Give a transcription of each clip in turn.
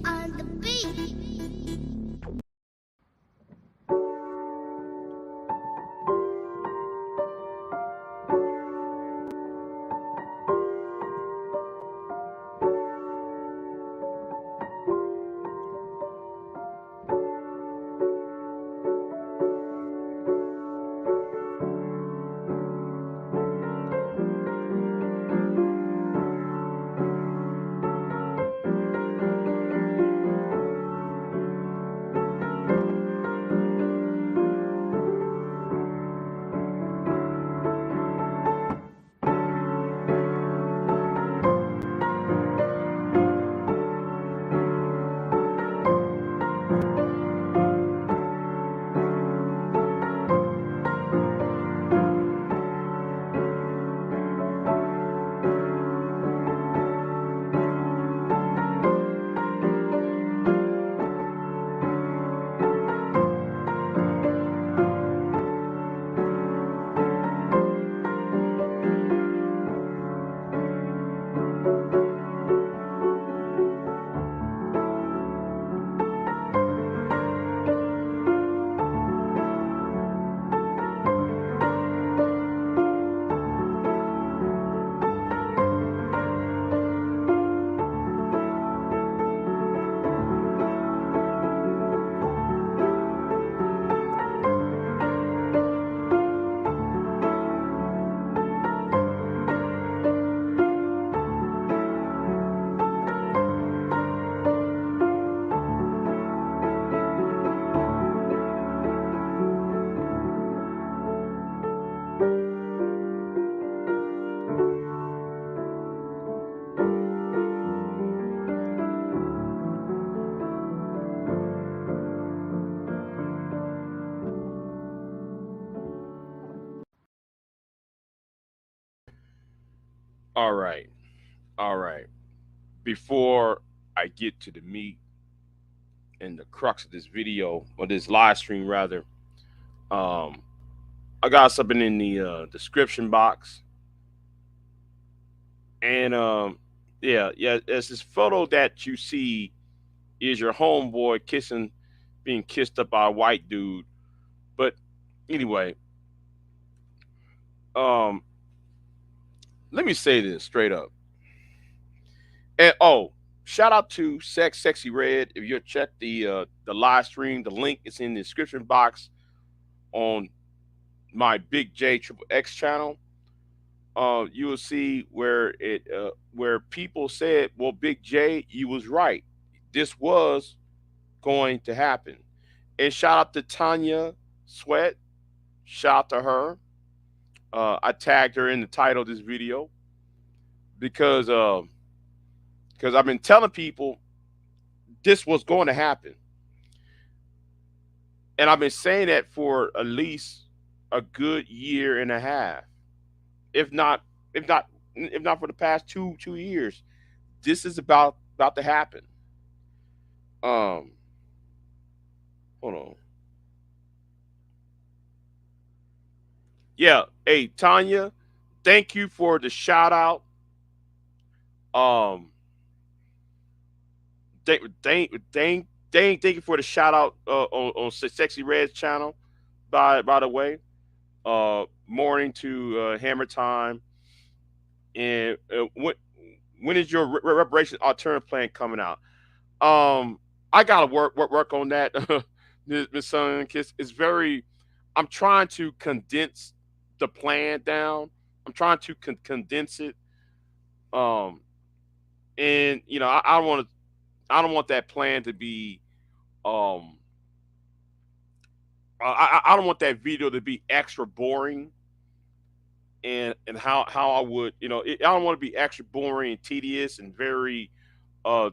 on the beat. All right. All right. Before I get to the meat and the crux of this video, or this live stream rather, um, I got something in the description box. And yeah, it's this photo that you see is your homeboy being kissed up by a white dude. But anyway, um, let me say this straight up. And oh, shout out to Sexy Red. If you check the live stream, the link is in the description box on my Big J Triple X channel. You will see where people said, "Well, Big J, you was right. This was going to happen." And shout out to Tanya Sweat. Shout out to her. I tagged her in the title of this video because I've been telling people this was going to happen, and I've been saying that for at least a good year and a half, if not if not if not for the past two years. This is about to happen. Um, hold on. Yeah, hey Tanya, thank you for the shout out. Um, thank you for the shout out on Sexy Red's channel. By the way, morning to Hammer Time, and when is your reparation alternative plan coming out? I gotta work on that. Miss Sun Kiss. It's very. I'm trying to condense the plan down. I'm trying to condense it. Um, and I don't want to. I don't want that plan to be. Um, I don't want that video to be extra boring. And how I would I don't want to be extra boring and tedious and very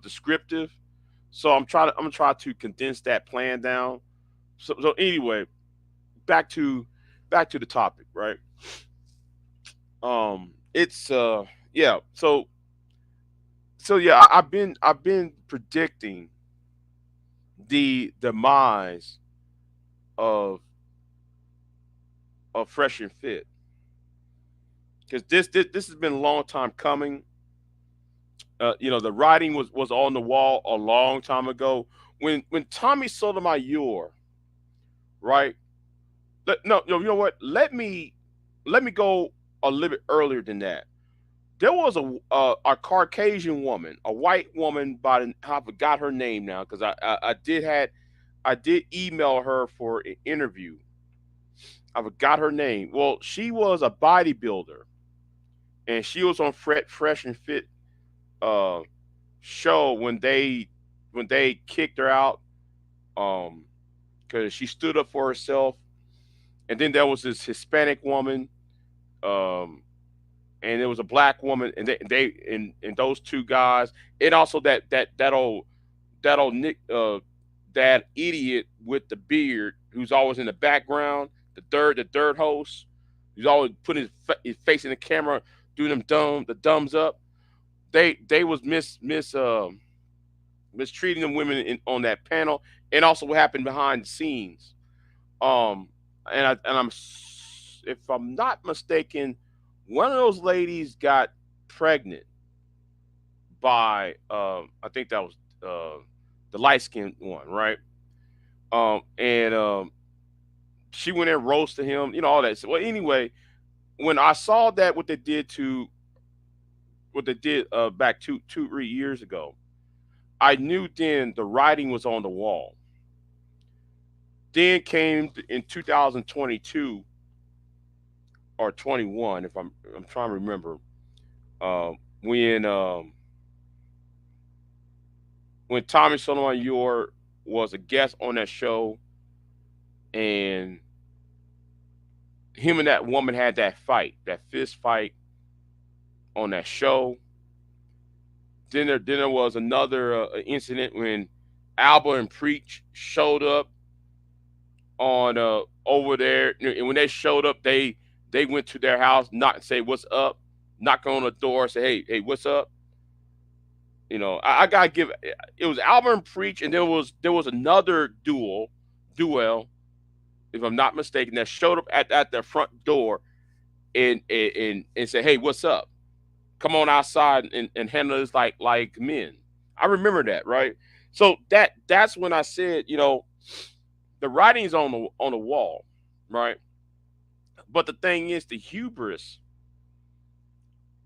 descriptive. So I'm gonna try to condense that plan down. So anyway, back to the topic, right? It's yeah. So yeah, I've been predicting the demise of Fresh and Fit because this has been a long time coming. The writing was on the wall a long time ago. When Tommy Sotomayor, right? No, no, you know what? Let me go a little bit earlier than that. There was a Caucasian woman, a white woman by I forgot her name now because I did email her for an interview. I forgot her name. Well, she was a bodybuilder, and she was on Fresh and Fit uh, show when they kicked her out um because she stood up for herself. And then there was this Hispanic woman, um and there was a black woman, and and those two guys, and also that old Nick, that idiot with the beard who's always in the background, the third host, who's always putting his face in the camera, doing the thumbs up. They was mistreating the women on that panel, and also what happened behind the scenes. Um, if I'm not mistaken, one of those ladies got pregnant by I think that was the light skinned one, right? And she went and roasted him, all that. So, well, anyway, when I saw that what they did back 3 years ago, I knew then the writing was on the wall. Then came in 2022 or 21, if I'm trying to remember, uh, when when Tommy Sotomayor was a guest on that show, and him and that woman had that fist fight on that show. Then there was another incident when Alba and Preach showed up on over there, and when they showed up, they went to their house, not say what's up, knock on the door, say hey what's up. I gotta give it was Alba and Preach, and there was another duel, if I'm not mistaken, that showed up at their front door and said, "Hey, what's up? Come on outside and handle this like men." I remember that, right? So that's when I said, the writing's on the wall, right? But the thing is, the hubris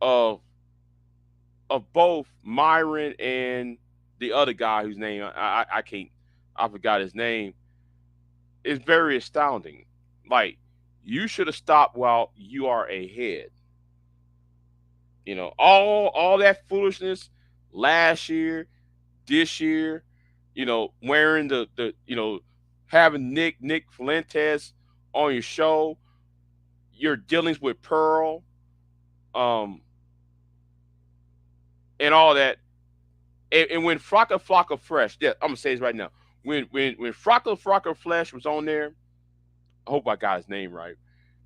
of of both Myron and the other guy whose name I can't, I forgot his name, is very astounding. Like, you should have stopped while you are ahead. All that foolishness last year, this year, wearing the having Nick Fuentes on your show, your dealings with Pearl, um, and all that. And when Flocka Fresh, yeah, I'm gonna say this right now. When Flocka Fresh was on there, I hope I got his name right.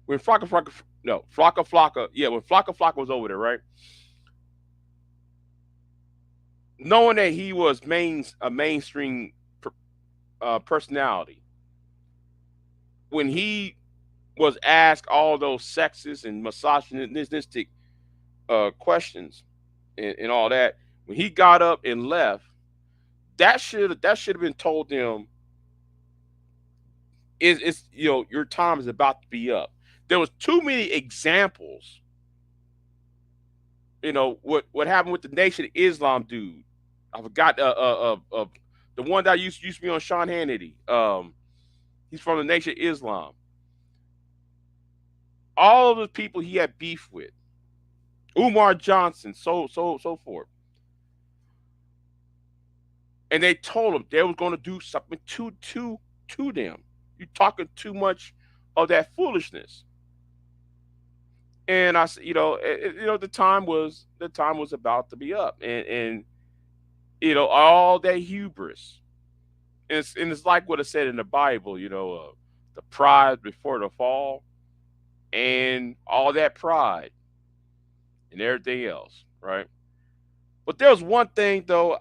When no, Flocka, yeah, when Flocka was over there, right? Knowing that he was a mainstream personality, when he was asked all those sexist and misogynistic questions and all that, when he got up and left, that should have been told them is your time is about to be up. There was too many examples. What happened with the Nation of Islam dude. I forgot the one that used to be on Sean Hannity. He's from the Nation of Islam. All of the people he had beef with, Umar Johnson, so forth, and they told him they was going to do something to them. You're talking too much of that foolishness. And I said, the time was about to be up, and all that hubris. And it's like what it said in the Bible, the pride before the fall, and all that pride and everything else, right? But there was one thing though,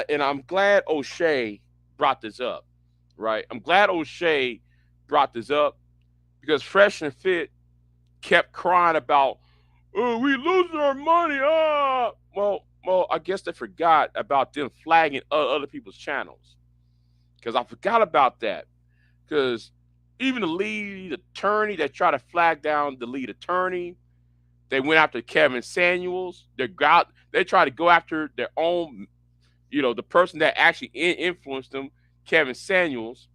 and I'm glad O'Shea brought this up, right? I'm glad O'Shea brought this up because Fresh and Fit kept crying about, "Oh, we losing our money." Well, Well, I guess they forgot about them flagging other people's channels because I forgot about that. Because even the lead attorney, they tried to flag down the lead attorney. They went after Kevin Samuels. They tried to go after their own, the person that actually influenced them, Kevin Samuels.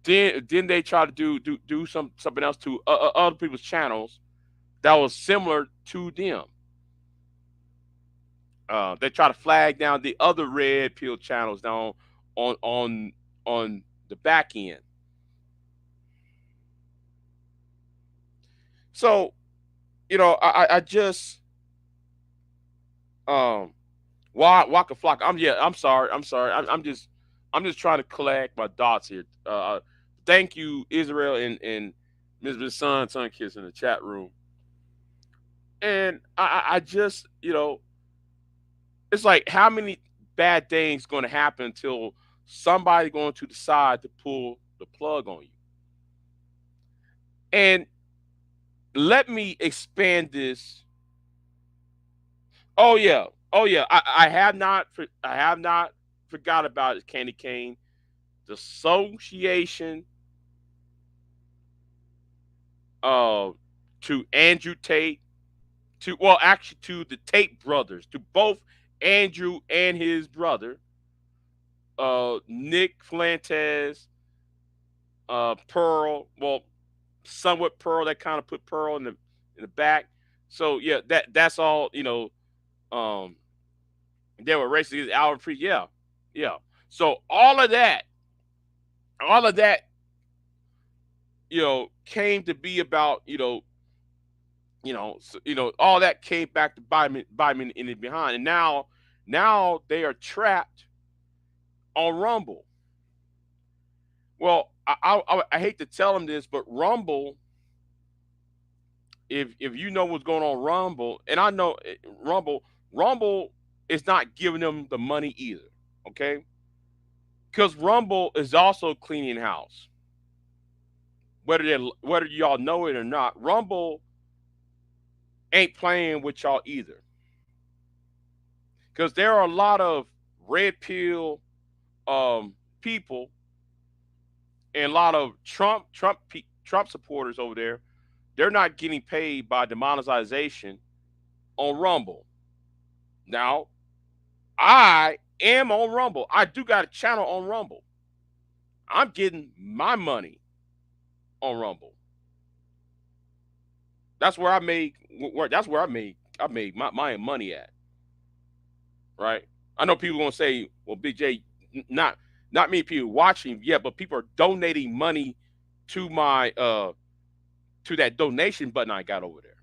Then they try to do something else to other people's channels that was similar to them. They try to flag down the other red pill channels down on the back end. So I just Waka Flocka. I'm sorry. I'm just trying to collect my thoughts here. Thank you, Israel and Ms. Son Kiss in the chat room. And I just it's like how many bad things going to happen until somebody going to decide to pull the plug on you. And let me expand this. Oh yeah, oh yeah. I have not forgot about it, Candy Cane. The association uh to Andrew Tate, actually to the Tate brothers, to both Andrew and his brother, Nick Fuentes, Pearl, somewhat Pearl, that kind of put Pearl in the back. So yeah, that's all, um they were racing against Alvin Free. Yeah, yeah. So all of that, came to be about, all that came back to bite me in the behind. And now they are trapped on Rumble. Well, I hate to tell them this, but Rumble, if you know what's going on Rumble, and I know Rumble is not giving them the money either. Okay, because Rumble is also cleaning house. Whether y'all know it or not, Rumble ain't playing with y'all either. Because there are a lot of red pill people and a lot of Trump supporters over there. They're not getting paid by demonetization on Rumble. Now, I am on Rumble. I do got a channel on Rumble. I'm getting my money on Rumble. That's where I make. That's where I made my money at. Right. I know people gonna say, "Well, Big J, not many people watching yet, but people are donating money to my to that donation button I got over there."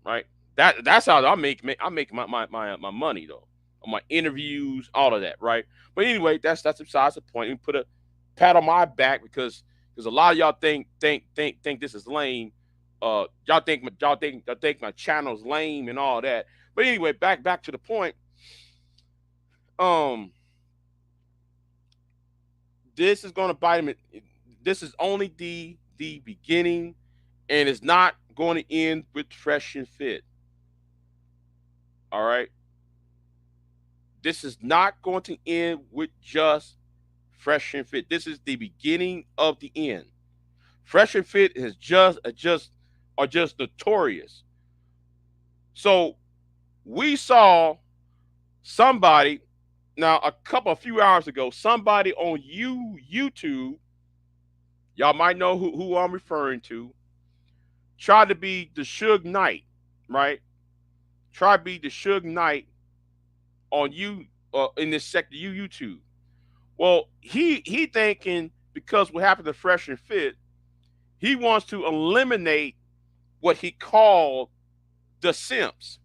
Right. That's how I make my money though, on my interviews, all of that. Right. But anyway, that's besides the point. We put a pat on my back because a lot of y'all think this is lame. Y'all think my channel's lame and all that. But anyway, back to the point. Um, this is gonna bite him. This is only the beginning, and it's not going to end with Fresh and Fit. All right. This is not going to end with just Fresh and Fit. This is the beginning of the end. Fresh and Fit is just notorious. So we saw somebody now a few hours ago, somebody on YouTube, y'all might know who I'm referring to, tried to be the Suge Knight, right? Try to be the Suge Knight on you in this sector, YouTube. Well, he thinking because what happened to Fresh and Fit, he wants to eliminate what he called the simps,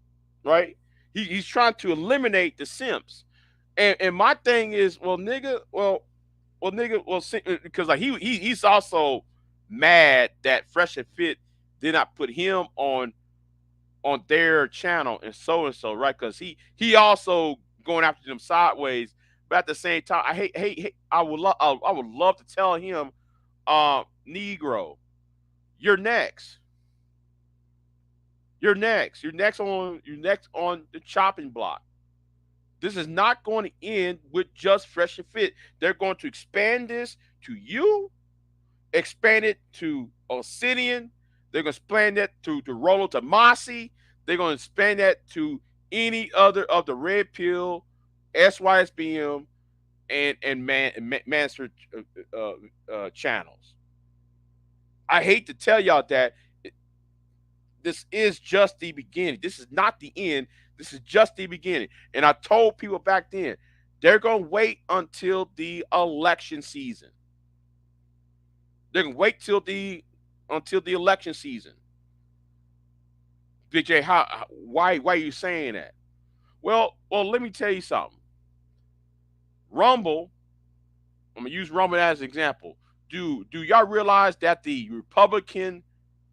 right? He's trying to eliminate the simps. And my thing is, well, nigga, because like he's also mad that Fresh and Fit did not put him on their channel and so, right? Because he also going after them sideways. But at the same time, I hate I would love to tell him, Negro, you're next. You're next. You're next on the chopping block. This is not going to end with just Fresh and Fit. They're going to expand this to you, expand it to Obsidian. They're going to expand that to Rollo Tomasi. They're going to expand that to any other of the Red Pill, SYSBM, and Master channels. I hate to tell y'all that this is just the beginning. This is not the end. This is just the beginning. And I told people back then, they're going to wait until the election season. They're going to wait until the election season. Big J, why are you saying that? Well, let me tell you something. Rumble, I'm gonna use Rumble as an example. Do y'all realize that the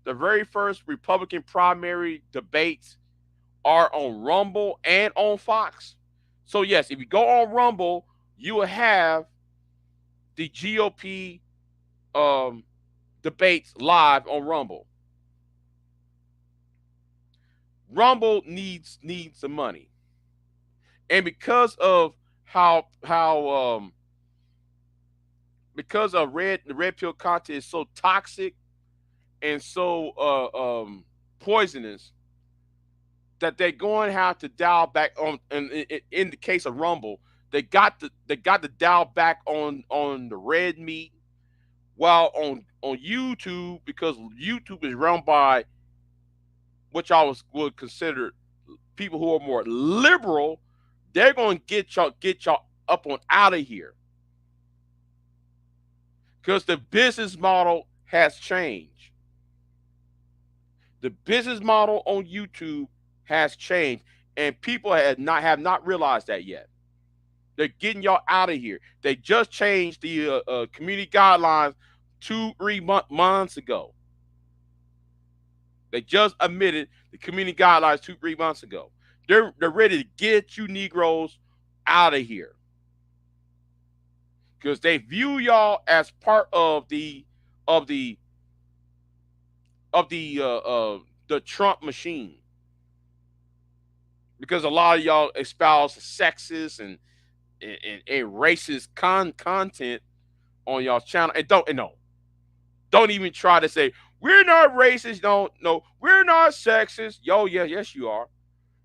very first Republican primary debates are on Rumble and on Fox? So yes, if you go on Rumble, you will have the GOP debates live on Rumble. Rumble needs some money, and because of the red pill content is so toxic and so poisonous that they're going to have to dial back on. And in the case of Rumble, they got to dial back on the red meat, while on YouTube, because YouTube is run by what y'all would consider people who are more liberal. They're going to get y'all up on out of here because the business model has changed. The business model on YouTube has changed, and people have not realized that yet. They're getting y'all out of here. They just changed the community guidelines 2-3 months ago. They just admitted the community guidelines 2-3 months ago. They're ready to get you Negroes out of here because they view y'all as part of the the Trump machine. Because a lot of y'all espouse sexist and racist content on y'all's channel, and don't even try to say we're not racist. No, we're not sexist. Yo, yeah, yes, you are.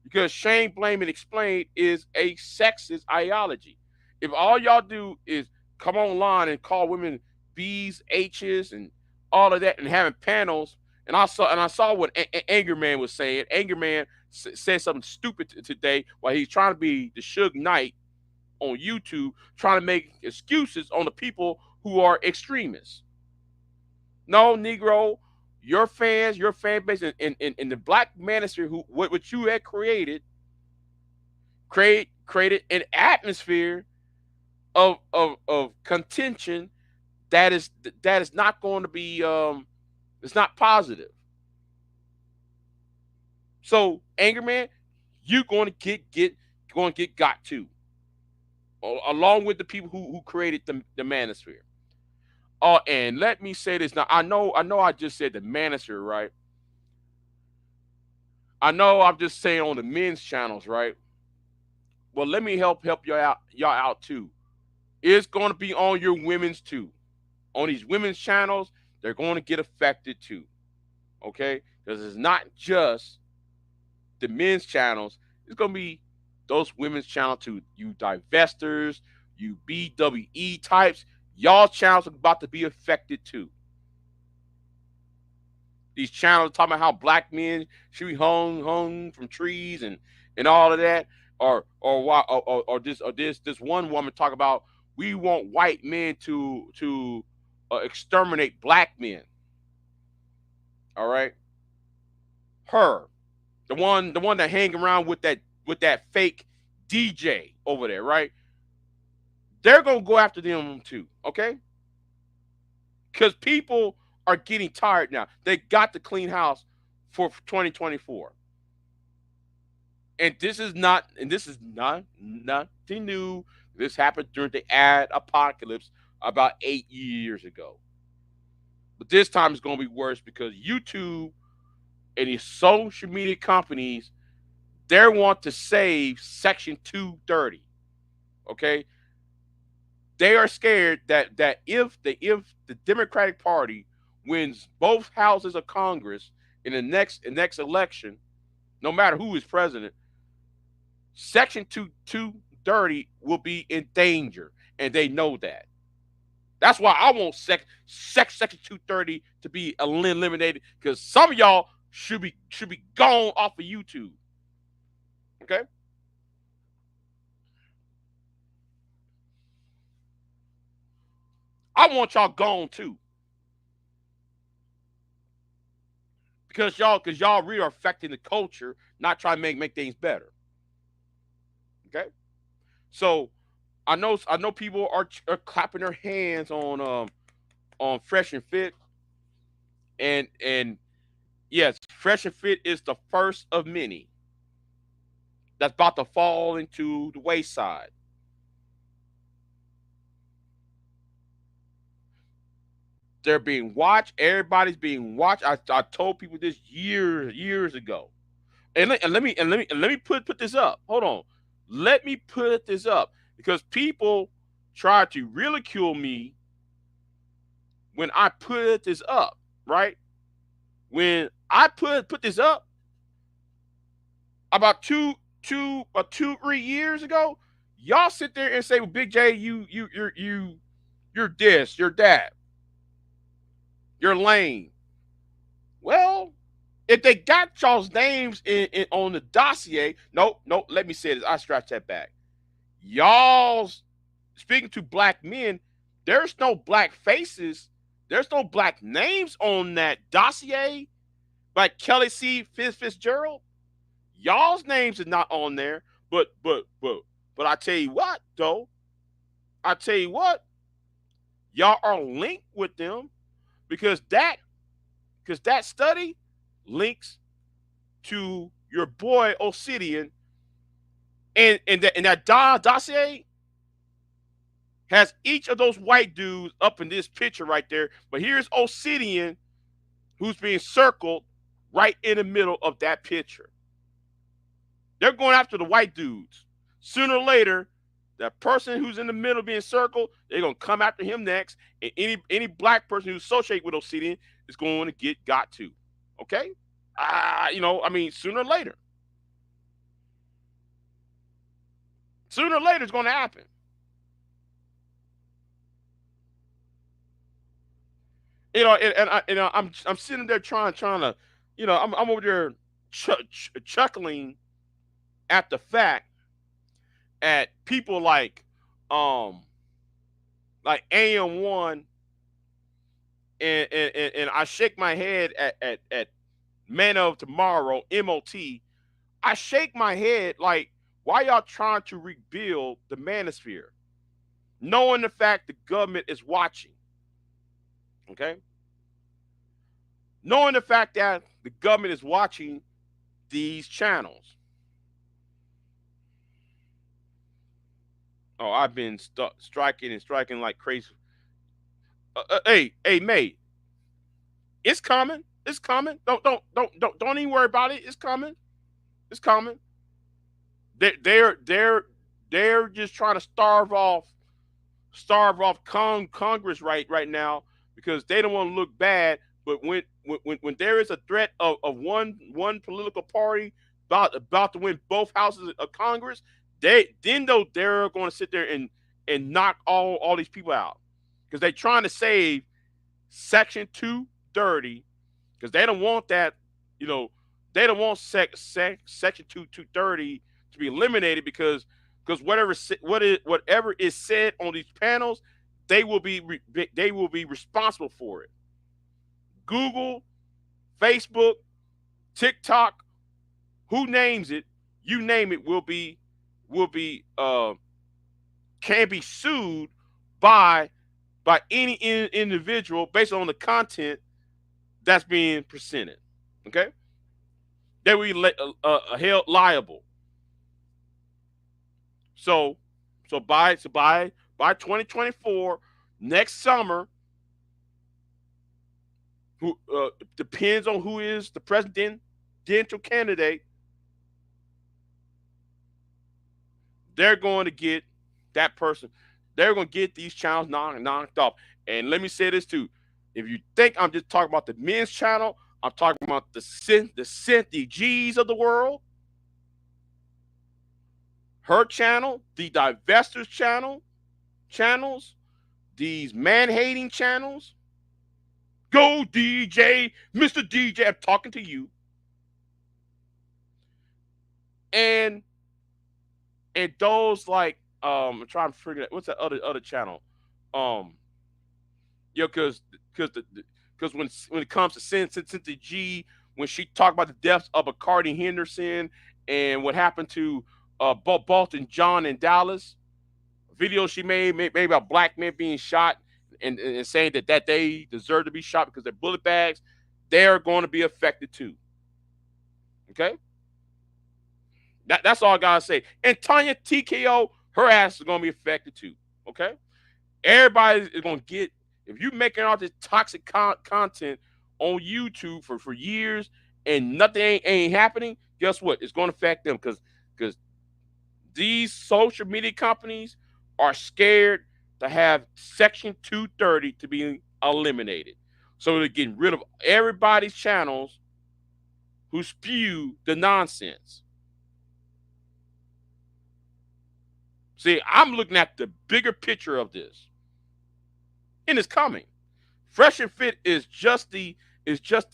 Because shame, blame, and explain is a sexist ideology. If all y'all do is come online and call women B's, H's, and all of that, and having panels, and I saw what Anger Man was saying. Anger Man said something stupid today while he's trying to be the Suge Knight on YouTube, trying to make excuses on the people who are extremists. No, Negro, your fans, your fan base, and the black manosphere, what you had created an atmosphere of contention that is not going to be it's not positive. So, Anger Man, you're going to get got too, along with the people who created the manosphere. Oh, and let me say this now. I know I just said the manosphere, right? I know I'm just saying on the men's channels, right? Well, let me help y'all out too. It's going to be on your women's too. On these women's channels, they're going to get affected too. Okay? Because it's not just the men's channels, it's going to be those women's channels too. You divestors, you BWE types, y'all channels are about to be affected too. These channels talking about how black men should be hung from trees and all of that, or this one woman talk about we want white men to exterminate black men. All right, her, the one that hang around with that fake DJ over there, right? They're gonna go after them too, okay? Because people are getting tired now. They got to clean house for 2024. And this is not nothing new. This happened during the ad apocalypse about 8 years ago. But this time it's going to be worse because YouTube and these social media companies, they want to save Section 230. Okay, they are scared that if the Democratic Party wins both houses of Congress in the next election, no matter who is president, Section 230 will be in danger, and they know that. That's why I want Section 230 to be eliminated, because some of y'all should be gone off of YouTube. Okay, I want y'all gone too, because y'all really are affecting the culture, not trying to make things better. Okay, so I know people are clapping their hands on Fresh and Fit, and yes, Fresh and Fit is the first of many that's about to fall into the wayside. They're being watched. Everybody's being watched. I told people this years ago. And let me put this up. Hold on. Let me put this up, because people try to ridicule me when I put this up, right? When I put this up about 3 years ago, y'all sit there and say, well, Big J, you're this, you're that, you're lame. Well, if they got y'all's names on the dossier, no, let me say this. I scratch that back. Y'all's speaking to black men. There's no black faces. There's no black names on that dossier, like Kelly C. Fitzgerald. Y'all's names is not on there. But I tell you what, though. I tell you what, y'all are linked with them, because that study links to your boy Obsidian, and that dossier has each of those white dudes up in this picture right there. But here's Obsidian, who's being circled right in the middle of that picture. They're going after the white dudes. Sooner or later, that person who's in the middle being circled, they're gonna come after him next, and any black person who's associated with Obsidian is going to get got to. Okay, I mean, sooner or later, it's going to happen. I'm sitting there trying to, I'm over there chuckling at the fact at people um like AM1, and I shake my head at Man of Tomorrow, MOT. I shake my head like, why y'all trying to rebuild the manosphere, knowing the fact the government is watching? Okay, knowing the fact that the government is watching these channels. Oh, I've been striking and striking like crazy. Hey, mate, it's coming. It's coming. Don't even worry about it. It's coming. It's coming. They're just trying to starve off Congress right now, because they don't want to look bad. But when there is a threat of one political party about to win both houses of Congress, they're going to sit there and knock all these people out, because they're trying to save Section 230, because they don't want that, you know, they don't want Section 230 to be eliminated, because whatever is said on these panels, they will be responsible for it. Google, Facebook, TikTok, who names it, you name it, will be can be sued by any individual based on the content that's being presented. Okay, they will be held liable. So by 2024, next summer, who depends on who is the president presidential candidate, they're going to get that person. They're going to get these channels knocked off. And let me say this too: if you think I'm just talking about the men's channel, I'm talking about the Cynthia G's of the world, her channel, the divestors channels, these man hating channels. Go DJ, Mr. DJ, I'm talking to you. And those like I'm trying to figure out what's that other channel. Um yeah, because when it comes to Cynthia G, when she talked about the deaths of Bacardi Henderson and what happened to Bolton John in Dallas, video she made about black men being shot and saying that they deserve to be shot because they're bullet bags, they're going to be affected too. Okay? That's all I gotta say. And Tanya TKO, her ass is gonna be affected too. Okay? Everybody is gonna get, if you making all this toxic content on YouTube for years and nothing ain't happening, guess what? It's gonna affect them because these social media companies are scared to have Section 230 to be eliminated. So they're getting rid of everybody's channels who spew the nonsense. See, I'm looking at the bigger picture of this. And it's coming. Fresh and Fit is just the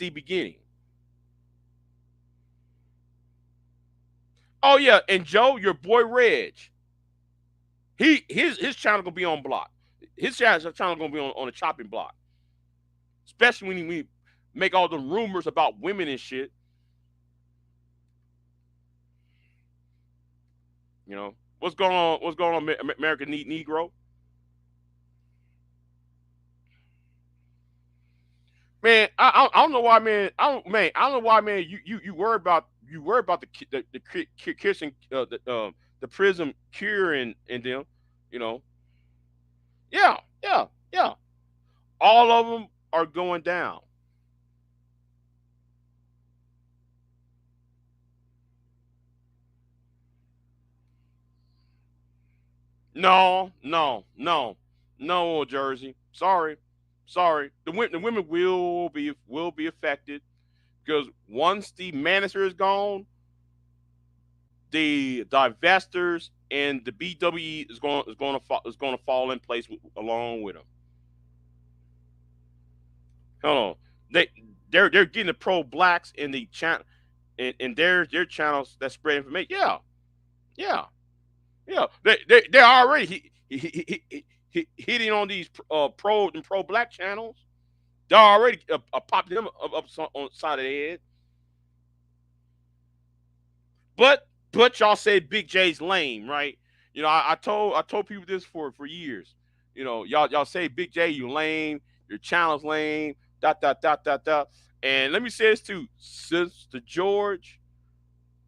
beginning. Oh yeah, and Joe, your boy Reg, his channel gonna be on block. His channel gonna be on a chopping block. Especially when we make all the rumors about women and shit. You know what's going on? What's going on, American Negro? Man, I don't know why, man. I don't know why, man. You worry about the Christian the prison cure and them, you know. Yeah, yeah, yeah. All of them are going down. No, no, no, no, Jersey. Sorry, sorry. The women will be affected because once the manager is gone, the divestors and the BW is going to fall in place along with them. Hold on, they they're getting the pro blacks in the channel in their channels that spread information. Yeah, yeah, yeah. They're already hitting on these pro black channels. They're already popped them up on the side of the head. But y'all say Big J's lame, right? You know, I told people this for years. You know, y'all say Big J, you lame, your channel's lame, dot. And let me say this too, Sister George,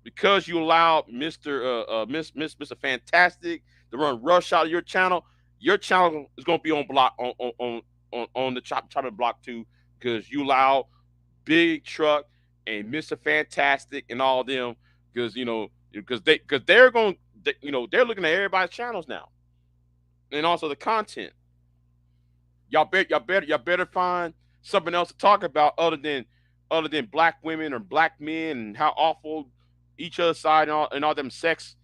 because you allowed Mr. Fantastic to run rush out of your channel is gonna be on block on the chopping block too, because you allow Big Truck and Mr. Fantastic and all them, because you know because they're going you know they're looking at everybody's channels now and also the content. Y'all better find something else to talk about other than black women or black men and how awful each other's side and all them sex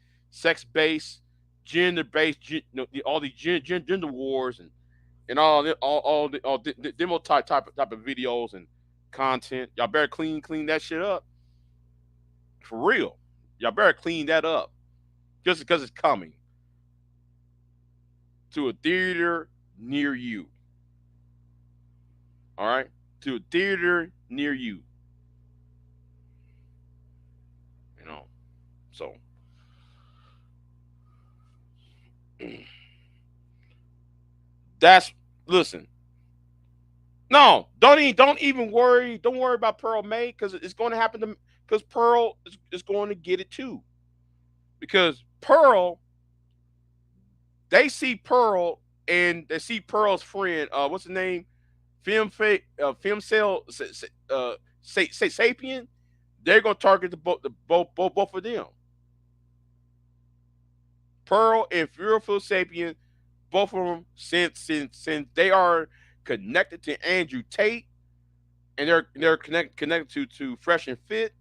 based gender based all these gender wars and all the demo type of videos and content. Y'all better clean that shit up for real. Y'all better clean that up just because it's coming to a theater near you. All right, to a theater near you. You know, so that's listen. No, don't even worry. Don't worry about Pearl May because it's going to happen to because Pearl is going to get it too. Because Pearl, they see Pearl and they see Pearl's friend. What's the name? Film Cell Sapien. they're gonna target both of them. Pearl and Fearful Sapien, both of them, since they are connected to Andrew Tate, and they're connected to Fresh and Fit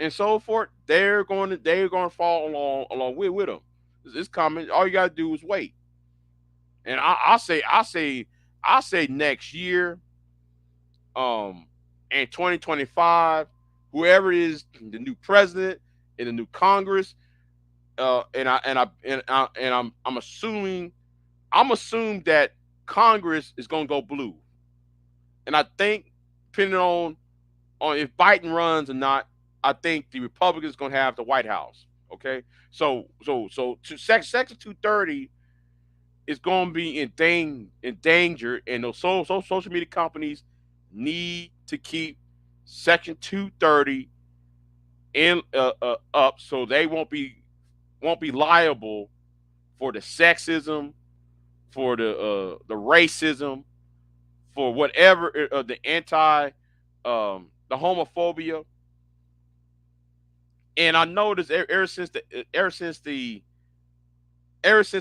and so forth, they're going to fall along with them. It's coming. All you gotta do is wait. And I say next year, in 2025, whoever is the new president in the new Congress, and I'm assuming that Congress is gonna go blue. And I think, depending on if Biden runs or not, I think the Republicans gonna have the White House. Okay, so Section 230 is gonna be in danger, and those social media companies need to keep Section 230 in up, so they won't be liable for the sexism, for the racism, for whatever, the homophobia. And I noticed ever since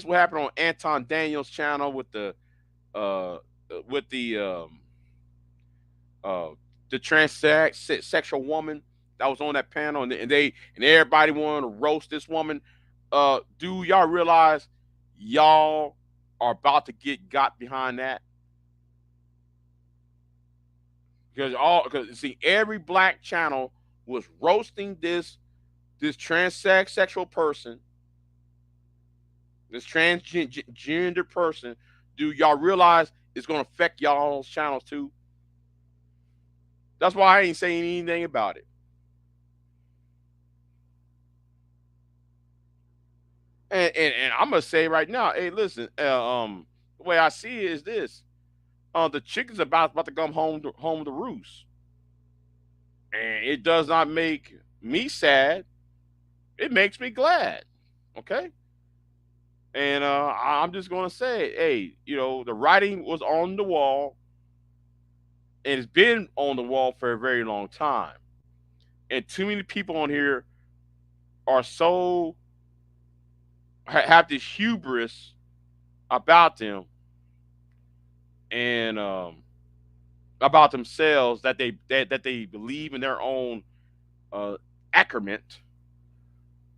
what happened on Anton Daniels' channel uh with uh the transsexual woman that was on that panel, and everybody wanted to roast this woman. Do y'all realize y'all are about to get got behind that? Because see, every black channel was roasting this transsexual person, this transgender person. Do y'all realize it's gonna affect y'all's channels too? That's why I ain't saying anything about it. And I'm gonna say right now, hey, listen, the way I see it is this: the chicken's about to come home to roost, and it does not make me sad. It makes me glad. Okay, and I'm just gonna say, hey, the writing was on the wall, and it's been on the wall for a very long time, and too many people on here are have this hubris about them, and about themselves, that they believe in their own uh, accrement.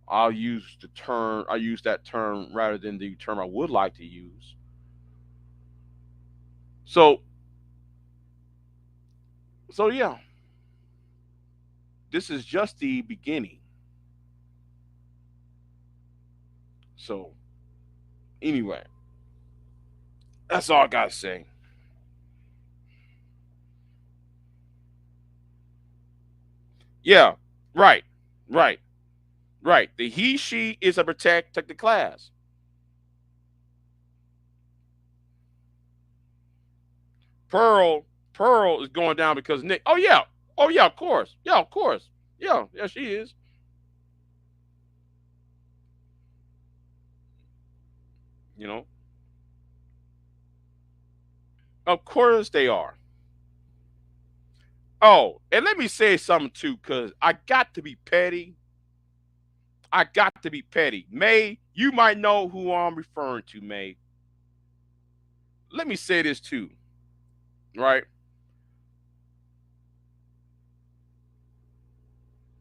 I use that term rather than the term I would like to use. So yeah, this is just the beginning. So anyway, that's all I gotta say. Yeah, right, right, right. The he she is a protected class. Pearl is going down because Nick. Oh yeah, oh yeah, of course, yeah, of course, yeah, she is. You know, of course they are. Oh, and let me say something too, because I got to be petty. I got to be petty. May, you might know who I'm referring to, May. Let me say this too, right?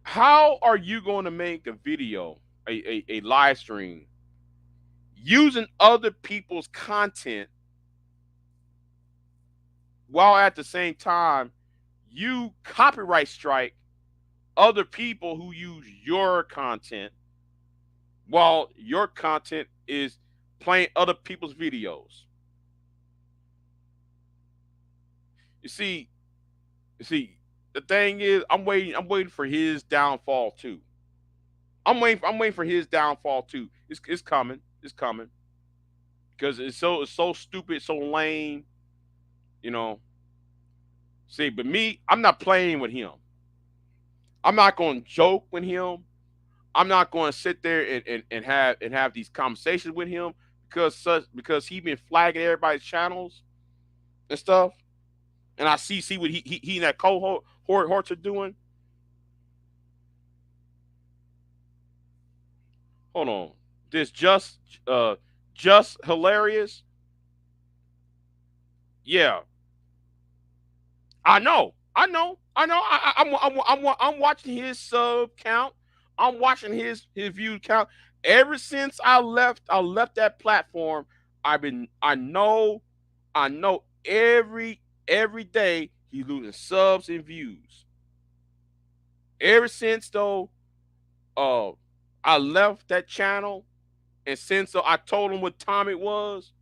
How are you going to make a video, a live stream, using other people's content, while at the same time you copyright strike other people who use your content, while your content is playing other people's videos? You see, you see, the thing is, I'm waiting for his downfall too. I'm waiting for his downfall too. It's coming. It's coming. Because it's so stupid, so lame, you know. See, but me, I'm not playing with him. I'm not going to joke with him. I'm not going to sit there and have these conversations with him, because he been flagging everybody's channels and stuff. And I see what he and that cohort are doing. hold on. This just hilarious. Yeah, I know. I'm watching his sub count. I'm watching his view count. Ever since I left that platform. I know every day he's losing subs and views. Ever since though, uh, I left that channel, and since I told him what time it was,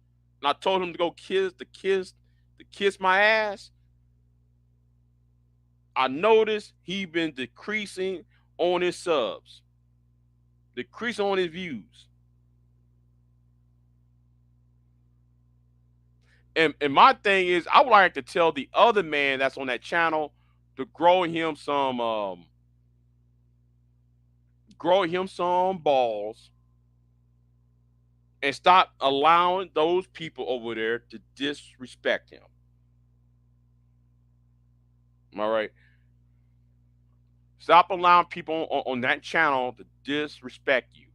and I told him to go kiss my ass. I noticed he been decreasing on his subs, decreasing on his views. And my thing is, I would like to tell the other man that's on that channel to grow him some balls, and stop allowing those people over there to disrespect him. Am I right? Stop allowing people on that channel to disrespect you.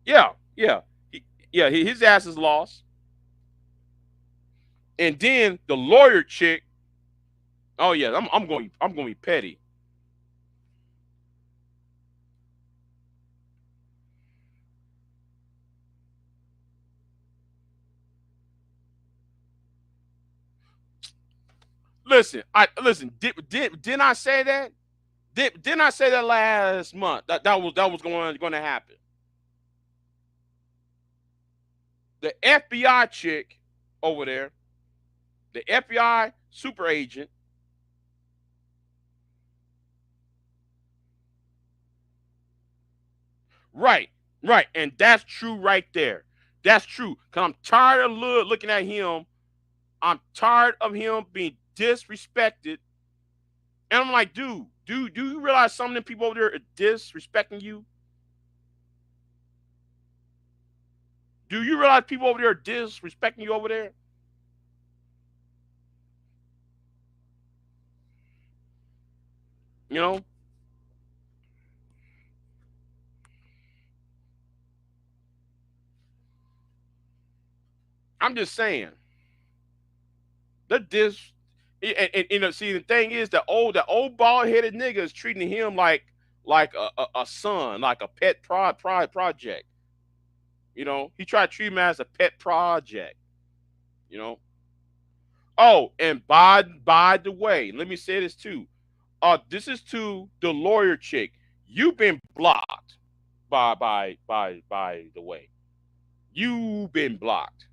Yeah, yeah, his ass is lost. And then the lawyer chick. Oh yeah, I'm going to be petty. Listen, didn't I say that? Didn't I say that last month that was going to happen? The FBI chick over there, the FBI super agent. Right, right, and that's true right there. That's true. Cause I'm tired of looking at him. I'm tired of him being disrespected. And I'm like, dude, do you realize some of them people over there are disrespecting you? Do you realize people over there are disrespecting you over there? You know, I'm just saying. The dis and you know, see the thing is the old bald headed nigga is treating him like a son, like a pet project. You know, he tried to treat him as a pet project. You know. Oh, and by the way, let me say this too. This is to the lawyer chick. You've been blocked by the way. You've been blocked.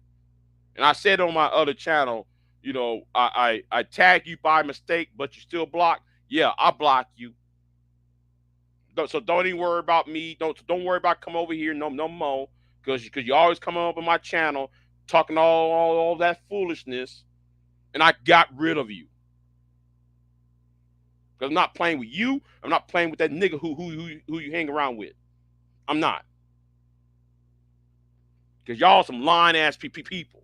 And I said on my other channel, I tag you by mistake, but you still block. Yeah, I block you. So don't even worry about me. Don't worry about come over here no more, because you always come over my channel talking all that foolishness, and I got rid of you. Because I'm not playing with you. I'm not playing with that nigga who you hang around with. I'm not. Because y'all some lying ass people.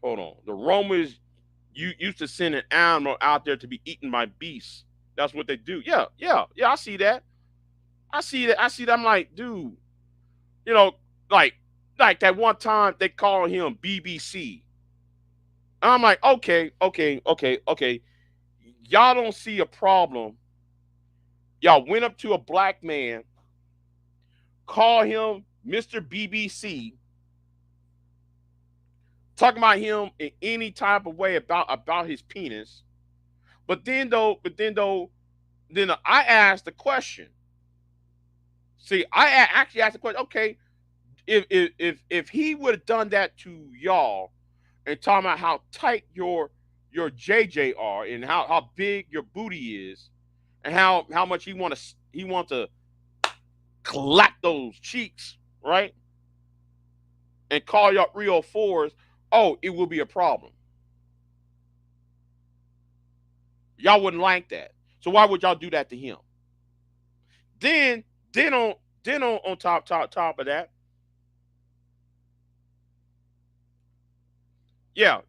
Hold on. The Romans you used to send an animal out there to be eaten by beasts. That's what they do. Yeah, yeah, yeah. I see that. I see that. I see that. I'm like, dude, you know, like like that one time they called him BBC. And I'm like, okay. Y'all don't see a problem. Y'all went up to a black man, call him Mr. BBC, talking about him in any type of way about his penis. Then I asked the question. See, actually asked the question. Okay, if he would have done that to y'all and talking about how tight your JJ are and how big your booty is and how much he want to clap those cheeks, right? And call y'all real fours, oh, it will be a problem. Y'all wouldn't like that. So why would y'all do that to him? Then then on then on top of that, yeah.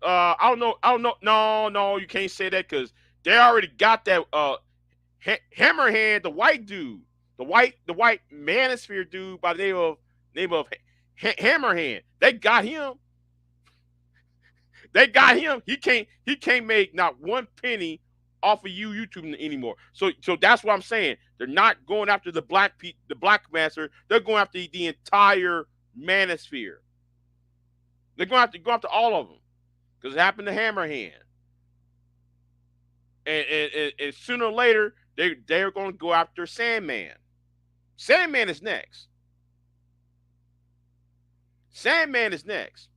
I don't know. I don't know. No, no, you can't say that because they already got that. Hammerhand, the white dude, the white manosphere dude by the name of Hammerhand. They got him. They got him. He can't make not one penny off of YouTube anymore. So that's what I'm saying. They're not going after the black master. They're going after the entire manosphere. They're going to go after all of them because it happened to Hammerhand, and sooner or later they're going to go after Sandman. Sandman is next. Sandman is next.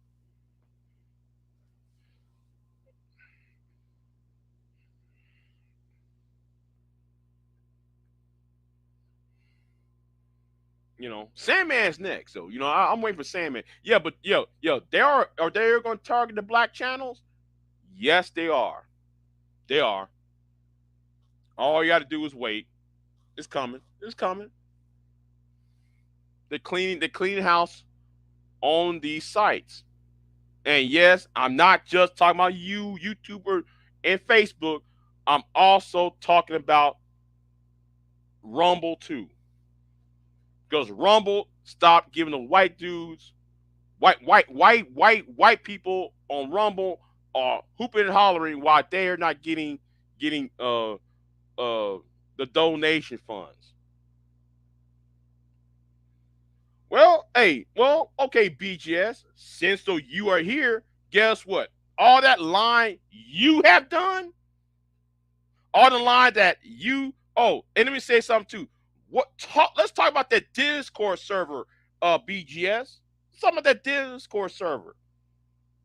Sandman's next. So I'm waiting for Sandman. Yeah, but yo, are they going to target the black channels? Yes, they are. They are. All you got to do is wait. It's coming. It's coming. They're cleaning house on these sites. And yes, I'm not just talking about YouTuber, and Facebook. I'm also talking about Rumble too, because Rumble stopped giving the white dudes, white people on Rumble are hooping and hollering while they are not getting the donation funds. Okay, BGS. Since though you are here, guess what? All that line you have done, all the line that you. Oh, and let me say something too. Let's talk about that Discord server, BGS. Some of that Discord server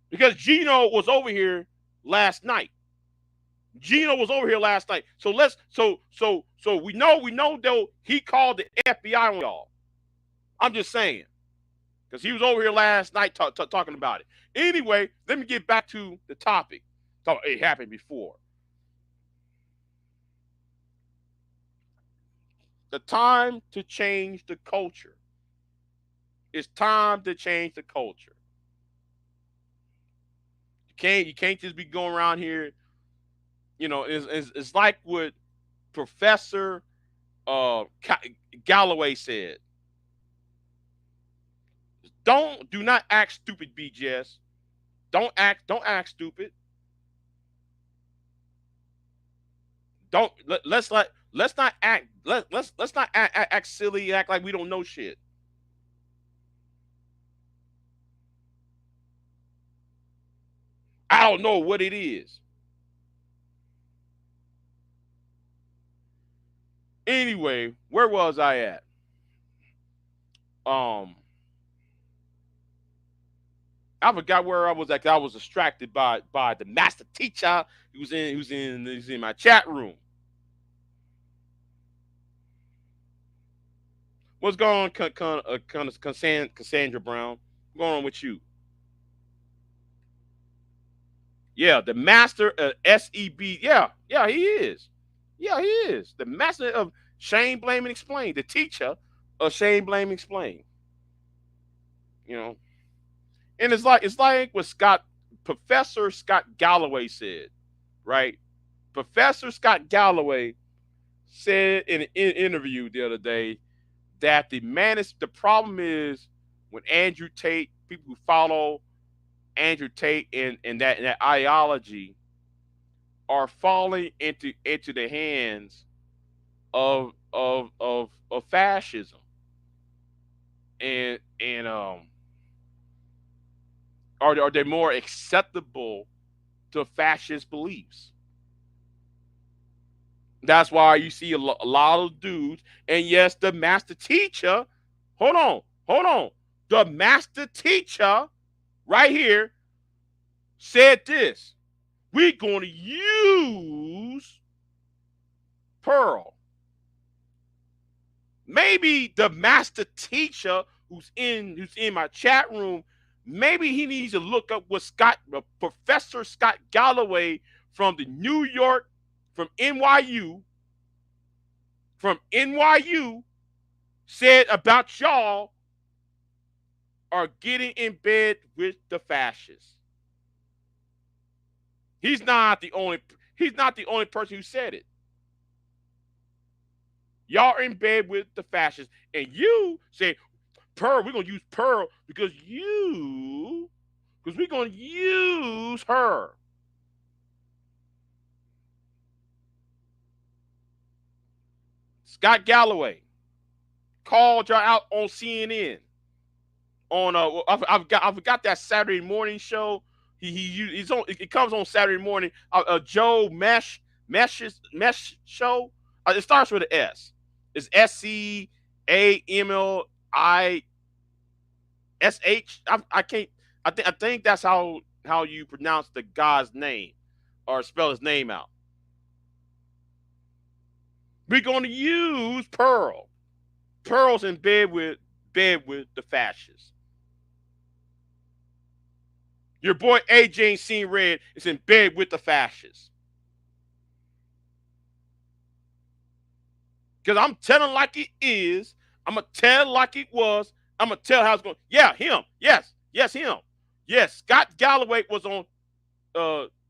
because Gino was over here last night. Gino was over here last night. So we know though he called the FBI on y'all. I'm just saying because he was over here last night talking about it. Anyway, let me get back to the topic. It happened before. The time to change the culture. It's time to change the culture. You can't just be going around here. It's like what Professor uh, Galloway said. Do not act stupid, BGS. Don't act stupid. Don't let's not act let's not act silly, act like we don't know shit. I don't know what it is. Anyway, where was I at? Um, I forgot where I was at. I was distracted by the master teacher. He was in my chat room. What's going on, Cassandra Brown? What's going on with you? Yeah, the master of SEB. Yeah, yeah, he is. Yeah, he is the master of shame, blame, and explain. The teacher of shame, blame, and explain. You know, and it's like what Professor Scott Galloway said, right? Professor Scott Galloway said in an interview the other day that the problem is when Andrew Tate, people who follow Andrew Tate and that ideology are falling into the hands of fascism and are they more acceptable to fascist beliefs? That's why you see a lot of dudes. And yes, the master teacher, hold on. The master teacher right here said this. We're going to use Pearl. Maybe the master teacher who's in my chat room, maybe he needs to look up what Professor Scott Galloway from the New York, from NYU, from NYU said about y'all are getting in bed with the fascists. He's not the only. He's not the only person who said it. Y'all are in bed with the fascists, and you say, "Pearl, we're gonna use Pearl because we're gonna use her." Scott Galloway called y'all out on CNN. On I forgot that Saturday morning show. He's on. It comes on Saturday morning. Joe Mesh show. It starts with an S. It's SCAMLISH. I can't. I think that's how you pronounce the guy's name or spell his name out. We're going to use Pearl. Pearl's in bed with the fascists. Your boy AJ ain't seen red is in bed with the fascists. Because I'm telling like it is. I'm going to tell like it was. I'm going to tell how it's going. Yeah, him. Yes. Yes, him. Yes, Scott Galloway was on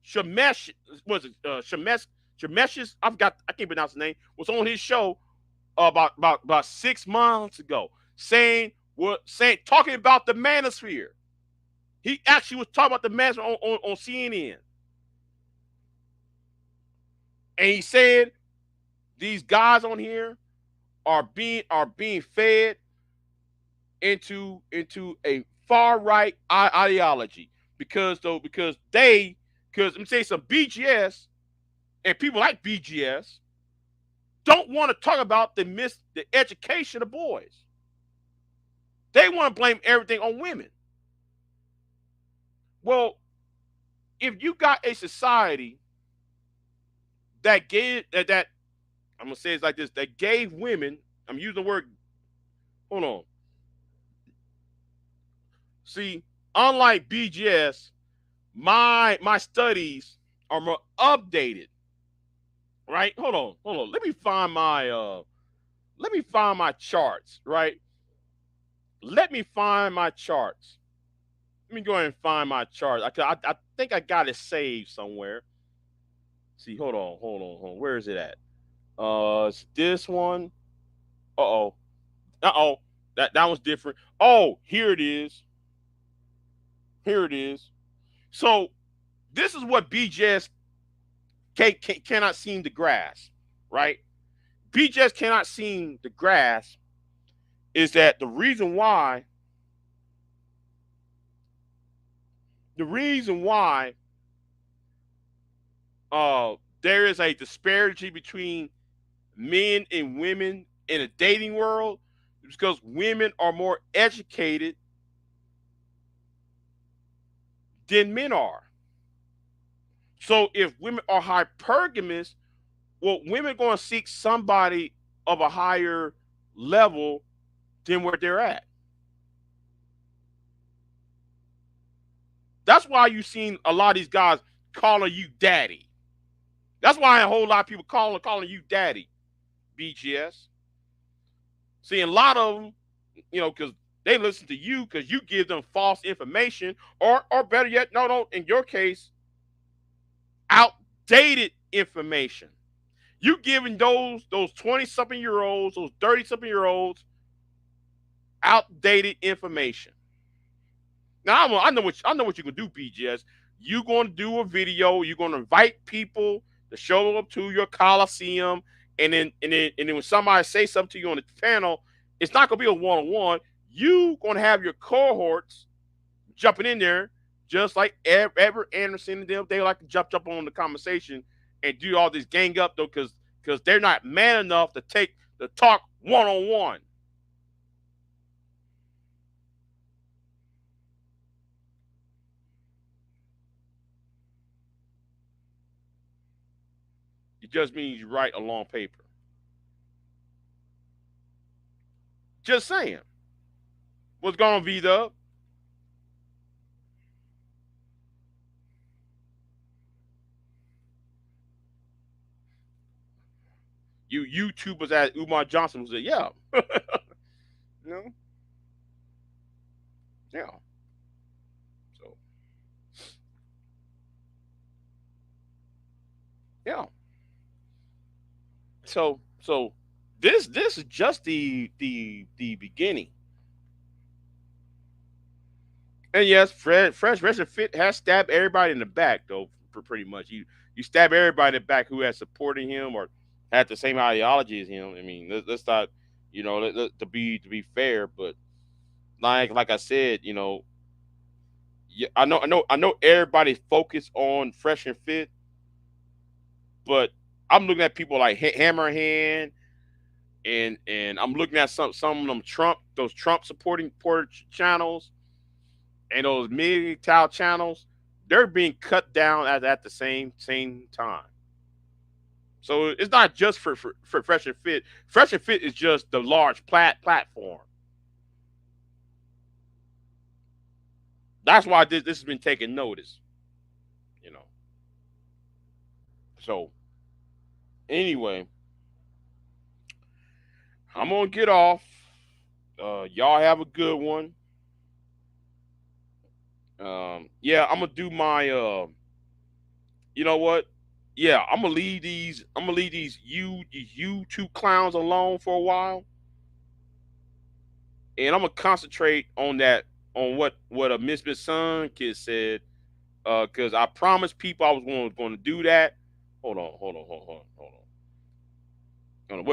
Shemesh. Was it Shemesh's? I can't pronounce the name. Was on his show about 6 months ago talking about the manosphere. He actually was talking about the manosphere on CNN. And he said these guys on here are being fed into a far right ideology because let me say some BGS and people like BGS don't want to talk about the education of boys. They want to blame everything on women. Well, if you got a society that gave that I'm gonna say it's like this, that gave women, I'm using the word, hold on. See, unlike BGS, my studies are more updated. Right? Hold on. Let me find my charts, right? Let me find my charts. Let me go ahead and find my charts. I think I got it saved somewhere. See, hold on. Where is it at? It's this one. Uh-oh. Uh-oh. That was different. Oh, here it is. Here it is. So this is what BJS cannot seem to grasp, right? BJS cannot seem to grasp is that the reason why there is a disparity between men and women in a dating world is because women are more educated than men are. So if women are hypergamous, well, women are going to seek somebody of a higher level than where they're at. That's why you've seen a lot of these guys calling you daddy. That's why a whole lot of people calling you daddy, BGS. See, a lot of them, because they listen to you because you give them false information, or better yet, no, in your case, outdated information. You giving those 20-something-year-olds, those 30-something-year-olds, outdated information. Now I know what you can do, BGS. You're going to do a video. You're going to invite people to show up to your coliseum, and then when somebody say something to you on the panel, it's not going to be a one-on-one. You going to have your cohorts jumping in there, just like Everett Anderson and them. They like to jump on the conversation and do all this gang up though, because they're not man enough to take the talk one-on-one. It just means you write a long paper. Just saying. What's going on, V-Dub? You YouTubers at Umar Johnson was said, yeah. You know? Yeah. So Yeah. So this is just the beginning. And yes, Fresh and Fit has stabbed everybody in the back though, pretty much. You stab everybody in the back who has supporting him or had the same ideology as him. I mean, let's not, to be fair, but like I said, yeah, I know everybody focused on Fresh and Fit, but I'm looking at people like Hammerhand, and I'm looking at some of them those Trump supporting channels and those MGTOW channels. They're being cut down at the same time. So it's not just for Fresh and Fit. Fresh and Fit is just the large platform. That's why this has been taking notice. You know. So anyway, I'm gonna get off. Y'all have a good one. Yeah, I'm gonna do my. You know what? Yeah, I'm gonna leave these. I'm gonna leave these YouTube clowns alone for a while, and I'm gonna concentrate on that on what a Misfit Son kid said. Because I promised people I was going to do that. Hold on.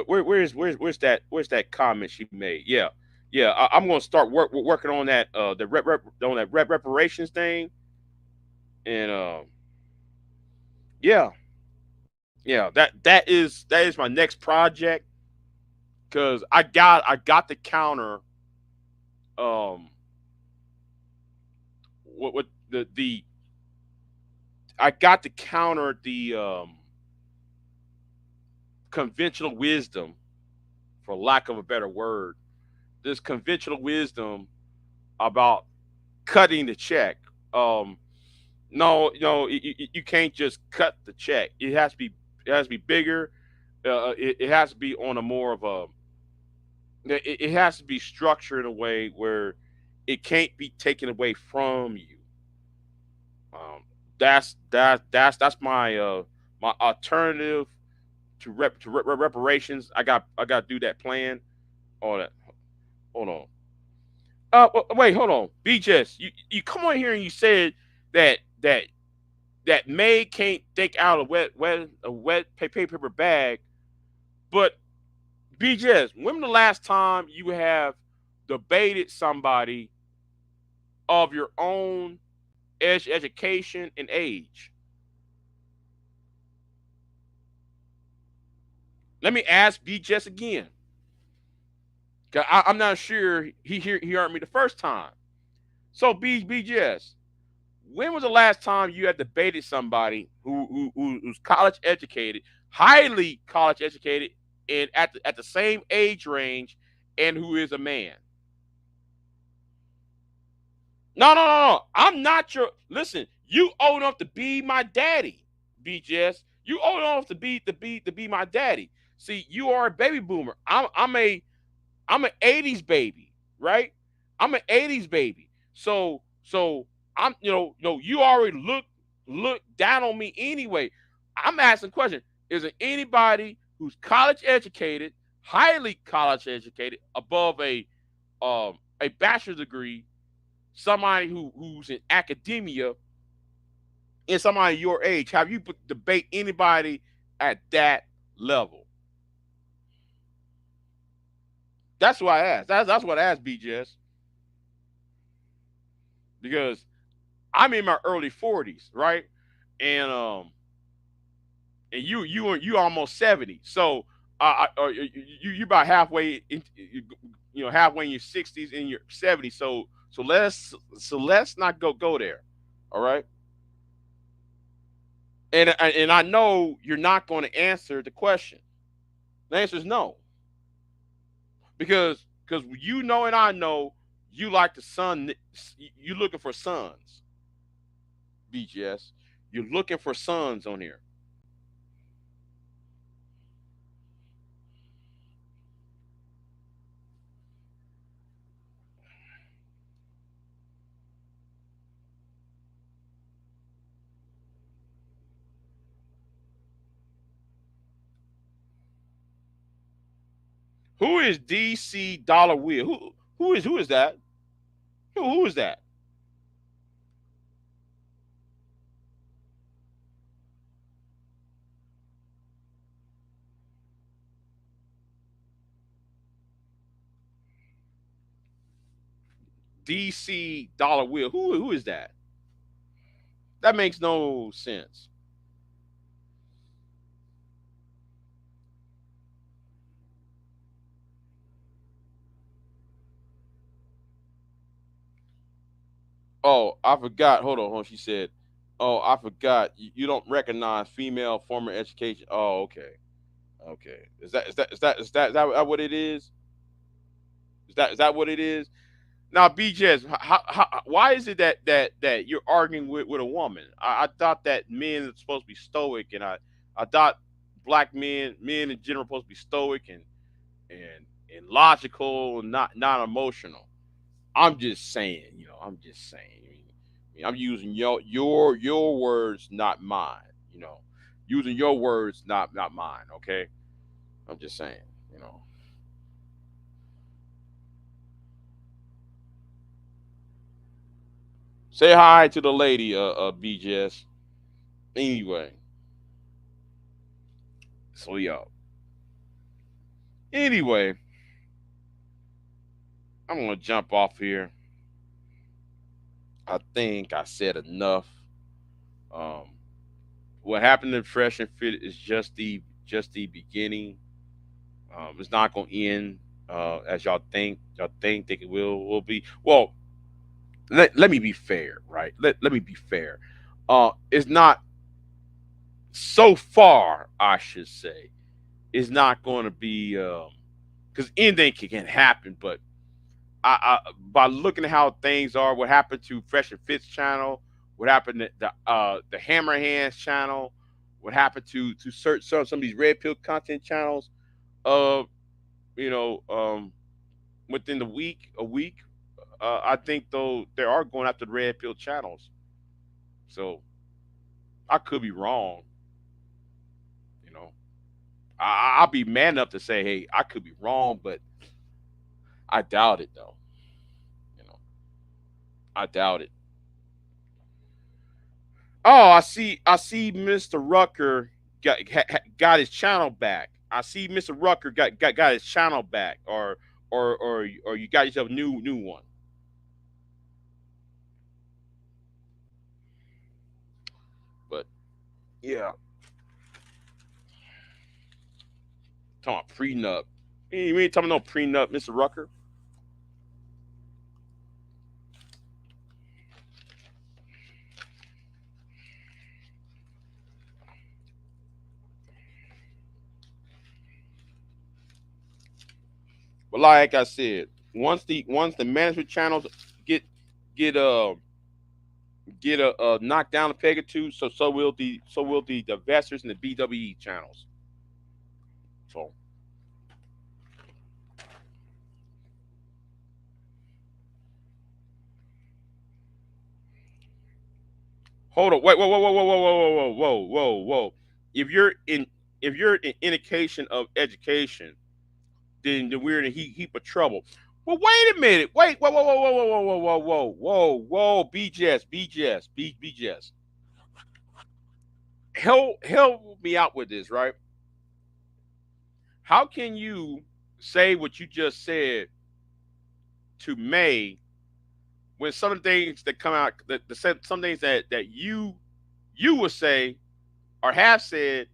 Where's that comment she made? Yeah, yeah. I'm gonna start working on that the on that reparations thing, and yeah, yeah. That is my next project because I got the counter um what the I got to counter the conventional wisdom, for lack of a better word, this conventional wisdom about cutting the check. Um, no, you can't just cut the check. It has to be bigger. It has to be on a more of a. It has to be structured in a way where it can't be taken away from you. Um, that's my alternative to reparations. I got to do that plan. All that. Hold on. Wait, hold on. BJS, you come on here and you said that May can't take out a wet paper bag, but BJS, when the last time you have debated somebody of your own education and age? Let me ask BJS again. 'Cause I'm not sure he heard me the first time. So BJS, when was the last time you had debated somebody who's college educated, highly college educated, and at the same age range, and who is a man? No, no, no, no. I'm not your. Listen, you old enough to be my daddy, BJS. You old enough to be my daddy. See, you are a baby boomer. I'm an '80s baby, right? I'm an '80s baby. So I'm you already look down on me anyway. I'm asking a question. Is there anybody who's college educated, highly college educated, above a bachelor's degree, somebody who's in academia, and somebody your age? Have you debate anybody at that level? That's what I asked. That's what I asked, BJS, because I'm in my early 40s, right? And you almost 70. So you about halfway halfway in your 60s and your 70s. So let's not go there. All right? And I know you're not going to answer the question. The answer is no. Because and I know you like the son. You're looking for sons, BGS. You're looking for sons on here. Who is DC Dollar Will? Who is that? Who is that? DC Dollar Will. Who is that? That makes no sense. Oh, I forgot. Hold on. She said, "Oh, I forgot. You don't recognize female former education." Oh, okay. Okay. Is that what it is? Is that what it is? Now, BJS, why is it that you're arguing with a woman? I thought that men are supposed to be stoic, and I thought black men in general, are supposed to be stoic and logical, and not emotional. I'm just saying, I'm just saying. I'm using your words, not mine. You know, using your words, not mine. Okay, I'm just saying. You know, say hi to the lady, BJS. Anyway, so yo. Anyway, I'm gonna jump off here. I think I said enough. Um, what happened in Fresh and Fit is just the beginning. It's not gonna end as y'all think. Y'all think it will be. Well, let me be fair, right? Let me be fair. It's not so far, I should say. It's not going to be because anything can happen, but by looking at how things are, what happened to Fresh and Fit's channel, what happened to the Hammer Hands channel, what happened to search some of these red pill content channels, uh, you know, within a week, I think though they are going after the red pill channels. So I could be wrong, you know. I'll be man enough to say, hey, I could be wrong, but I doubt it though. You know, I doubt it. Oh, I see Mr. Rucker got his channel back. I see Mr. Rucker got his channel back, or you got yourself a new one. But yeah, talking about prenup. You ain't talking no prenup, Mr. Rucker. But like I said, once the management channels get get uh get knocked down a peg or two, so will the investors and the BWE channels. So hold on. Wait, whoa, whoa, whoa, whoa, whoa, whoa, whoa, whoa, whoa, whoa. If you're in if you're an indication of education, then we're in a heap of trouble. Well, wait a minute. Wait, whoa, whoa, whoa, whoa, whoa, whoa, whoa, whoa, whoa, BJS, BJS, BJS. Help me out with this, right? How can you say what you just said to May when some of the things that come out, some things that you would say or have said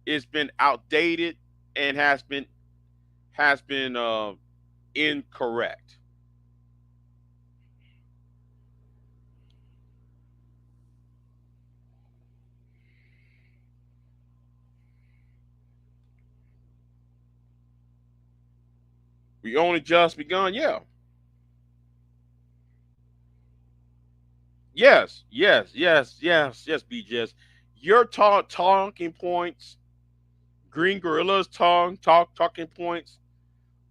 it's been outdated and has been incorrect. We only just begun. Yeah. Yes. Yes. Yes. Yes. Yes. BJS. Your talking points. Green Gorilla's talking points.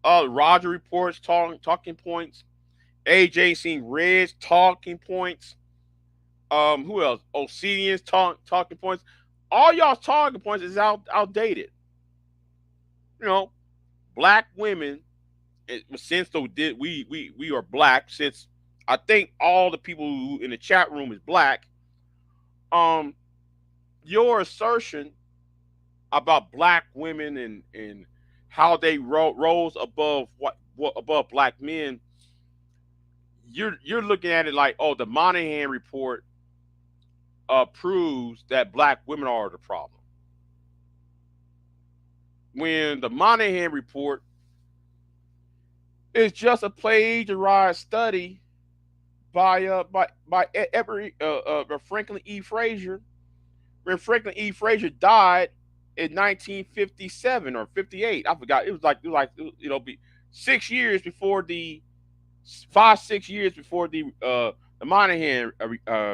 Roger reports talking points. AJ seen Red's talking points. Who else? Obsidian's talking points. All y'all's talking points is outdated. You know, black women, since though did we are black, since I think all the people who in the chat room is black, um, your assertion about black women and how they rose above what above black men, you're looking at it like, oh, the Monahan report proves that black women are the problem. When the Monahan report is just a plagiarized study by Franklin E. Frazier, when Franklin E. Frazier died in 1957 or 58. I forgot. It was like 6 years before the 5 6 years before the Monahan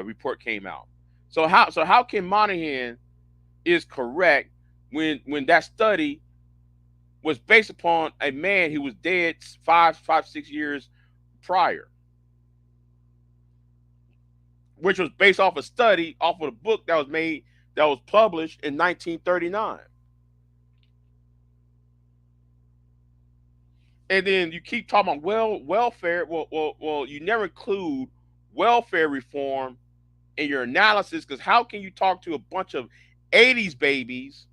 report came out. So how can Monahan is correct when that study was based upon a man who was dead 6 years prior, which was based off a study off of a book that was published in 1939. And then you keep talking about welfare. Well, you never include welfare reform in your analysis, because how can you talk to a bunch of 80s babies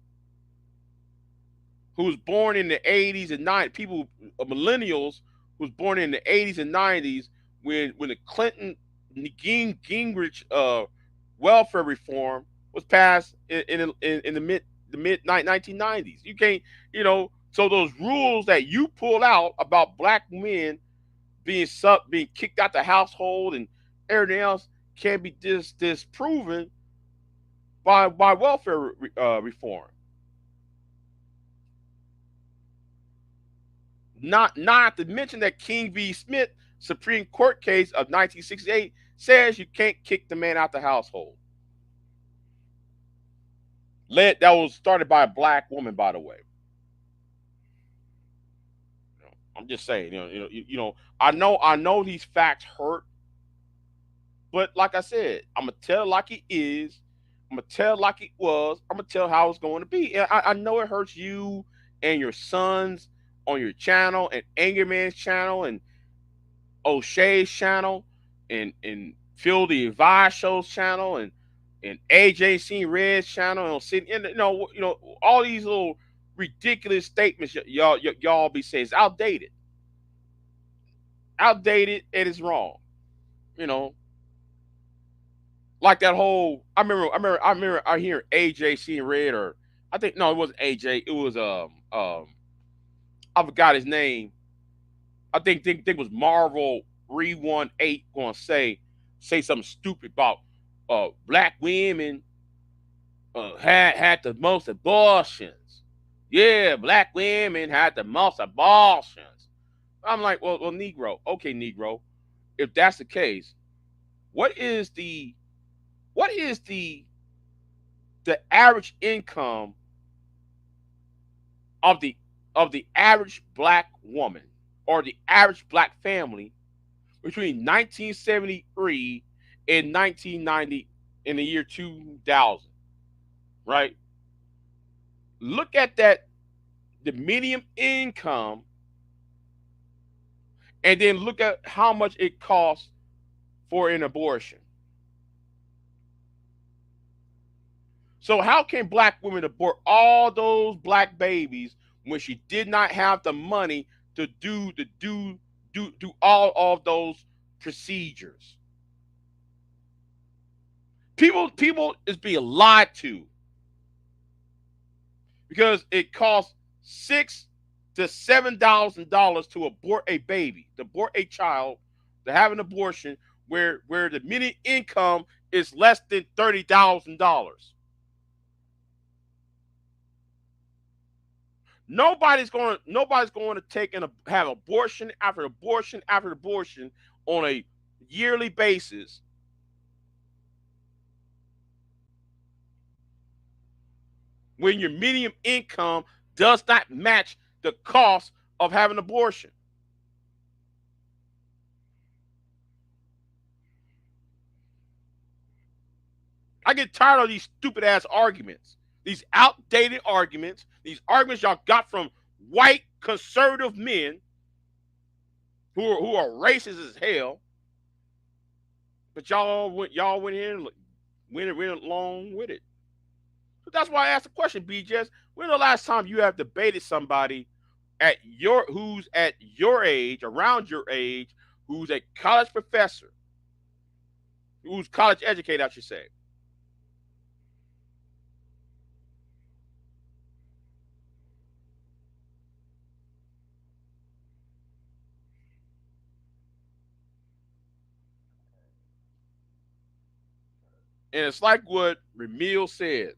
who was born in the 80s and 90s, people, millennials who was born in the 80s and 90s, when the Clinton Gingrich welfare reform was passed in the mid 1990s. You can't, so those rules that you pull out about black men being kicked out the household and everything else can be disproven by welfare reform. Not to mention that King v. Smith Supreme Court case of 1968 says you can't kick the man out the household. That was started by a black woman, by the way. I'm just saying, I know these facts hurt, but like I said, I'm gonna tell it like it is. I'm gonna tell it like it was. I'm gonna tell how it's going to be. And I know it hurts you and your sons on your channel, and Anger Man's channel, and O'Shea's channel, and Phil the Advice Show's channel, and AJC Red's channel, and all these little ridiculous statements y'all be saying is outdated, and it's wrong. You know, like that whole. I remember. I hear AJC Red, or I think no, it wasn't AJ. It was I forgot his name. I think it was Marvel 318 going to say something stupid about black women had the most abortions. Yeah, black women had the most abortions. I'm like, well, Negro, okay, Negro, if that's the case, what is the average income of the average black woman or the average black family between 1973 and 1990 in the year 2000, right? Look at that, the median income, and then look at how much it costs for an abortion. So how can black women abort all those black babies when she did not have the money to do all of those procedures? People is being lied to, because it costs $6,000 to $7,000 to abort a baby, to abort a child, to have an abortion, where the median income is less than $30,000. Nobody's going to take and have abortion after abortion after abortion on a yearly basis when your median income does not match the cost of having an abortion. I get tired of these stupid ass arguments, these outdated arguments, these arguments y'all got from white conservative men who are racist as hell, but y'all went in and went along with it. So that's why I asked the question, BJS. When the last time you have debated somebody who's at your age, around your age, who's a college professor, who's college educated, I should say? And it's like what Ramil said,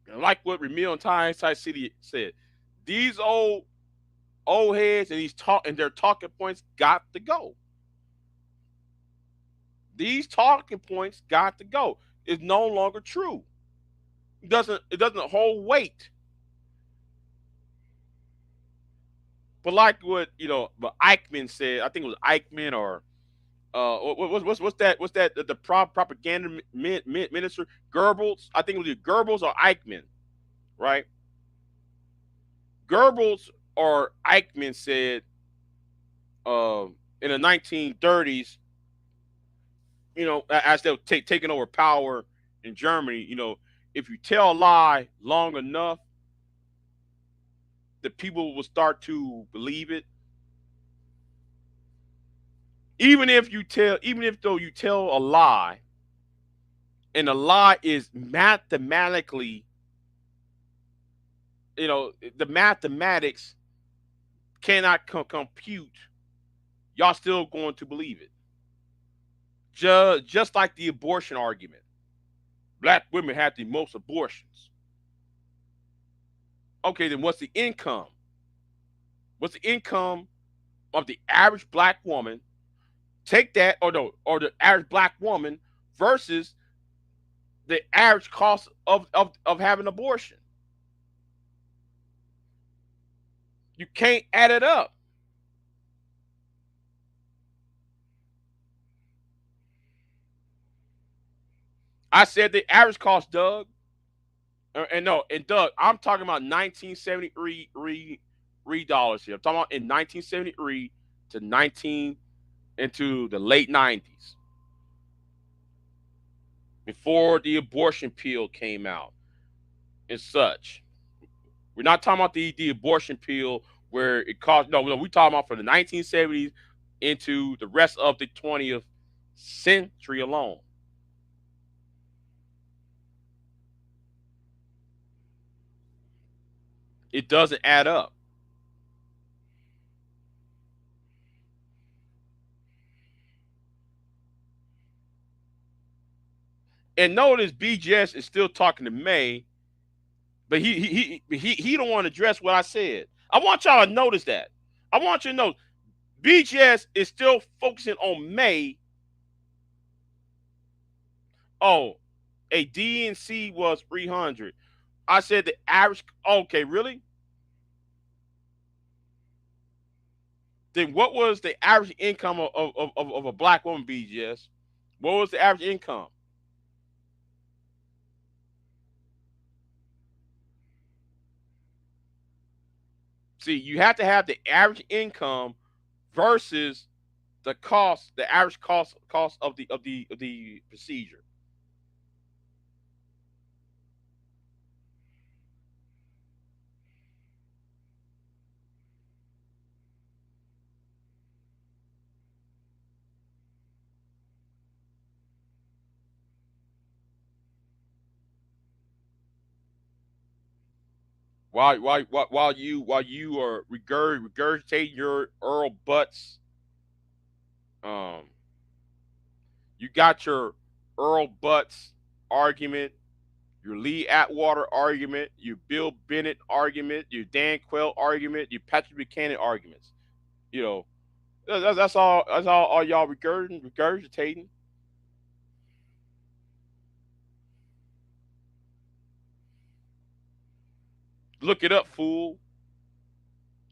and like what Ramil and Tyneside City said. These old heads and their talking points got to go. These talking points got to go. It's no longer true. It doesn't hold weight. But like what but Eichmann said, I think it was Eichmann or what's that the propaganda minister Goebbels? I think it was Goebbels or Eichmann, right? Goebbels or Eichmann said in the 1930s, as they were taking over power in Germany, if you tell a lie long enough, the people will start to believe it. Even if though you tell a lie, and the lie is mathematically, the mathematics cannot compute, y'all still going to believe it. Just like the abortion argument. Black women have the most abortions. Okay, then what's the income? What's the income of the average black woman? Take that, or no, or the average black woman versus the average cost of having an abortion. You can't add it up. I said the average cost, Doug. And no, and Doug, I'm talking about 1973 dollars here. I'm talking about in 1973 to 19 into the late 90s, before the abortion pill came out and such. We're not talking about the abortion pill where it cost. No, no, we're talking about from the 1970s into the rest of the 20th century alone. It doesn't add up. And notice BGS is still talking to May, but he don't want to address what I said. I want y'all to notice that. I want you to know BGS is still focusing on May. Oh, a DNC was 300. I said the average. Okay, really? Then what was the average income of a black woman, BGS? What was the average income? See, you have to have the average income versus the average cost of the procedure. While you are regurgitating your Earl Butts, um, you got your Earl Butts argument, your Lee Atwater argument, your Bill Bennett argument, your Dan Quayle argument, your Patrick Buchanan arguments. You know, that's all. All y'all regurgitating. Look it up, fool.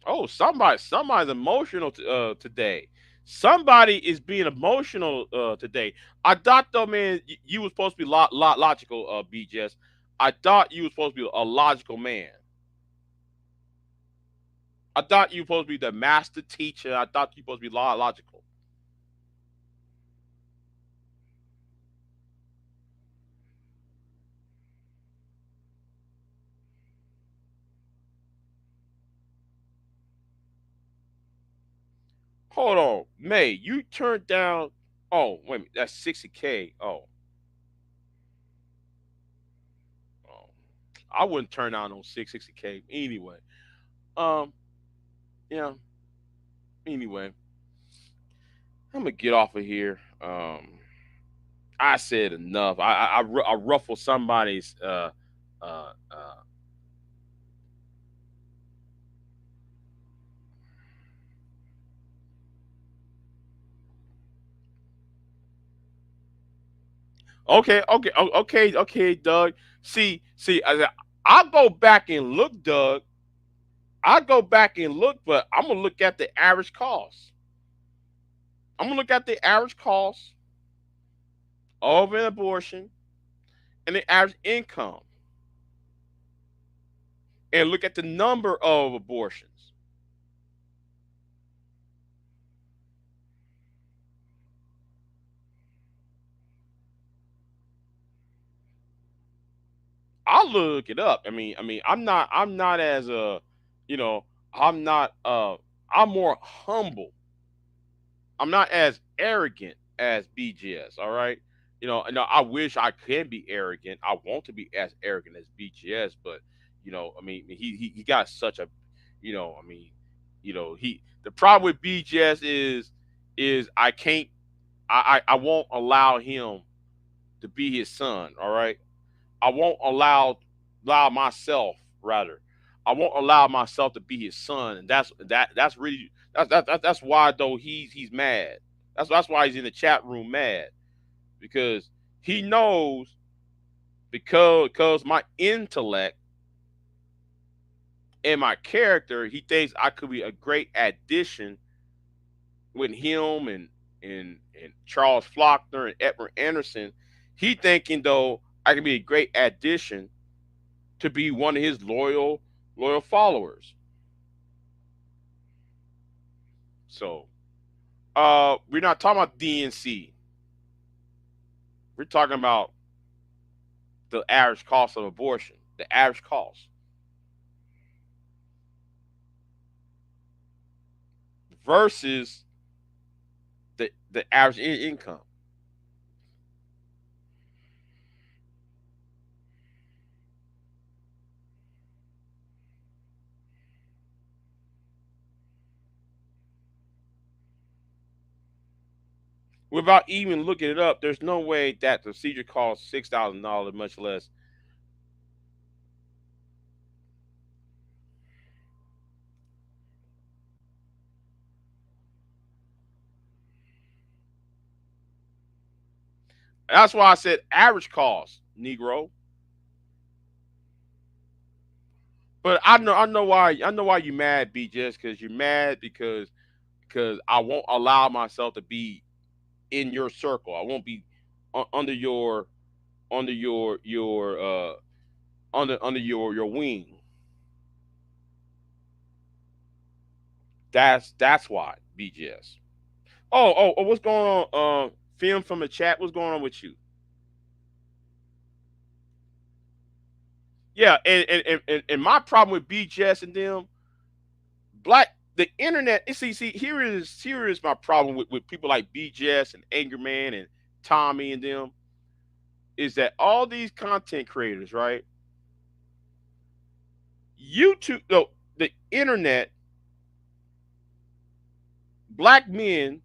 Oh, somebody's emotional today. Somebody is being emotional today. I thought though, man, you were supposed to be logical, BJS. I thought you were supposed to be a logical man. I thought you were supposed to be the master teacher. I thought you were supposed to be logical. Hold on, May. You turned down. Oh, wait a minute. That's 60K. Oh, I wouldn't turn down on 60K anyway. Um, yeah. Anyway, I'm gonna get off of here. I said enough. I ruffled somebody's. Uh, uh. Okay, Doug. See. I'll go back and look, Doug. I'll go back and look, but I'm gonna look at the average cost. I'm gonna look at the average cost of an abortion and the average income, and look at the number of abortions. I'll look it up. I'm not as you know, I'm not I'm more humble. I'm not as arrogant as BGS. All right, I wish I could be arrogant. I want to be as arrogant as BGS, but he got such a, you know, I mean, he the problem with BGS is I can't I won't allow him to be his son. All right, I won't allow myself rather. I won't allow myself to be his son, and that's really that's why though he's mad. That's why he's in the chat room mad because he knows because my intellect and my character, he thinks I could be a great addition with him and Charles Faulkner and Edward Anderson. He thinking though I could be a great addition to be one of his loyal followers. So we're not talking about DNC. We're talking about the average cost of abortion. The average cost versus the average income. Without even looking it up, there's no way that the procedure costs $6,000, much less. That's why I said average cost, Negro. But I know why you mad, B, just because you're mad because I won't allow myself to be in your circle. I won't be under your under your wing. That's why, BGS. What's going on? Film from the chat. What's going on with you? Yeah, and my problem with BGS and them the internet. See, here is my problem with people like BGS and Angerman and Tommy and them is that all these content creators, right? YouTube, no, the internet, black men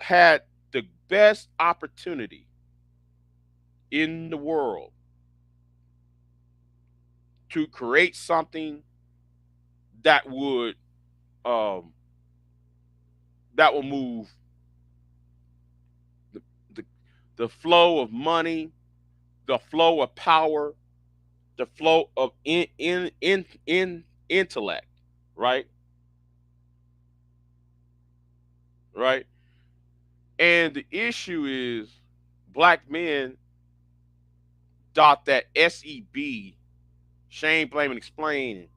had the best opportunity in the world to create something that would um that will move the, the the flow of money, the flow of power, the flow of in intellect, right? Right? And the issue is black men thought that SEB, shame, blame, and explain,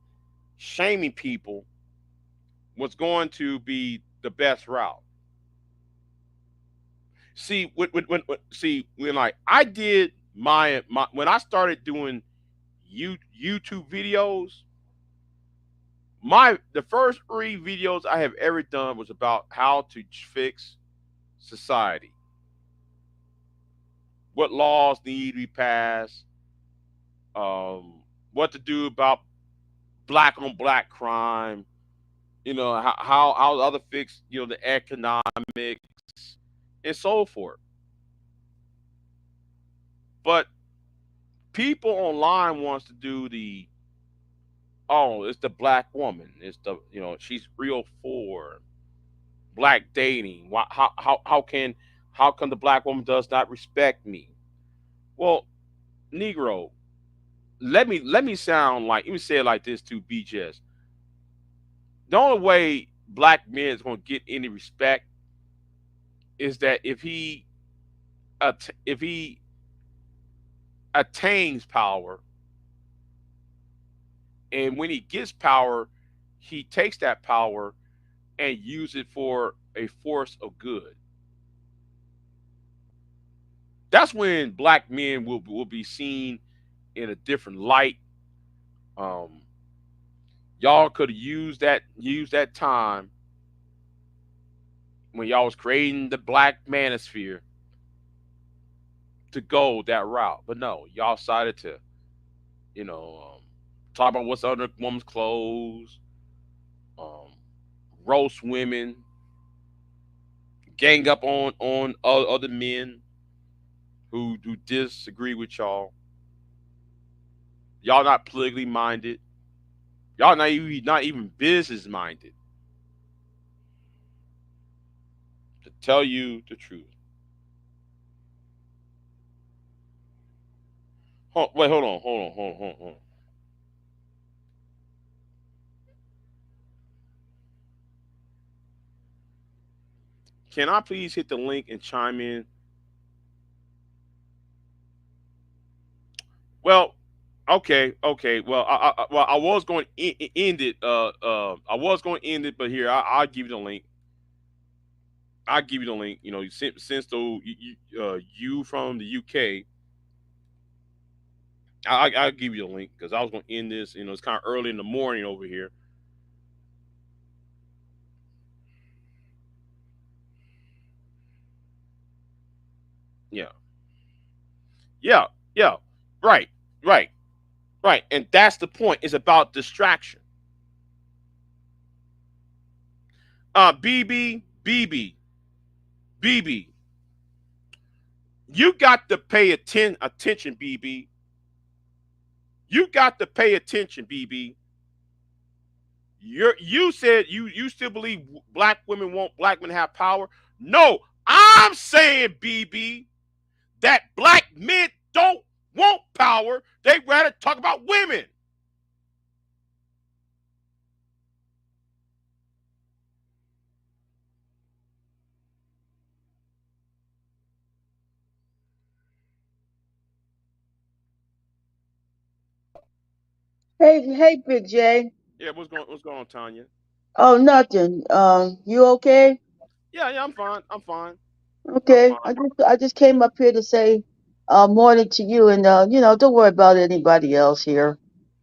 shaming people was going to be the best route. See, see when like I did my when I started doing YouTube videos, my the first three videos I have ever done was about how to fix society, what laws need to be passed, what to do about black on black crime, how other fix the economics and so forth. But people online wants to do the oh, it's the black woman, it's the she's real for black dating. Why, how come the black woman does not respect me? Well, Negro, let me sound like let me say it like this to BJS. The only way black men is going to get any respect is that if he attains power, and when he gets power, he takes that power and use it for a force of good. That's when black men will be seen in a different light. Um, y'all could have used that time when y'all was creating the black manosphere to go that route. But no, y'all decided to, you know, um, talk about what's under woman's clothes, um, roast women, gang up on other men who disagree with y'all. Y'all not politically minded. Y'all not even business minded. To tell you the truth. Wait, hold on. Can I please hit the link and chime in? Well, okay. Well, I was going to end it. I was going to end it, but here I'll give you the link. I'll give you the link. Since though you from the UK, I'll give you the link because I was going to end this. It's kind of early in the morning over here. Yeah, yeah, yeah. Right, right, right. And that's the point. It's about distraction. BB, you got to pay attention, BB. You got to pay attention, BB. You said you still believe black women want black men to have power. No, I'm saying, BB, that black men don't want power. They rather talk about women. Hey, Big J. Yeah, what's going on, Tanya? Oh, nothing. You okay? Yeah, I'm fine. I'm Okay. fine. I just came up here to say, morning to you, and don't worry about anybody else here.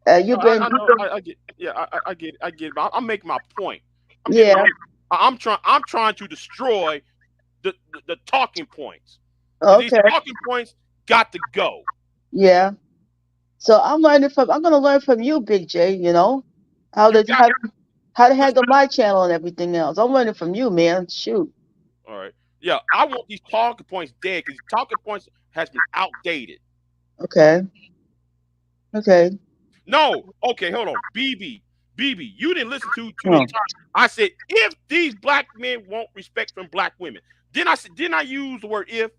No, You've been, I know. I get. Yeah, I get. I get. But I'm making my point. I'm getting yeah. my. I'm trying to destroy the talking points because these Okay. talking points got to go. Yeah. So I'm gonna learn from you, Big J. How You to got how, how to because handle my channel and everything else. I'm learning from you, man. Shoot. all right. Yeah, I want these talking points dead because these talking points has been outdated. Okay. Okay. No, okay, hold on, BB, you didn't listen to the Oh. entire. I said if these black men want respect from black women, then I said didn't I use the word if?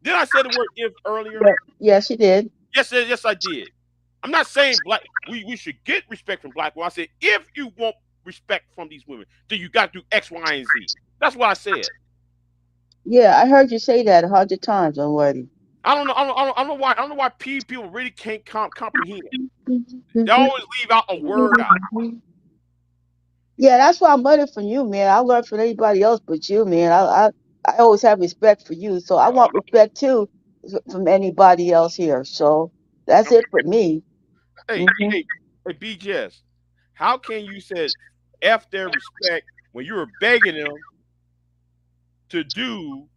Did I say the word if earlier? Yeah. Yes, you did. Yes, I did. I'm not saying black we should get respect from black women. I said if you want respect from these women, then you got to do X, Y, and Z. That's what I said. Yeah, I heard you say that 100 times already. I don't know why people really can't comprehend. They always leave out a word out. Yeah, that's why I'm learning from you, man. I learn from anybody else but you, man. I always have respect for you, so I want respect too from anybody else here. So that's it for me. Hey, Hmm. hey, BGS, how can you say F their respect when you were begging them to do,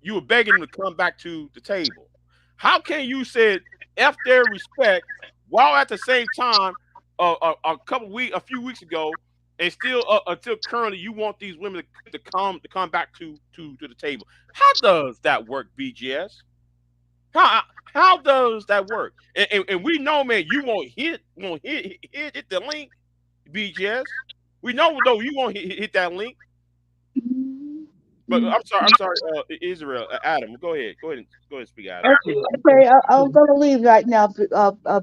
you were begging them to come back to the table? How can you say F their respect while at the same time, a few weeks ago, and still until currently, you want these women to come back to the table? How does that work, BGS? How how does that work? And we know, man, you hit the link, BGS. We know though you won't hit that link. But I'm sorry, Israel, Adam, go ahead and speak, Adam. Okay, I'm gonna leave right now,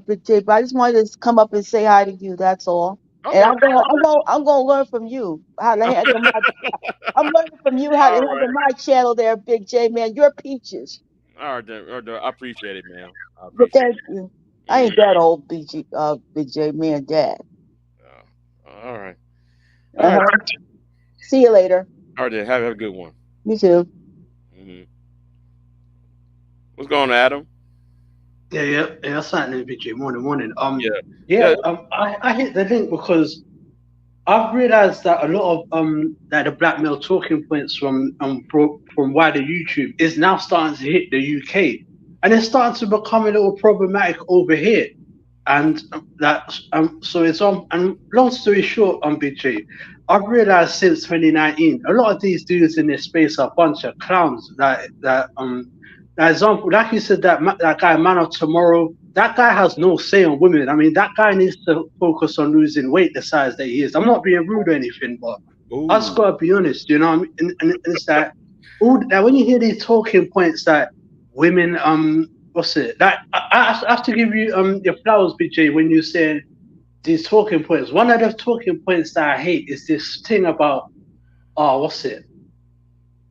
Big J. But I just wanted to come up and say hi to you. That's all. And Okay, I'm gonna learn from you how to handle my. I'm learning from you how to all right, handle my channel there, Big J. Man, you're peaches. all right, then, I appreciate it, man. I But appreciate thank you. it. I ain't that old, Big J. Man, Dad. All right, all right, Uh-huh. See you later. all right. Then have a good one. You too. Hmm. What's going on, Adam? Yeah. That's happening, Vijay. Morning, morning. Yeah, Yeah. yeah. I hit the link because I've realized that a lot of that the blackmail talking points from wider YouTube is now starting to hit the UK, and it's starting to become a little problematic over here. And so it's on. And long story short, BJ, I've realized since 2019, a lot of these dudes in this space are a bunch of clowns. That example, like you said, that guy Man of Tomorrow, that guy has no say on women. I mean, that guy needs to focus on losing weight the size that he is. I'm not being rude or anything, but I just Ooh, gotta be honest, you know what I mean? And it's that all that when you hear these talking points that women what's it? That I have to give you your flowers, BJ, when you said these talking points. One of the talking points that I hate is this thing about what's it?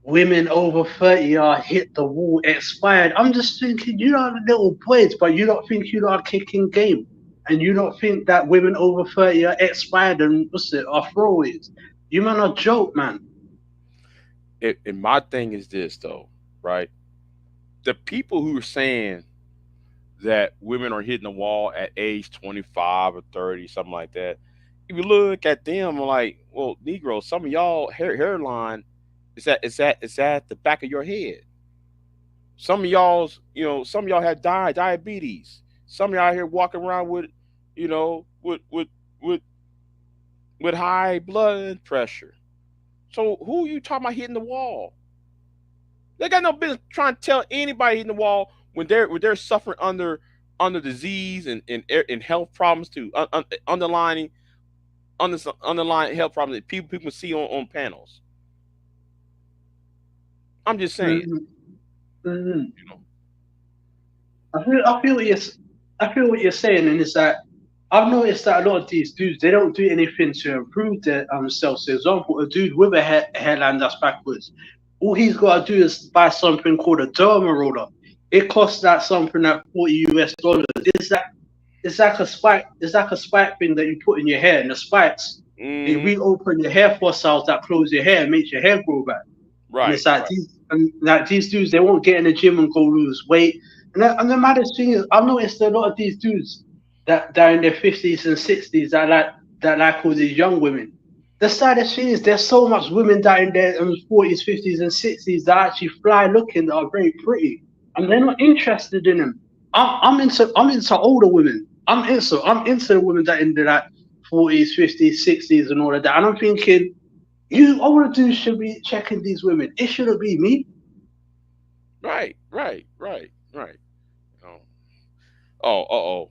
Women over 30 are hit the wall expired. I'm just thinking, you are little boys, but you don't think you are kicking game. And you don't think that women over 30 are expired and what's it, are throwaways. You man are joke, man. and my thing is this though, right? The people who are saying that women are hitting the wall at age 25 or 30, something like that. If you look at them, like, well, Negro, some of y'all hairline is at the back of your head. Some of y'all's, some of y'all have diabetes. Some of y'all here walking around with, you know, with with high blood pressure. So who you talking about hitting the wall? They got no business trying to tell anybody hitting the wall when they're suffering under disease and health problems too, underlying health problems that people see on panels. I'm just saying, Mm-hmm. Mm-hmm. you know. I feel what I feel what you're saying, and it's that I've noticed that a lot of these dudes they don't do anything to improve their themselves. For example, a dude with a hairline that's backwards, all he's got to do is buy something called a derma roller. It costs that something like $40 US. It's like a spike. It's like a spike thing that you put in your hair, and the spikes they Hmm. reopen your hair follicles that close your hair and makes your hair grow back. And Right, it's like right. these dudes, they won't get in the gym and go lose weight. And the maddest thing is, I've noticed a lot of these dudes that are in their 50s and 60s that like all these young women. The saddest thing is, there's so much women that are in their 40s, 50s, and 60s that are actually fly looking, that are very pretty, and they're not interested in them. I'm into older women. I'm into the women that are in their like 40s, 50s, 60s, and all of that. And I'm thinking, you older dudes should be checking these women. It shouldn't be me. Right, right, right, right. Oh,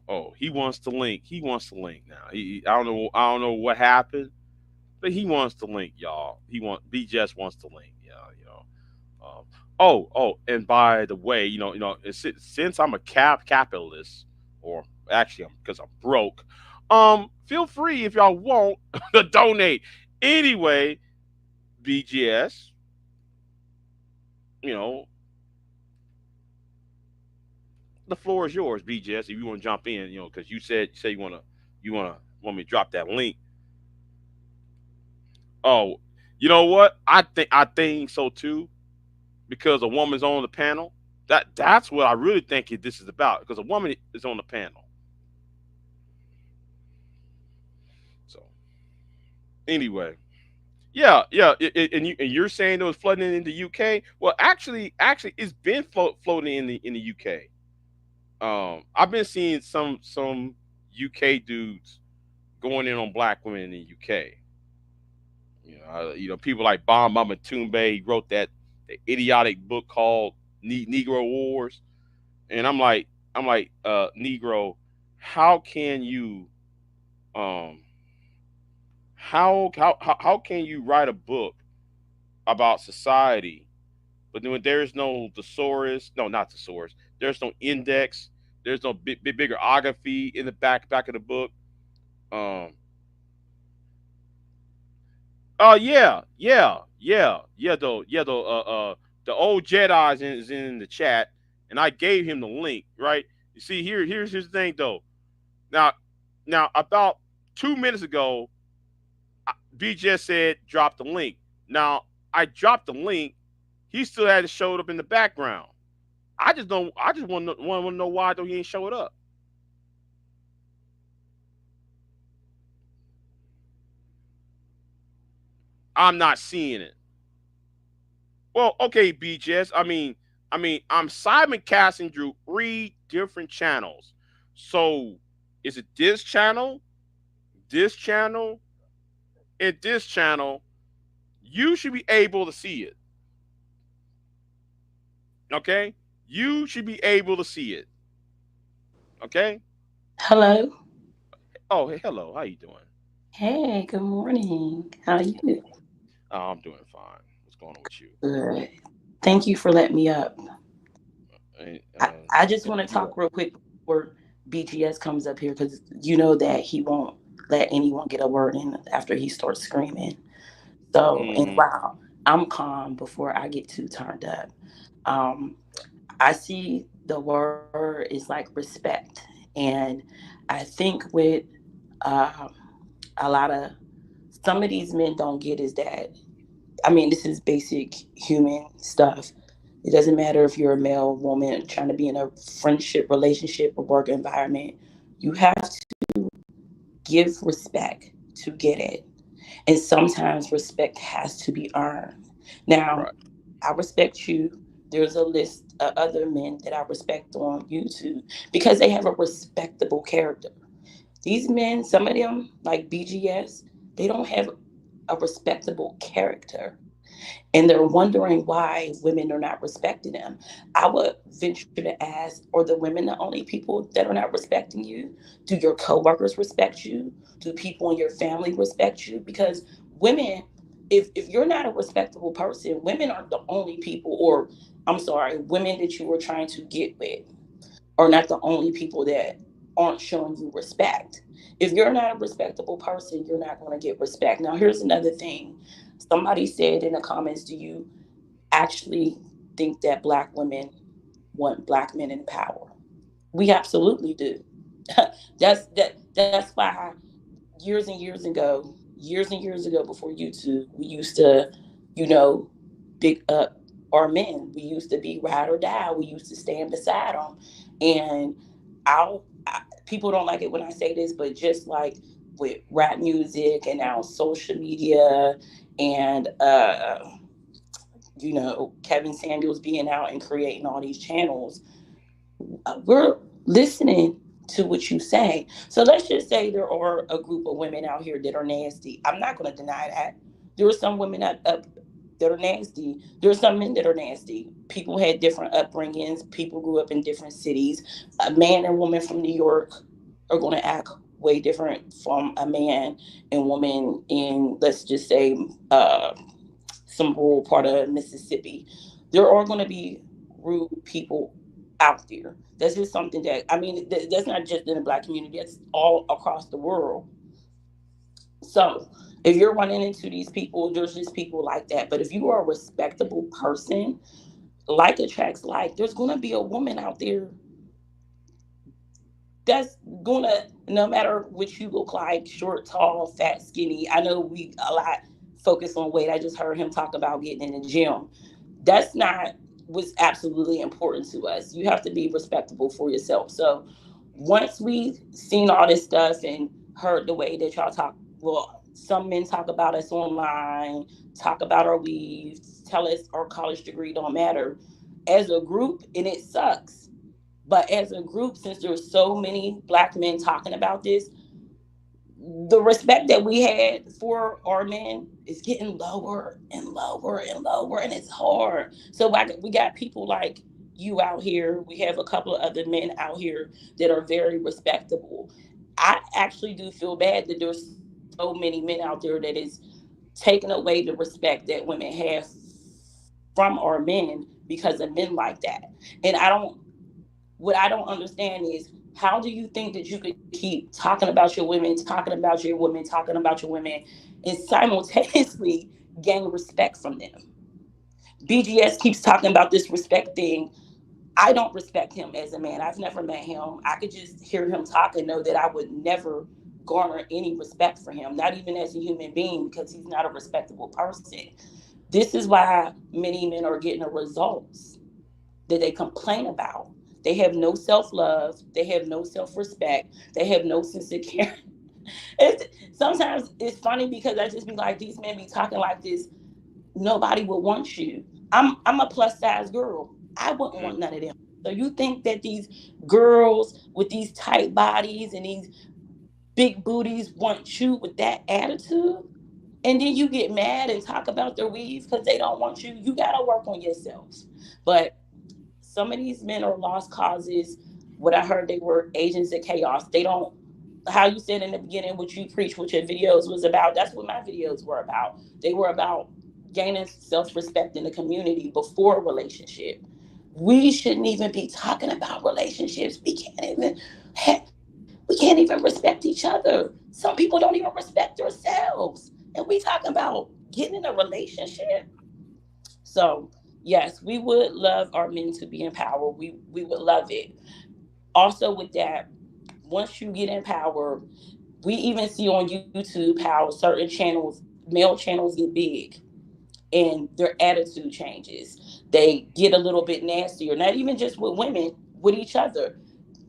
oh. He wants to link. He wants to link now. I don't know. I don't know what happened, but he wants to link, y'all. B just wants to link, yeah. Um, and by the way, since I'm a capitalist, or actually, because I'm broke, feel free if y'all want to donate. Anyway, BGS, you know, the floor is yours, BGS. If you want to jump in, because you said you want to Want me to drop that link? Oh, you know what? I think so too because a woman's on the panel. That's what I really think this is about because a woman is on the panel. So anyway, yeah, yeah, and you're saying it was flooding in the UK. Well, actually, it's been floating in the UK. I've been seeing some UK dudes going in on black women in the UK. People like Bon Mama Toombe wrote that idiotic book called Negro Wars, and I'm like, Negro, how can you um how can you write a book about society, but then when there's no thesaurus, no, not thesaurus, there's no index, there's no bibliography in the back of the book. Um, oh yeah. The old Jedi is in the chat, and I gave him the link. Right. You see, here's the thing though. Now, about 2 minutes ago, B just said drop the link. Now I dropped the link. He still hadn't showed up in the background. I just don't. I just want to know why though he ain't showed up. I'm not seeing it. Well, okay, BJS. I'm simulcasting through 3 different channels. So, is it this channel, and this channel? You should be able to see it. Okay, you should be able to see it. Okay. Hello. Oh, hey, hello. How you doing? Hey, good morning. How are you? Oh, I'm doing fine. What's going on with you? Good. Thank you for letting me up. Hey, I just want to you talk real quick before BGS comes up here because you know that he won't let anyone get a word in after he starts screaming. So, and Mm-hmm. wow, I'm calm before I get too turned up. Um, I see the word is like respect. And I think with uh, a lot of some of these men don't get is that this is basic human stuff. It doesn't matter if you're a male, woman, trying to be in a friendship, relationship, or work environment. You have to give respect to get it. And sometimes respect has to be earned. Now, Right. I respect you. There's a list of other men that I respect on YouTube because they have a respectable character. These men, some of them, like BGS, they don't have a respectable character and they're wondering why women are not respecting them. I would venture to ask, are the women the only people that are not respecting you? Do your coworkers respect you? Do people in your family respect you? Because women, if you're not a respectable person, women aren't the only people, or I'm sorry, women that you were trying to get with are not the only people that aren't showing you respect. If you're not a respectable person, you're not going to get respect. Now, here's another thing. Somebody said in the comments, do you actually think that black women want black men in power? We absolutely do. That's why years and years ago before YouTube, we used to, you know, big up our men. We used to be ride or die. We used to stand beside them. And people don't like it when I say this, but just like with rap music and now social media and Kevin Samuels being out and creating all these channels, we're listening to what you say. So let's just say there are a group of women out here that are nasty. I'm not going to deny that. There are some women that are nasty. There are some men that are nasty. People had different upbringings. People grew up in different cities. A man and woman from New York are going to act way different from a man and woman in, let's just say, some rural part of Mississippi. There are going to be rude people out there. That's just something that that's not just in the black community. That's all across the world. So if you're running into these people, there's just people like that. But if you are a respectable person, like attracts like, there's going to be a woman out there that's gonna, no matter what you look like, short, tall, fat, skinny. I know we a lot focus on weight. I just heard him talk about getting in the gym. That's not what's absolutely important to us. You have to be respectable for yourself. So once we seen all this stuff and heard the way that y'all talk, well, some men talk about us online, talk about our weaves, tell us our college degree don't matter. As a group, and it sucks, but as a group, since there's so many black men talking about this, the respect that we had for our men is getting lower and lower and lower, and it's hard. So like, we got people like you out here. We have a couple of other men out here that are very respectable. I actually do feel bad that there's so many men out there that is taking away the respect that women have from our men because of men like that. And what I don't understand is, how do you think that you could keep talking about your women, talking about your women, talking about your women, and simultaneously gain respect from them? BGS keeps talking about this respect thing. I don't respect him as a man. I've never met him. I could just hear him talk and know that I would never garner any respect for him, not even as a human being, because he's not a respectable person. This is why many men are getting the results that they complain about. They have no self love. They have no self respect. They have no sense of care. Sometimes it's funny because I just be like, these men be talking like this. Nobody would want you. I'm a plus size girl. I wouldn't want none of them. So you think that these girls with these tight bodies and these big booties want you with that attitude? And then you get mad and talk about their weave because they don't want you. You got to work on yourselves. But some of these men are lost causes. What I heard, they were agents of chaos. They don't, how you said in the beginning, what you preach, what your videos was about, that's what my videos were about. They were about gaining self-respect in the community before a relationship. We shouldn't even be talking about relationships. We can't even respect each other. Some people don't even respect themselves. And we talking about getting in a relationship. So yes, we would love our men to be in power. We would love it. Also with that, once you get in power, we even see on YouTube how certain channels, male channels, get big and their attitude changes. They get a little bit nastier, not even just with women, with each other.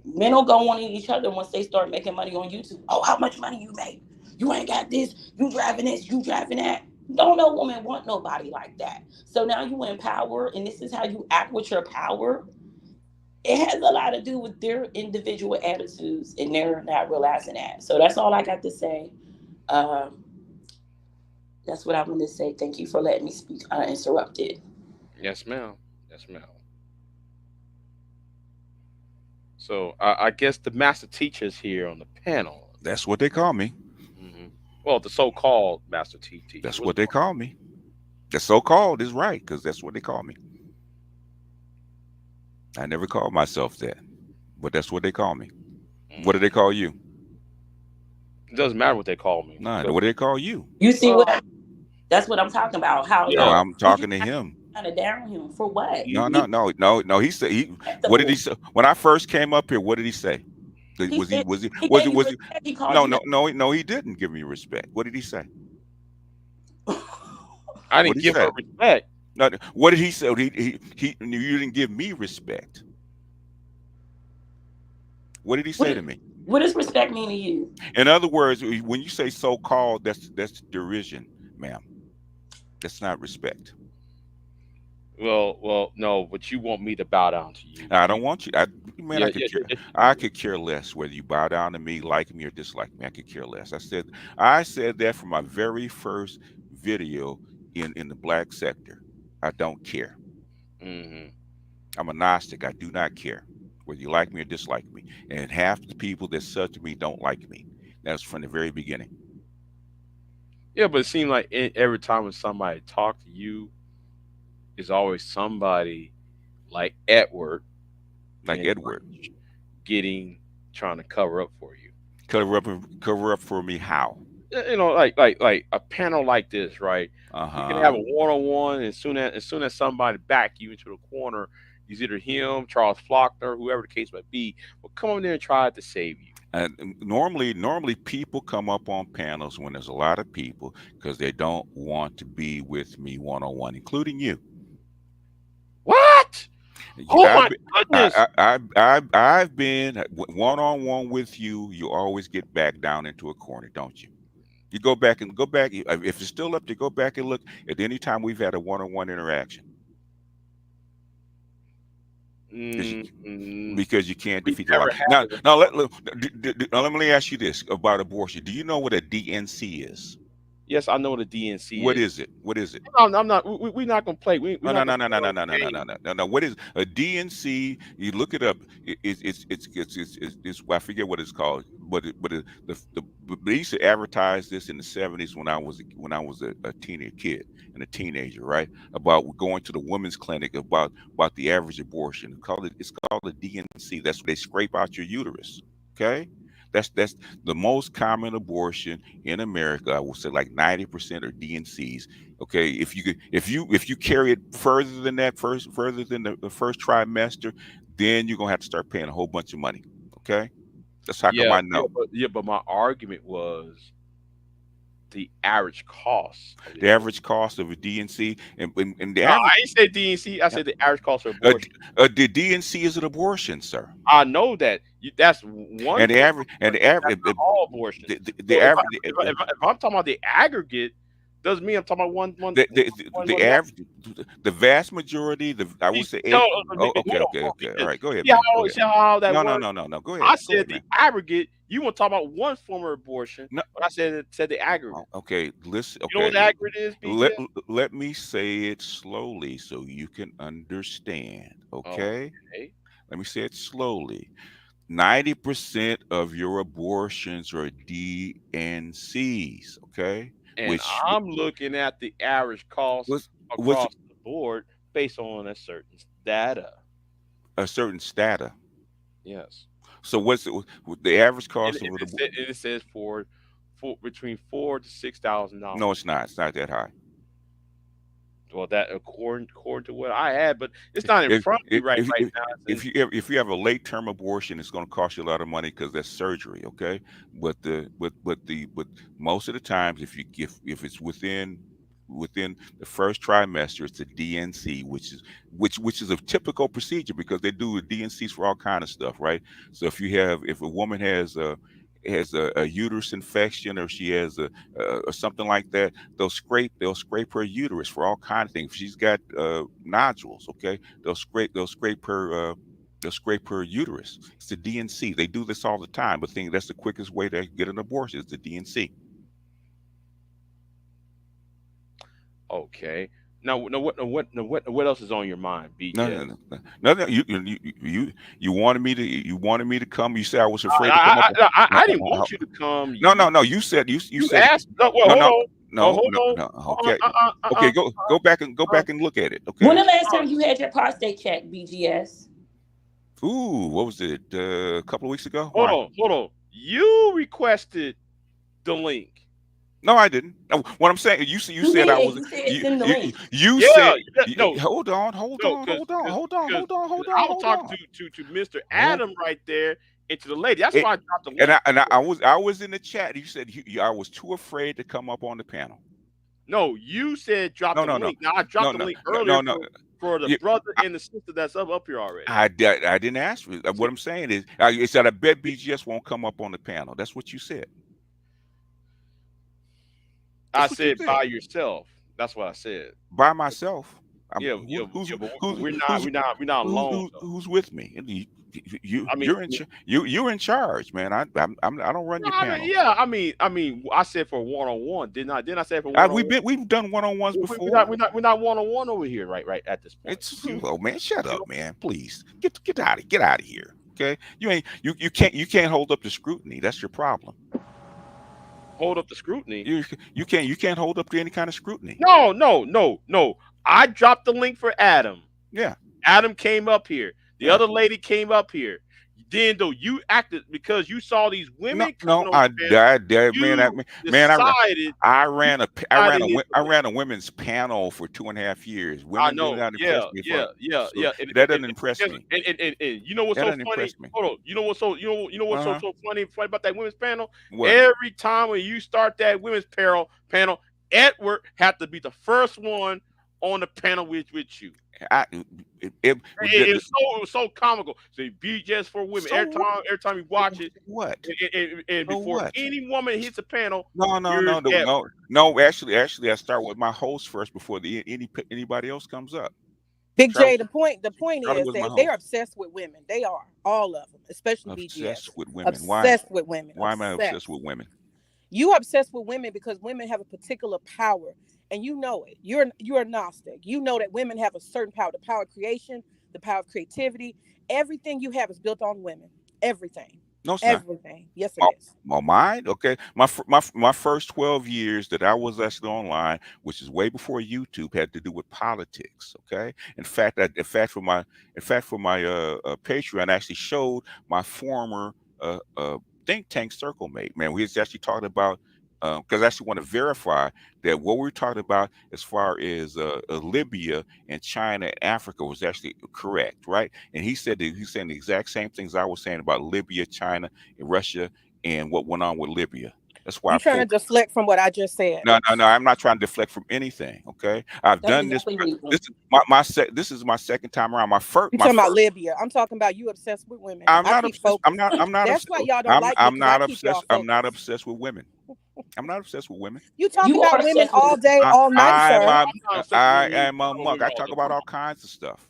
Men will go on each other once they start making money on YouTube. Oh, how much money you make? You ain't got this. You driving this. You driving that. Don't no woman want nobody like that. So now you in power, and this is how you act with your power. It has a lot to do with their individual attitudes, and they're not realizing that. So that's all I got to say. Um, that's what I want to say. Thank you for letting me speak uninterrupted. Yes, ma'am. Yes, ma'am. So I guess the master teachers here on the panel. That's what they call me. Hmm. Well, the so-called master teachers. That's what they call me. The so-called is right, because that's what they call me. I never called myself that, but that's what they call me. What do they call you? It doesn't matter what they call me. No, what do they call you? You see what? That's what I'm talking about. How No, Yeah. I'm talking to him. kind of down him for what? No. He said what did he say? When I first came up here, what did he say? He said he Was gave it you was he respect. He called no, you. no, he didn't give me respect. What did he say? I What didn't did he give say? her respect. No, what did he say? You didn't give me respect. What did he What, say to me? what does respect mean to you? In other words, when you say so-called, that's derision, ma'am. That's not respect. Well, no, but you want me to bow down to you. I don't want you. Man, Yeah, I could yeah, care. yeah. I could care less whether you bow down to me, like me, or dislike me. I could care less. I said that from my very first video in the black sector. I don't care. Hmm. I'm a Gnostic. I do not care whether you like me or dislike me. And half the people that such me don't like me. That's from the very beginning. Yeah, but it seems like every time when somebody talk to you, it's always somebody like Edward Like and Edward. getting trying to cover up for you. Cover up for me. How? You know, like a panel like this, right? You can have Uh-huh. a one-on-one, and as soon as somebody back you into the corner, It's either him, Charles Faulkner, whoever the case might be, will come on there and try to save you. And normally people come up on panels when there's a lot of people because they don't want to be with me one on one, including you. What? Oh I've my been, goodness! I've been one on one with you. You always get back down into a corner, don't you? You go back. If it's still up to go back and look at any time we've had a one on one interaction. Because you, Mm, because you can't we defeat the law. never had Now, it. let me ask you this about abortion. Do you know what a DNC is? Yes, I know what a DNC What is. is it? What is it? I'm not. We're not gonna play. We're No, no, not no, gonna no, play no, no, those no, no, no, no, games. no, no, no. What is a DNC? You look it up. I forget what it's called, but they used to advertise this in the '70s when I was a teenage kid and a teenager, right? About going to the women's clinic about the average abortion. It's called a DNC. That's where they scrape out your uterus. Okay. That's the most common abortion in America. I would say like 90% are DNCs. Okay, if you carry it further than that, further than the first trimester, then you're gonna have to start paying a whole bunch of money. Okay, that's how come Yeah, I know. but my argument was the average cost of the The abortion. average cost of a DNC and the No, average I ain't said DNC. I said the average cost of uh, abortion. the DNC is an abortion, sir. I know that that's one And the form of average and the abortion. average That's not all abortions. the So if, I, average if I'm talking about the aggregate, doesn't mean I'm talking about one the man. average the vast majority I would say No, eight. Oh, hold okay, on, okay, hold on, okay. All because right, go ahead, see man. Go ahead. how that No, no, works. no, no, no. Go I ahead. Go said ahead, the man. aggregate. You want to talk about one form of abortion, No, but I said the aggregate. okay. Listen. You know what Okay. the aggregate is, Let BGS? let me say it slowly so you can understand. Okay. Okay. Let me say it slowly. 90% of your abortions are DNCs. Okay, And which I'm looking at the average cost was with across the board based on a certain data. a certain stata. Yes. So what's the average And cost of the? it says for between $4,000 to $6,000. No, it's not. It's not that high. Well, that according to what I had, but it's not in If front of me if right if, right if now. if you have a late term abortion, it's going to cost you a lot of money because that's surgery. Okay, but most of the times, if it's within the first trimester, it's a DNC, which is a typical procedure because they do DNCs for all kind of stuff, right? So if a woman has a uterus infection or she has or something like that, they'll scrape her uterus for all kind of things. If she's got nodules, okay, they'll scrape her uterus. It's the DNC. They do this all the time, but think that's the quickest way to get an abortion is the DNC. Okay. Now, what else is on your mind, No, BJ? no, no, no, no. No, you wanted me to come. You said I was No, afraid to come up. I didn't want you to come. No, no, no. You You said asked. No, well, no, hold no, on. Oh, no, hold no, on. no. Uh, Okay, uh, uh, uh, okay. uh, Go back and look at it. When Okay. the last uh, time you had your prostate checked, BGS? Ooh, what was it? A couple of weeks ago? hold Why? on. Hold on. You requested the link. No, I didn't. No, what I'm saying, you You said I did. was. You said it's You in the you link. you Yeah. said. No. Hold on, hold No. on, Because hold on, hold on, because hold on, hold I on, was hold talking on. to Mr. Hold. Adam right there and to the lady. That's It, why I dropped the and link. I was in the chat. You said I was too afraid to come up on the panel. No, you said drop No, the no, no, link. Now I no, dropped the no, link no, earlier no, no. for the You, brother and the sister that's up here already. I didn't ask for it. What I'm saying is, I said I bet BGS won't come up on the panel. That's what you said. I That's what you said said. by yourself. That's what I said. By myself. Yeah, Who's who's but who's we're not who's we're not who's alone who's, though. who's with me? And I mean, you're in charge, man. I don't run no, your panels. yeah, I said for one on one. Didn't I say for one on one? We've done one-on-ones We're before. not one on one over here right at this point. It's oh man, shut You know, up, man. Please get out of here. Okay, you can't hold up to scrutiny. That's your problem. hold up the scrutiny. You can't hold up to any kind of scrutiny. No. I dropped the link for Adam. Yeah. Adam came up here. The Yeah. other lady came up here. then though you acted because you saw these No, women no, coming on I the panel, that man, you man, decided you decided his I ran a women's panel for 2.5 years. I Women do know. not Yeah, impress me yeah, for yeah, so yeah. that doesn't impress me. And you know what's That so doesn't funny? impress me. Hold on. You know what's so Uh-huh. so funny about that women's panel? What? Every time when you start that women's panel, Edward had to be the first one on the panel with you. I it, It was so comical. So be just for women. so what? Every time you watch it, What? and So before what? any woman hits the panel, No, no, here's no, no, no, Edward. no. Actually, I start with my host first before anybody else comes up. Big Charlie, J, the point Charlie is was my they're host. obsessed with women. They are, all of them, especially Obsessed BGS. with women. Why? Obsessed with women. Why am I obsessed Obsessed. with women? You obsessed with women because women have a particular power, and you know it. You're agnostic. You know that women have a certain power, the power of creation, the power of creativity. Everything you have is built on women. Everything. No, it's not. Everything. Yes, it My, is. my mind, okay. My first 12 years that I was actually online, which is way before YouTube, had to do with politics. Okay. In fact for my Patreon, I actually showed my former think tank circle mate. Man, we was actually talking about because I actually want to verify that what we are talking about as far as Libya and China and Africa was actually correct, right? And he said that he's saying the exact same things I was saying about Libya, China, and Russia and what went on with Libya. That's why I You trying to pulled. deflect from what I just said. No, no, no. I'm not trying to deflect from anything. Okay, I've That's done this. exactly what This is this is my second time around. You My talking about first. Libya. I'm talking about you obsessed with women. I'm I not keep obsessed. focused. I'm not That's obsessed. why y'all don't like me, I'm because I not keep y'all obsessed. I'm not focused. obsessed with women. I'm not obsessed with women. You talk you are about women obsessed with. all day, I, all night, I'm sir. a, I'm not obsessed with I women. am a monk. Women I all talk the about time. all kinds of stuff.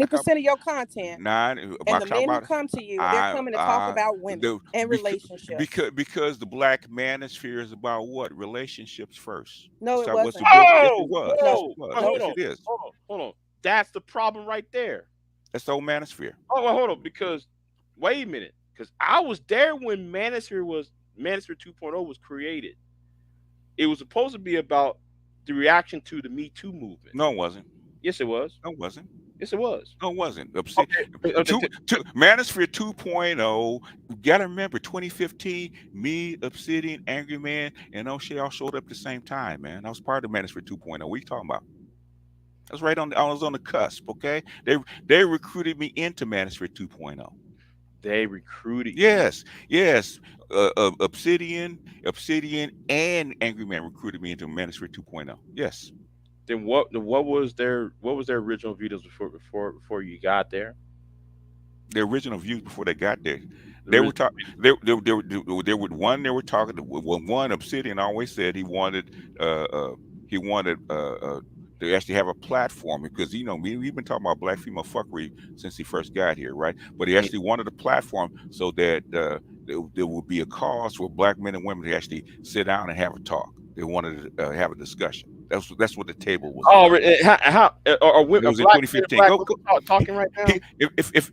I talk 90% of your content nine. I and the talk men who about come to you, they're coming to talk about women the and relationships. because the black manosphere is about what relationships first. No, That's it not what's the wasn't. book. Yes, it Oh, was. Yes, No, it whoa, was. no. hold Yes, on, it is. hold on. That's the problem right there. That's the whole manosphere. Oh, well, hold on, because wait a minute, because I was there when Manosphere 2.0 was created. It was supposed to be about the reaction to the Me Too movement. No, it wasn't. Yes, it was. No, it wasn't. Yes, it was. No, it wasn't. Okay. Manosphere 2.0. You gotta remember 2015, me, Obsidian, Angry Man, and O'Shea all showed up at the same time, man. I was part of Manosphere 2.0. What are you talking about? I was I was on the cusp, okay? They recruited me into Manosphere 2.0. They recruited you. Yes, yes. Obsidian, and Angry Man recruited me into Manosphere 2.0. Yes. Then what was their original videos before you got there? The original views before they got there. The They were original talking. They were one. They were talking. Well, one Obsidian always said uh, uh, he wanted to actually have a platform because we've been talking about black female fuckery since he first got here, right? But he video. actually wanted a platform so that there would be a cause for black men and women to actually sit down and have a talk. They wanted to have a discussion. That's what the table was Oh, about. how It are was in black men and 2015. black Go, women go. talking right now? If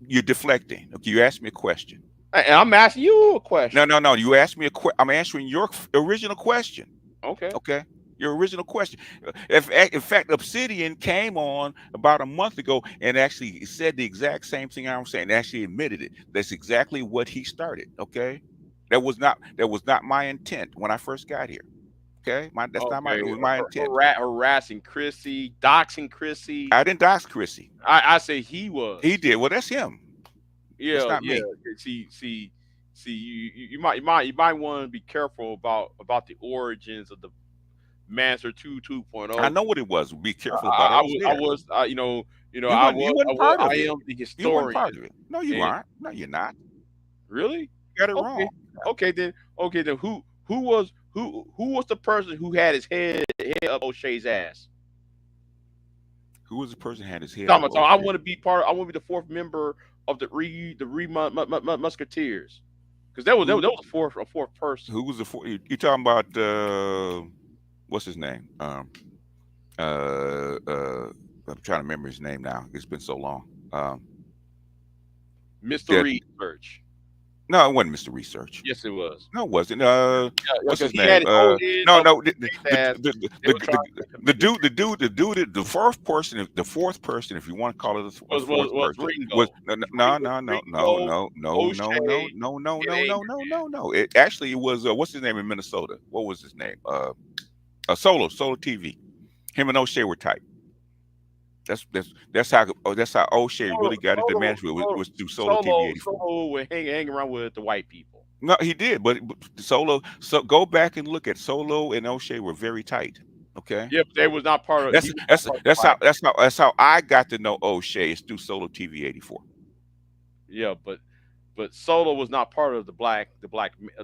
you're deflecting, okay, you asked me a question. And I'm asking you a No, question. no, no. You asked me I'm answering your original question. Okay. Okay, your original question. In fact, Obsidian came on about a month ago and actually said the exact same thing I'm saying. Actually admitted it. That's exactly what he started. Okay, that was not my intent when I first got here. Okay, that's not my it Okay. was my intent. Harassing Chrissy, doxing Chrissy. I didn't dox Chrissy. I say he He was. did. Well, that's him. That's Yeah, not yeah. me. See. You might want to be careful about the origins of the Master 2.0. I know what it was. Be careful about it. I I was was, I there. was, I You was, wasn't part I of it. am the You weren't historian. part of it. No, you And aren't. No, you're not. really, You got it okay, wrong. okay then, who was the person who had his head up O'Shea's ass? Who was the person who had his head up? So I want to be part. I want to be the fourth member of the Musketeers, because Who that was a fourth person. who was the you talking about what's his name? Uh uh I'm trying to remember his name now. It's been so long. Mr. That Research. No, it wasn't Mr. Research. Yes, it was. No, it wasn't. Yeah, What's because his he had name? his old head No, up no. his ass. They were trying to The convince dude, the fourth person, if you want to call it a fourth was person, was Ringo. no, no, no, no, Ringo, no, no, no, no, no, O'Shea, no, no, and no, no, Anchorman. no, no. It actually was what's his name in Minnesota? What was his name? Solo TV. Him and O'Shea were tight. That's how O'Shea Solo, really got into Solo, management Solo, was through Solo TV Solo, 84. Solo would hang around with the white people. No, he did, but Solo. So go back and look at Solo and O'Shea were very tight. Okay, Yep, they was not part of. He that's was not that's part of the that's how black. I got to know O'Shea is through Solo TV 84. Yeah, but Solo was not part of the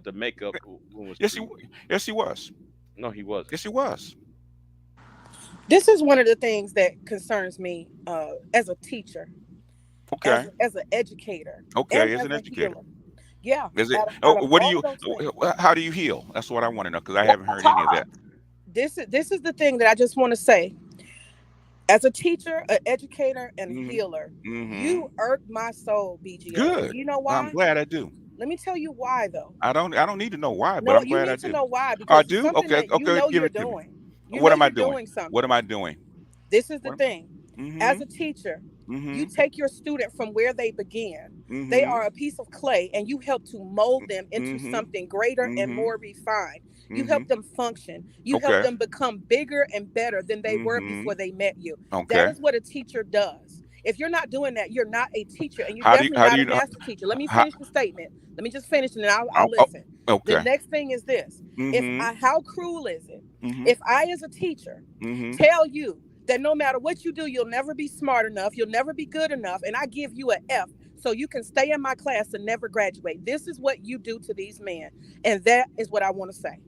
the makeup when was Yes, created. yes he was. No, he wasn't. Yes, he was. This is one of the things that concerns me as a teacher, Okay, as an educator, and okay. As as an a educator, healer. Yeah, is it? out Oh, of what do all you? of those things. How do you heal? That's what I want to know because I Let's haven't heard any of talk. that. This is the thing that I just want to say. As a teacher, an educator, and a Mm-hmm. healer, Mm-hmm. you irk my soul, BGS. And Good. you know I'm why? glad I do. Let me tell you why, though. I don't need to know why, but No, I'm you glad I need to do. know why I because it's do. something Okay. that you Okay. know Give you're it to me. doing. You What know am I you're doing? doing What am something. I doing? This is the What? thing. As Mm-hmm. a teacher, you Mm-hmm. take your student from where they began. They Mm-hmm. are a piece of clay, and you help to mold them into Mm-hmm. something greater and Mm-hmm. more refined. You Mm-hmm. help them function. You help Okay. them become bigger and better than they were Mm-hmm. before they met you. That Okay. is what a teacher does. If you're not doing that, you're not a teacher, and you're How do you definitely how do not you a know? master teacher. Let me How, finish the statement. Let me just finish, and then I'll oh, listen. The okay. next thing is this: Mm-hmm. how cruel is it Mm-hmm. if I, as a teacher, Mm-hmm. tell you that no matter what you do, you'll never be smart enough, you'll never be good enough, and I give you an F so you can stay in my class and never graduate. This is what you do to these men, and that is what I want to say.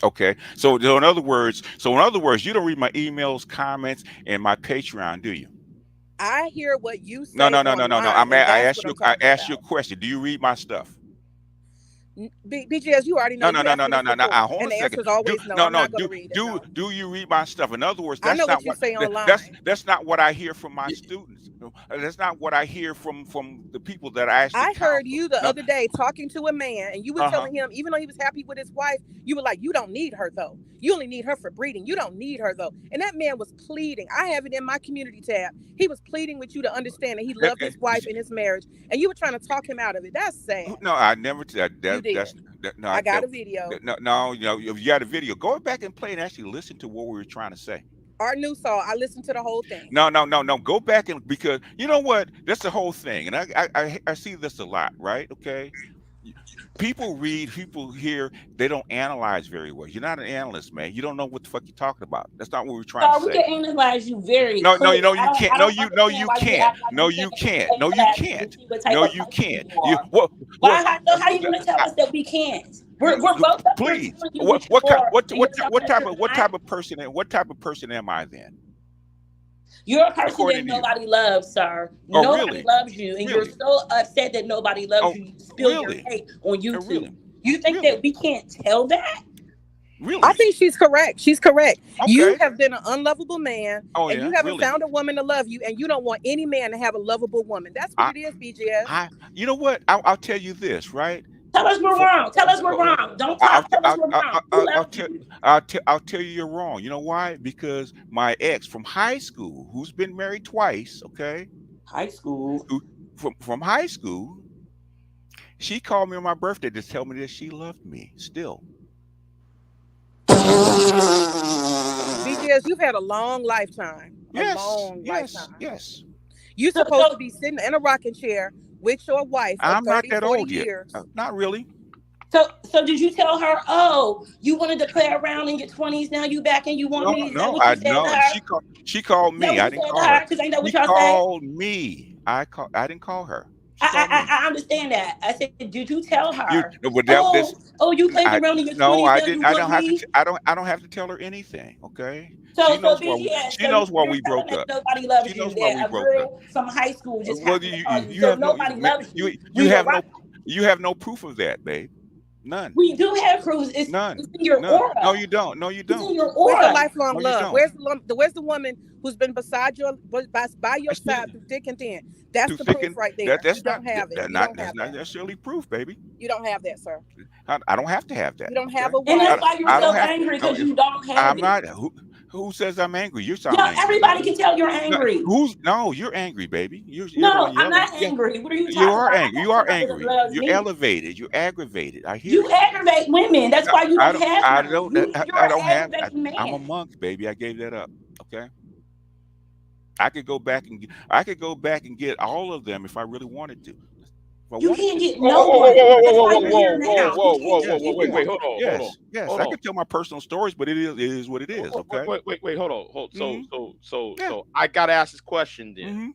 Okay. So in other words, you don't read my emails, comments, and my Patreon, do you? I hear what you No, say no, no, no, no, no. online, and that's what I'm I talking asked you a about. question. Do you read my stuff? BGS, you already know No, no, you no, asked no, me no, this no, no. before, Hold on and a the second. answer is always no. No, I'm no. not going to read it. No, Do you read my stuff? In other words, I know that's what not you what say online. that's not what I hear from my students. No, that's not what I hear from the people that I actually I heard counsel. you the No, other day talking to a man, and you were uh-huh. telling him, even though he was happy with his wife, you were like, you don't need her though. You only need her for breeding. You don't need her though. And that man was pleading. I have it in my community tab. He was pleading with you to understand that he Eh, loved eh, his wife and his marriage, and you were trying to talk him out of it. That's sad. No, I never. You did. No, I got a video. no, no. You know, if you got a video, go back and play and actually listen to what we were trying to say. Our new song, I listened to the whole thing. No, no, no, no. Go back and because you know what? That's the whole thing, and I see this a lot, right? Okay, people read, people hear, they don't analyze very well. You're not an analyst, man. You don't know what the fuck you're talking about. That's not what we're trying to So we say. can analyze you very No, no, clear. you know you can't. I don't understand You why you can't. act like No, you you can't can't. No, you analyze me and can't. see what type No, of you person can't. you You are. what? How you gonna tell us that we can't? We're both up here Please. telling you what you are, and you're telling us you're What not. type of person? What type of person am I then? You're a person that According to you? nobody loves, sir. Oh, Nobody really? loves you, and you're Really? so upset that nobody loves Oh, you. You spill your really? hate on Really? YouTube. You think that Really? we can't tell that? I Really? think she's correct. She's correct. You Okay. have been an unlovable man, Oh and you yeah. haven't Really? found a woman to love you, and you don't want any man to have a lovable woman. That's what I it is, BGS. you know what? I'll tell you this, right? Tell us we're For, wrong. Tell us we're uh, wrong. Don't talk. Tell us we're wrong. Who loves you? I'll tell you you're wrong. You know why? Because my ex from high school, who's been married twice, okay, High school. who from high school, she called me on my birthday to tell me that she loved me still. BGS, you've had a long lifetime. A Yes, long yes, lifetime. yes. You're So, supposed to so, be sitting in a rocking chair with your wife of I'm not 30, that 40 old yet. years. Not really. so did you tell her, oh, you wanted to play around in your 20s, now you back and you want No, me? Is that no, what you I said to no. her? She called Is that me. what I you didn't said to call her. her? Because ain't that what She y'all say? called me. I didn't call her. She called me. I understand that. I said, did you tell You her? no, but that Oh, this you played I around in your no, 20s, I now you didn't. I want don't have to. me? I don't have to tell her anything. Okay. So, BGS, She so knows why you're we telling broke us up. nobody She loves knows you. why That we a broke up. girl from high school just Well, happened to call you. So you nobody loves you you. you We were have no right. you have no proof of that, babe. None. We do have cruise. None. It's in your None. aura. No, you don't. No, you It's in don't. your Where's the aura. lifelong No, you love? don't. Where's the woman who's been beside your by your That's not side through thick and thin? That's too the thick proof and right that. there. You That's not don't have it. that You not. don't That's have not that. necessarily proof, baby. You don't have that, sir. I don't have to have that. You don't have Okay. a And wife. that's why you're I don't so have to. angry No, because you don't have I'm it. not. Who says I'm angry? You Yo, sound angry, everybody baby. can tell you're No, angry. who's no? You're angry, baby. You're the No, one I'm yelling. not Yeah, angry. What are you you talking are about? I angry. You got are somebody that angry. loves You're me. elevated. You're aggravated. I hear You it. aggravate women. That's No, why you I don't don't. have I none. don't. You're I an don't have. aggravating I'm a man. monk, baby. I gave that up. Okay. I could go back and I could go back and get all of them if I really wanted to. If I You wanted can't to. get Whoa, whoa, no whoa, one. whoa, whoa, That's whoa, why whoa, you're whoa, here whoa, now. You whoa, can't whoa, get whoa, whoa, wait, Yes. hold anyone. on, hold on, Yes. hold I on. could tell my personal stories, but it is what it is. Okay. Wait, hold on. Hmm. Yeah. So I gotta ask this question then. Hmm.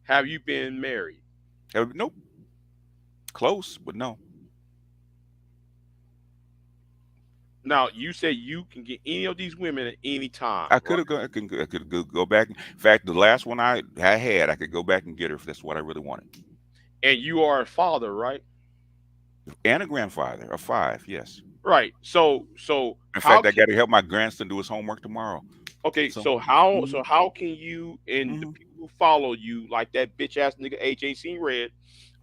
Have you been married? Nope. Close, but no. Now you say you can get any of these women at any time, I right? could have go. I could go back. In fact, the last one I had, I could go back and get her if that's what I really wanted. And you are a father, right? And a grandfather of 5. Yes. Right. So In how fact, I can got to help my grandson do his homework tomorrow. okay, So. Hmm. so how can you and the Hmm. people who follow you like that bitch ass nigga AJC Red?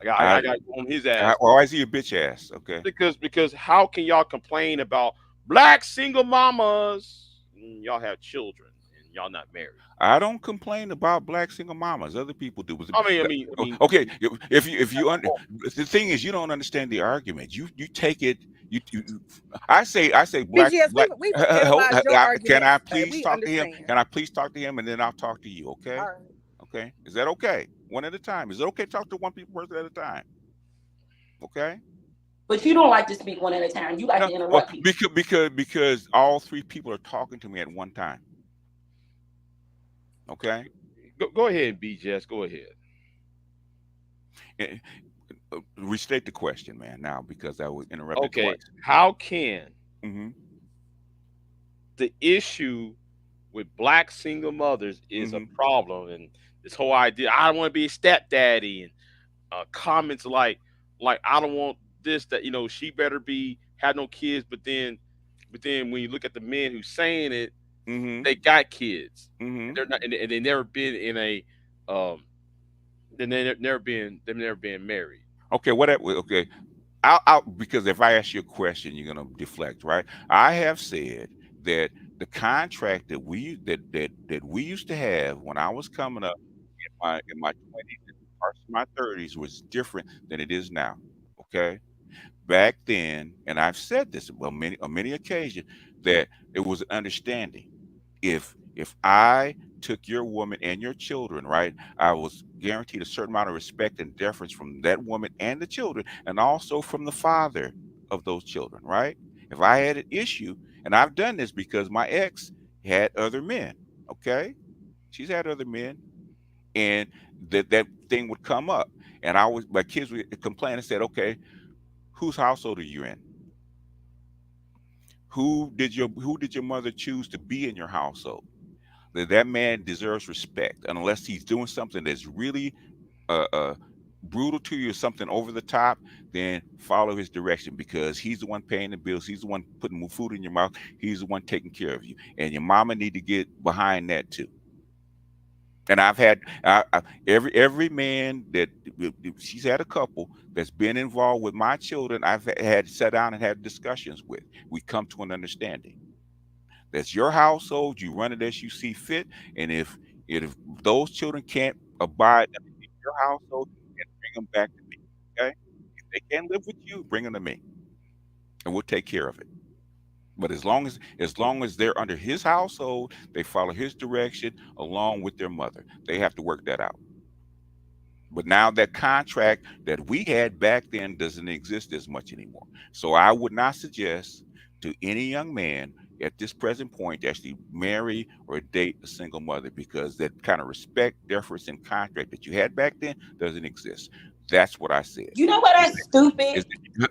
I, I got on his I ass why is he a bitch ass? Okay. because how can y'all complain about black single mamas and y'all have children and y'all not married? I don't complain about black single mamas. Other people do. I mean, Okay, the thing is, you don't understand the argument. You take it. I say BGS, black. we've analyzed your Can I arguments. please We talk to him? understand. Can I please talk to him, and then I'll talk to you? All Okay. right. Okay. Is that okay? One at a time. Is it okay to talk to one person at a time? Okay. But you don't like to speak one at a time. You like No. to Well, interrupt people. because all 3 people are talking to me at one time. Okay. go ahead, BGS, go ahead. Eh, Restate the question, man. Now, because I was interrupted Okay, twice. how can Hmm. the issue with black single mothers is a Hmm. problem and this whole idea I don't want to be a stepdaddy and comments like I don't want this that she better be had no kids but then when you look at the men who's saying it Hmm. they got kids and Hmm. they're not and they never been in a um they've never been married. Okay. Okay. Because if I ask you a question, you're gonna deflect, right? I have said that the contract that we used to have when I was coming up in my 20s and parts of my 30s was different than it is now. Okay. Back then, and I've said this on many occasions, that it was an understanding. If I took your woman and your children, right, I was guaranteed a certain amount of respect and deference from that woman and the children, and also from the father of those children, right? If I had an issue, and I've done this because my ex had other men, okay? She's had other men, and that thing would come up, and my kids would complain and said, okay, whose household are you in? Who did your mother choose to be in your household? That man deserves respect unless he's doing something that's really uh, uh, brutal to you or something over the top. Then follow his direction because he's the one paying the bills. He's the one putting more food in your mouth. He's the one taking care of you, and your mama need to get behind that too. And I've had every man that she's had a couple that's been involved with my children. I've had sat down and had discussions with. We come to an understanding. That's your household. You run it as you see fit. And if those children can't abide in your household, then bring them back to me. Okay? If they can't live with you, bring them to me, and we'll take care of it. But as long as they're under his household, they follow his direction along with their mother. They have to work that out. But now that contract that we had back then doesn't exist as much anymore. So I would not suggest to any young man at this present point to actually marry or date a single mother because that kind of respect, deference, and contract that you had back then doesn't exist. That's what I said. You know what? Is That's stupid.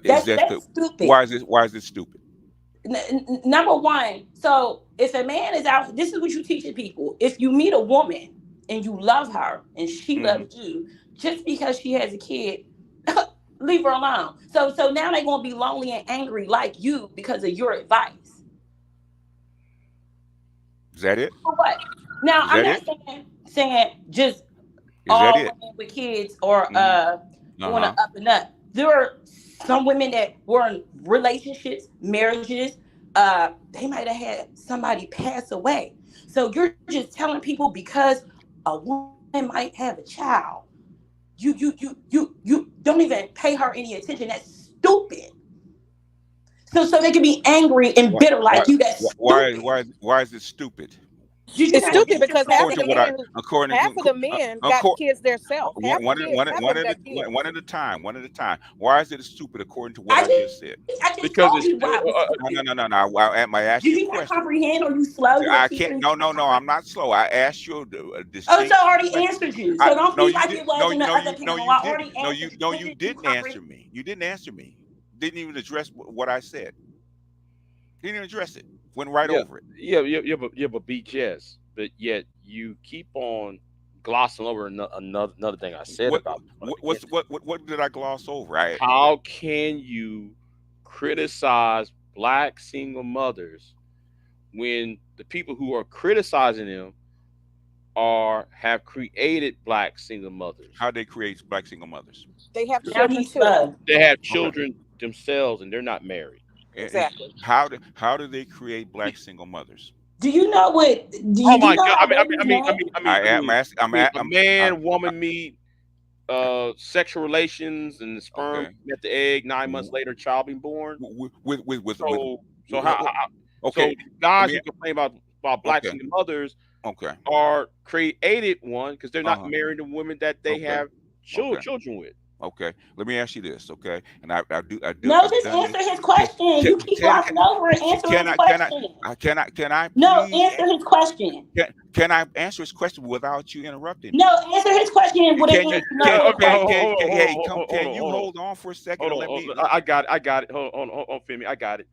is that That's stupid. why is it stupid? Number one, so if a man is out, this is what you teaching people. If you meet a woman and you love her and she Hmm. loves you, just because she has a kid, leave her alone. So now they're gonna be lonely and angry like you because of your advice. Is that it? For what? Now Is I'm that not it? saying just Is that all it? women with kids or Hmm. on the Uh-huh. up and up. There are some women that were in relationships, marriages. They might have had somebody pass away. So you're just telling people because a woman might have a child, you don't even pay her any attention. That's stupid. So they can be angry and Why, bitter why, like you. That's stupid. why is it stupid? Did you It's not According, stupid get because your half according of to the question what I, men, in? according half to, of the men got according, kids themselves. Half the kids, half of them got kids. one at a time, one at a time. Why is it stupid according to what I just said? I just told Because you it's why it was stupid. No. I Do asked you a you not question. comprehend? Or you slow? You a I teacher can't. and you No, not no. I'm comprehend? not slow. I asked you a Oh, so I distinct already question. answered you. So don't No, be you like did. it was in the other No, panel. you I didn't. already answered you. No, When you did you didn't answer comprehend? me. You didn't answer me. Didn't even address what I said. Didn't even address it. Went right yeah, over it. but BS. But yet you keep on glossing over another thing I said What about from the what's beginning. what did I gloss over? I How can you criticize black single mothers when the people who are criticizing them are have created black single mothers? how they create black single mothers. They have Now children he's too. slow. They have Okay. children themselves and they're not married. Exactly. How do they create black single mothers? Do you know what? Oh Do you my know God! how babies made? I'm A I'm man, woman meet, sexual relations, and the sperm okay. met the egg. 9 months later, child being born. With So, so how so okay. the Let guys me who complain about black okay. single mothers Okay. are created one because they're not Uh-huh. marrying the women that they Okay. have Okay. children with. Okay. Let me ask you this, okay? And No, I've just done this. answer his Can question. You keep glossing over and answer his question. can I No, please answer his question. can I answer his question without you interrupting No, me? answer his question with an Can you answer. No, with a question. can you hold on for a second Hold and on, let me I got it. I got it. Hold on, Femi. I got it.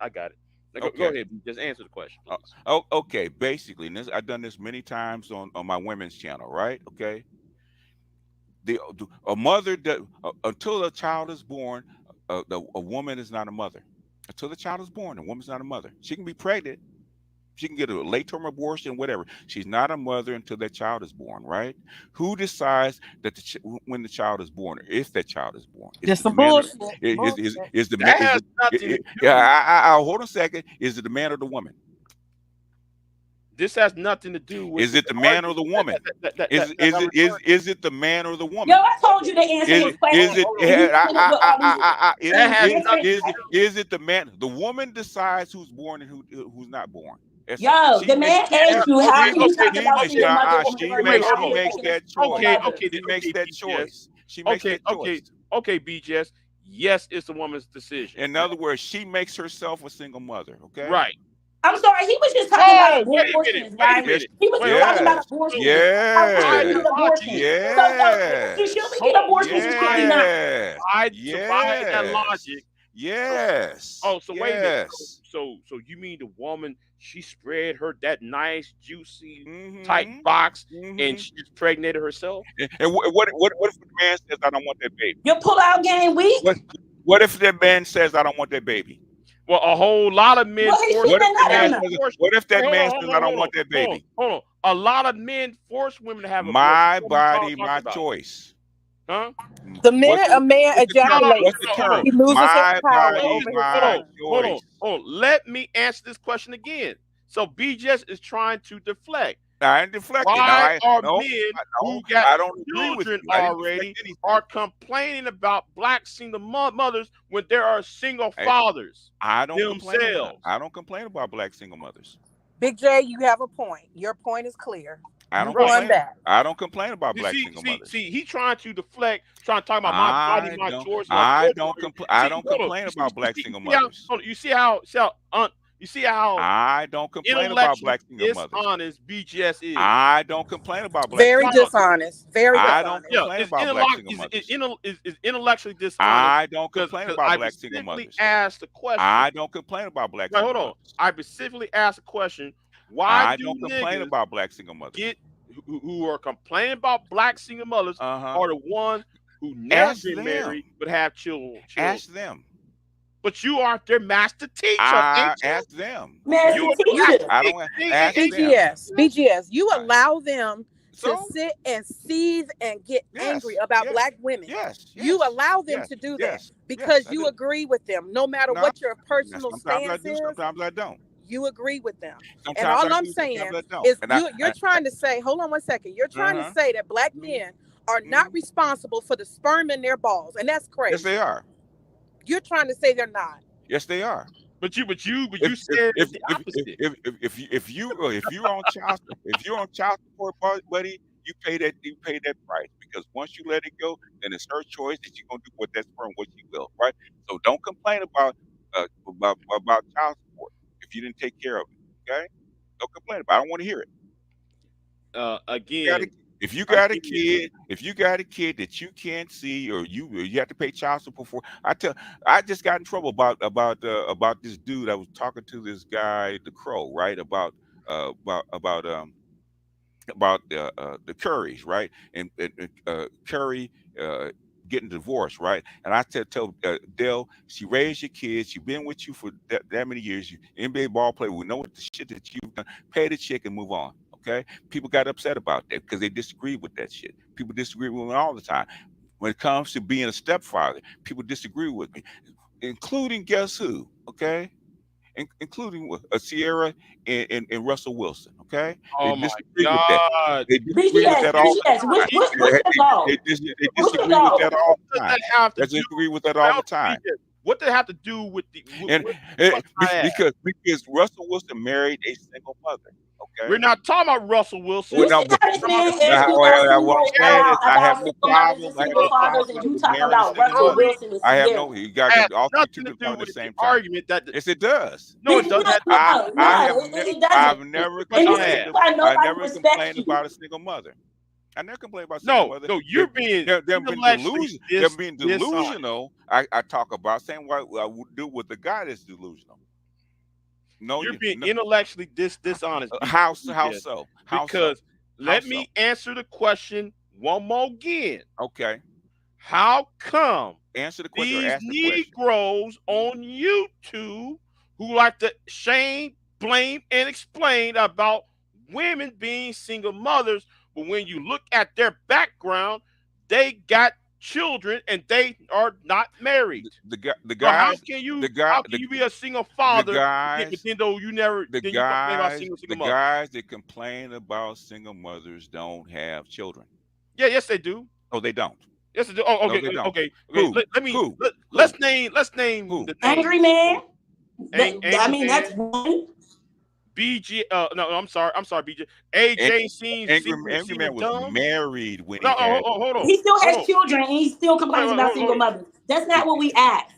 Now go okay. ahead. Just answer the question, Uh, please. okay, basically, and this, I've done this many times on my women's channel, right? Okay, a mother that until a child is born, a woman is not a mother. Until the child is born, a woman's not a mother. She can be pregnant. She can get a late term abortion, whatever. She's not a mother until that child is born, right? Who decides that when the child is born, or if that child is born? Is That's it the some man? bullshit. Bullshit. Is the man? That Is has it? nothing to Yeah. do. Hold on a second. Is it the man or the woman? This has nothing to do Is with it the the man or argument the woman? that I'm referring to. Is it the man or the Yo, woman? I told you to answer his Is question, it Hold and you yeah, did it with all these That things. has Answer his nothing to do. question. is it the man? The woman decides who's born and who's not born. Yo, the man Yeah, asked you, how okay, can you okay, talk about being a mother when she you're makes hold out on. here making us that single choice. mothers? She makes that BGS. choice. She makes that choice. Okay, BGS. Yes, it's the woman's decision. In other words, she makes herself a single mother. Okay. Right. I'm sorry, he was just talking about Oh, wait a minute. abortions, Wait a right? Yes. minute. He was Wait, just hold talking on. about Yes. abortions. How women Apply should the Yes. get logic. abortions. So should we Yes. get Hold on. abortions or should we not? Yes. To buy that logic. Yes. So, Yes. so wait a minute. Yes. So you mean the woman? She spread her that nice, juicy, tight Mm-hmm. box, and Mm-hmm. she just impregnated herself? And what if the man says I don't want that baby? Your pull-out game weak? What if the man says I don't want that baby? Well, a whole lot of men Well, he force shouldn't What if have women the to man have none of them. says abortions. what if Wait, that man says I don't want that baby? hold on. A lot of men force women to have abortions. My What are you body, talking my about? choice. Huh? The minute a man What's the term? What's ejaculates, the Hold on. term? he loses his My power body, over his Hold on. my sperm. choice. Let me answer this question again. So BJS is trying to deflect. I ain't deflecting. Now Why are no, men no, who got I don't agree with children you. I didn't deflect already anything. are complaining about black single mothers when there are single fathers I don't complain about. themselves? I don't complain about black single mothers. Big J, you have a point. Your point is clear. I You don't Right. won complain. that. I don't complain about You black single mothers. he trying to deflect, trying to talk about my body, my choice, my choice. I See, don't hold on. complain about black single See how, mothers. hold on. You see how I don't complain about intellectually black single mothers. dishonest BGS is. I don't complain about black Very single Now, mothers. dishonest. Very I don't dishonest. yeah, complain it's about black single mothers. intellectually dishonest I don't because complain about I black single specifically mothers. asked the question. I don't complain about black Wait, single hold on. mothers. I specifically asked the question: why I do don't complain niggas about black single mothers. get who are complaining about black single mothers Uh-huh. are the ones who never Ask been them. married but have children. Ask them. But you aren't their master teacher, I ain't you? ask them. Master You are the master teacher. I teacher. don't ask them. BGS, you Right. allow them to So sit and seethe and get angry yes, about yes, black women. yes, You yes, allow them yes, to do that yes, because yes, I you do. agree with them, no matter No, what your personal sometimes I stance do, is. sometimes I don't. You agree with them. And Sometimes all I I'm do, saying sometimes I don't. is And you're trying to say, hold on one second, you're trying to uh-huh. say that black men are not responsible for the sperm in their balls, and that's Yes, crazy. they are. You're trying to say they're not. Yes, they are. But you If said if the if opposite. if you're on child support, buddy, you pay that price, because once you let it go, then it's her choice that you're gonna do with that sperm what she will, right? So don't complain about child support if you didn't take care of it. Okay, don't complain about it. I don't want to hear it. Again, If you got a again, kid, that you can't see, or you have to pay child support for, I just got in trouble about this dude. I was talking to this guy, the Crow, right? Uh about about um the Currys, right? And Curry getting divorced, right? And I tell Dell, she raised your kids, she been with you for that many years, you NBA ball player, we know what the shit that you've done. Pay the chick and move on. Okay, people got upset about that because they disagree with that shit. People disagree with me all the time. When it comes to being a stepfather, people disagree with me, including guess who? Okay, including Sierra and Russell Wilson. Okay, they oh my disagree with that. God. They disagree with BGS, that all the BGS. time. What's your goal? They What's your disagree with goal? that all the What does time. that have to They do? disagree with that all the Well, time. what does it have to do with the And what I asked? because Russell Wilson married a single mother. Okay. We're not talking about Russell Wilson. Well, You no, see but how this man We're asking what I'm about saying is, I have no single mothers problem. and I have single no fathers, and problem you with talking marrying a about single Russell mother. Wilson and I have Sierra. no. You got has all three nothing people to talking do at the with the same time. argument that Yes, it does. no, it doesn't have to It I've doesn't. never question And I this is complained. asked. why I nobody never respects complained you. about a single mother. I never complained about single No, mother. no, you're being They're being intellectually delusional. They're being dishonest. delusional. I talk about saying what I would do with the guy that's delusional. No, You're you being no. intellectually dishonest. How so? How BJ, so? How so? because How let so? me answer the question one more again. Okay. How come Answer the question or these ask the question. Negroes on YouTube who like to shame, blame, and explain about women being single mothers, but when you look at their background, they got children and they are not married? The So how guys, can you the guy, how can you be a single the father, but guys, then though you never the then you complain about guys, single the mothers? guys that complain about single mothers don't have children. Yeah, yes they do. No, they don't. Yes they do. Oh, No, okay, they don't. okay. Who? Let me Who? let's name Who? the Angry names. man. I Angry mean, Man, that's one. BG. No, I'm sorry, BJ. AJ Angry Man seeming was dumb. married when No, he had. hold on, He still hold has on. children, and he still complains Wait, about hold single on. mothers. That's He, not what we asked.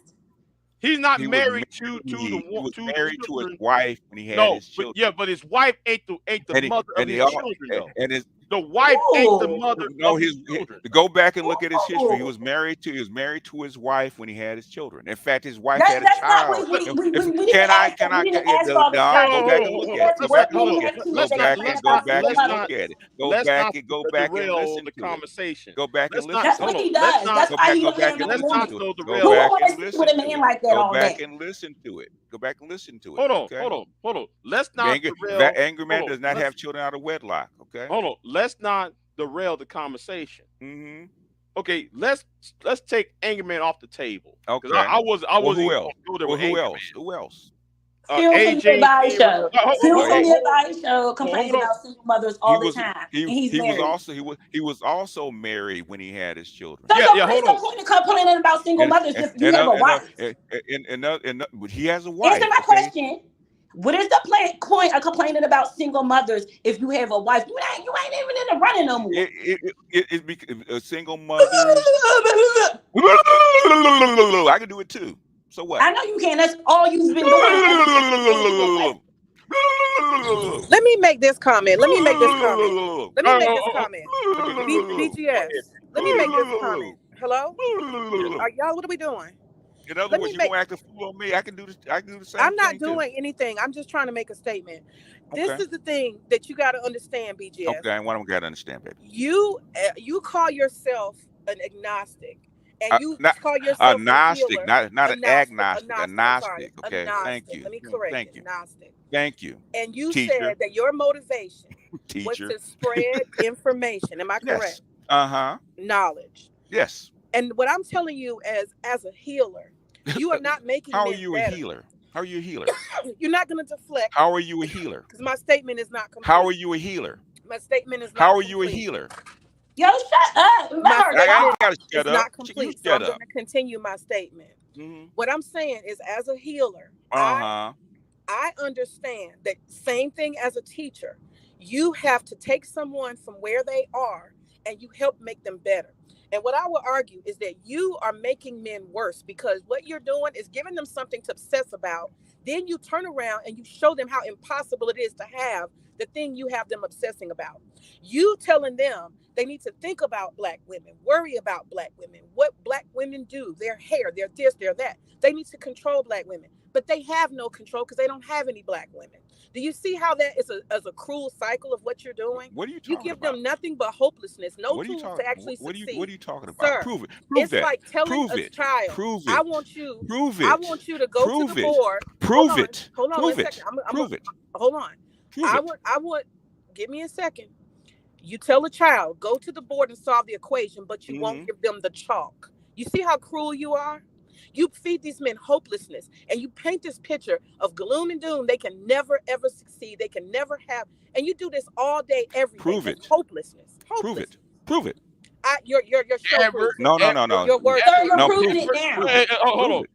He's not he was married married. He was to the married to his children. wife when he had No, his but children. yeah, but his wife ain't the And mother of they his all children though. and his The wife ain't the Ooh. mother no of his children. to go back and look at his history. He Ooh. was married to his wife when he had his children. In fact, his wife That's had a not child. what we If didn't ask for. We didn't ask for the no, go fact. back We and look didn't at it. ask Go back what and Hold look on. men at have it. kids that complain Go about back single and mothers. look at it. Let's not Go back and derail listen the to it. conversation. Go back and Let's not listen That's to hold what it. on. he does. That's why he don't Back have and no Let's listen not woman. to it. throw Go Who derail. would back want and to sleep with listen a to man it. like that Go all back day? and listen to it. Go back and listen to it. Hold on, Okay. hold on. Let's not derail. Angry Man Hold on. does not have children out of wedlock. Okay. Hold on. Let's not derail the conversation. Mm-hmm. Okay, let's take Angry Man off the table. Because Okay. I Well, wasn't who even else? gonna go there Well, with who Angry else? Man. Who else? Phil from the AJ Advice Sears. Show. Phil from the Advice Show complains Hold on. about single mothers He all the was time, he and he's he was married. also he was also married when he had his children. So Yeah, what is hold the on. point of complaining about single And mothers if you have a wife? but he has a Answer wife. my Okay. question. What is the point of complaining about single mothers if you have a wife? You ain't even in the running no more. Single mothers. I can do it too. So what? I know you can. That's all you've been doing. Let me make this comment. Let me make this comment. Let me make this Oh, comment. BGS. Let me make this comment. Hello? Y'all, what are we doing? In other Let words, me you're make. gonna act a fool on me. I can do this. I can do the same I'm not thing too. doing anything. I'm just trying to make a statement. This Okay. is the thing that you got to understand, BGS. Okay. And what I'm gotta understand, baby. You call yourself an agnostic, and you Not call a yourself a Gnostic, healer, not a an Gnostic, agnostic, a I'm sorry, Gnostic. a Okay, thank Gnostic. you, Let me correct thank you, you, Gnostic. thank you, And you teacher, said that your motivation was teacher. to spread information. Am I Yes. correct? Uh-huh. Knowledge. Yes. And what I'm telling you as a healer, you are not making How are men you a better. healer? How are you a healer? You're not going to deflect How are you a healer? because my statement is not How are complete. you a healer? My statement is How not are you a complete. healer? Yo, shut up. Let My her I statement talk. gotta is shut up. not You complete. So shut I'm going up. to continue my statement. Hmm. What I'm saying is, as a healer, Uh-huh. I understand that same thing as a teacher. You have to take someone from where they are and you help make them better. And what I would argue is that you are making men worse because what you're doing is giving them something to obsess about. Then you turn around and you show them how impossible it is to have the thing you have them obsessing about. You telling them they need to think about black women, worry about black women, what black women do, their hair, their this, their that. They need to control black women, but they have no control because they don't have any black women. Do you see how that is a cruel cycle of what you're doing? What are you You talking give about? them nothing but hopelessness, no What are you tools talking? to actually What are succeed. you talking about? Sir, Prove it. Prove it's that. like telling Prove a it. child, Prove I it. want you, Prove I it. want you to go to the Prove it. board. Prove it. Hold on, Prove one it. second. Prove it. Hold on. Prove it. I want, give me a second. You tell a child, go to the board and solve the equation, but you won't Mm-hmm. give them the chalk. You see how cruel you are? You feed these men hopelessness and you paint this picture of gloom and doom. They can never, ever succeed. They can never have. And you do this all day, every day. Prove Just it. hopelessness. Prove it. Hopelessness. Prove it. Your show Edward, proves it. No, no, no, Edward, no. Your work Sir, proves you're No, it. prove proving it. it Prove now. it. hold Prove on, it.